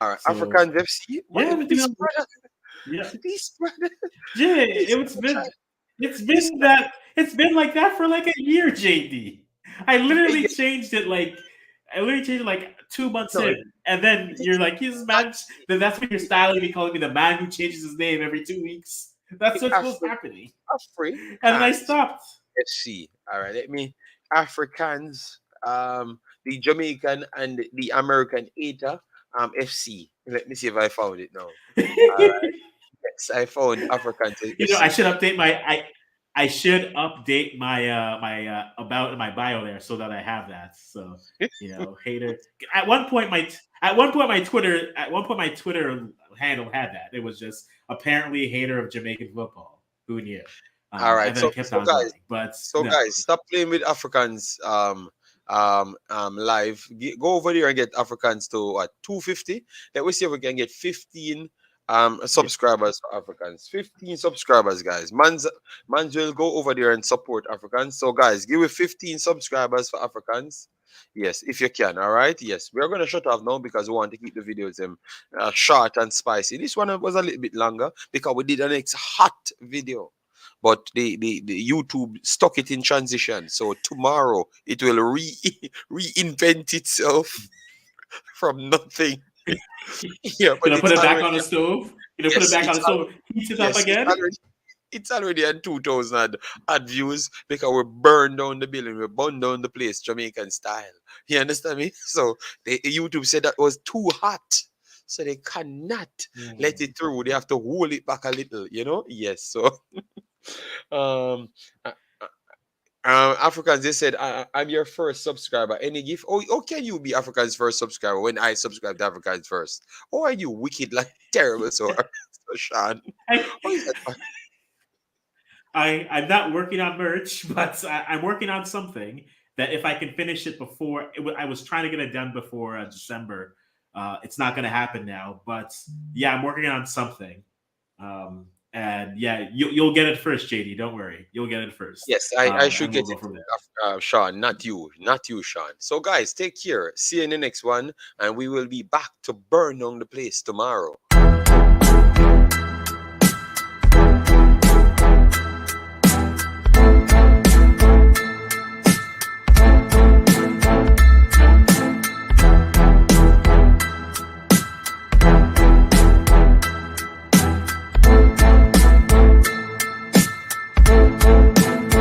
Speaker 1: All right, so, Africans FC.
Speaker 2: Yeah,
Speaker 1: this brother.
Speaker 2: Yeah.
Speaker 1: This brother.
Speaker 2: Yeah, it's been like that for like a year, JD. I literally changed it like 2 months in. And then you're like, he's man. Then that's when you're styling me, calling me the man who changes his name every 2 weeks. That's what was happening. And then I
Speaker 1: Africans
Speaker 2: stopped.
Speaker 1: FC. All right, let me Africans, the Jamaican and the American Eta FC. Let me see if I found it now. All right, yes, I found Africans
Speaker 2: I
Speaker 1: FC.
Speaker 2: should update my I should update my about my bio there so that I have that. So hater. At one point my Twitter handle had that. It was just apparently hater of Jamaican football. Who knew?
Speaker 1: All
Speaker 2: And
Speaker 1: right,
Speaker 2: then it kept on going. But
Speaker 1: so
Speaker 2: no,
Speaker 1: guys, stop playing with Africans live. Go over there and get Africans to what 250. Let me see if we can get 15
Speaker 2: yeah.
Speaker 1: subscribers for Africans. 15 subscribers, guys. Mans will go over there and support Africans. So guys, give it 15 subscribers for Africans. Yes, if you can. All right. Yes, we're gonna shut off now because we want to keep the videos short and spicy. This one was a little bit longer because we did an next hot video, but the YouTube stuck it in transition. So tomorrow it will reinvent itself from nothing. Yeah, but
Speaker 2: Put
Speaker 1: it's
Speaker 2: it back
Speaker 1: already,
Speaker 2: on the stove. Put it
Speaker 1: yes,
Speaker 2: back on the stove. Heat it up
Speaker 1: it's
Speaker 2: again.
Speaker 1: already at 2,000 ad views because we burned down the building, we burned down the place Jamaican style. You understand me? So the YouTube said that was too hot. So they cannot let it through. They have to hold it back a little, Yes. So um uh, Africans, they said, I'm your first subscriber. Any gift? Oh, how can you be African's first subscriber when I subscribe to Africans first? Oh, are you wicked, like terrible, so, so Sean?
Speaker 2: I,
Speaker 1: Oh, is that?
Speaker 2: I'm not working on merch, but I'm working on something that if I can finish it before, I was trying to get it done before December. It's not going to happen now, but yeah, I'm working on something. And yeah, you'll get it first, JD. Don't worry, you'll get it first,
Speaker 1: Yes, I should
Speaker 2: and we'll
Speaker 1: get
Speaker 2: go
Speaker 1: it,
Speaker 2: from there.
Speaker 1: Sean, not you, Sean. So, guys, take care. See you in the next one, and we will be back to burn down the place tomorrow.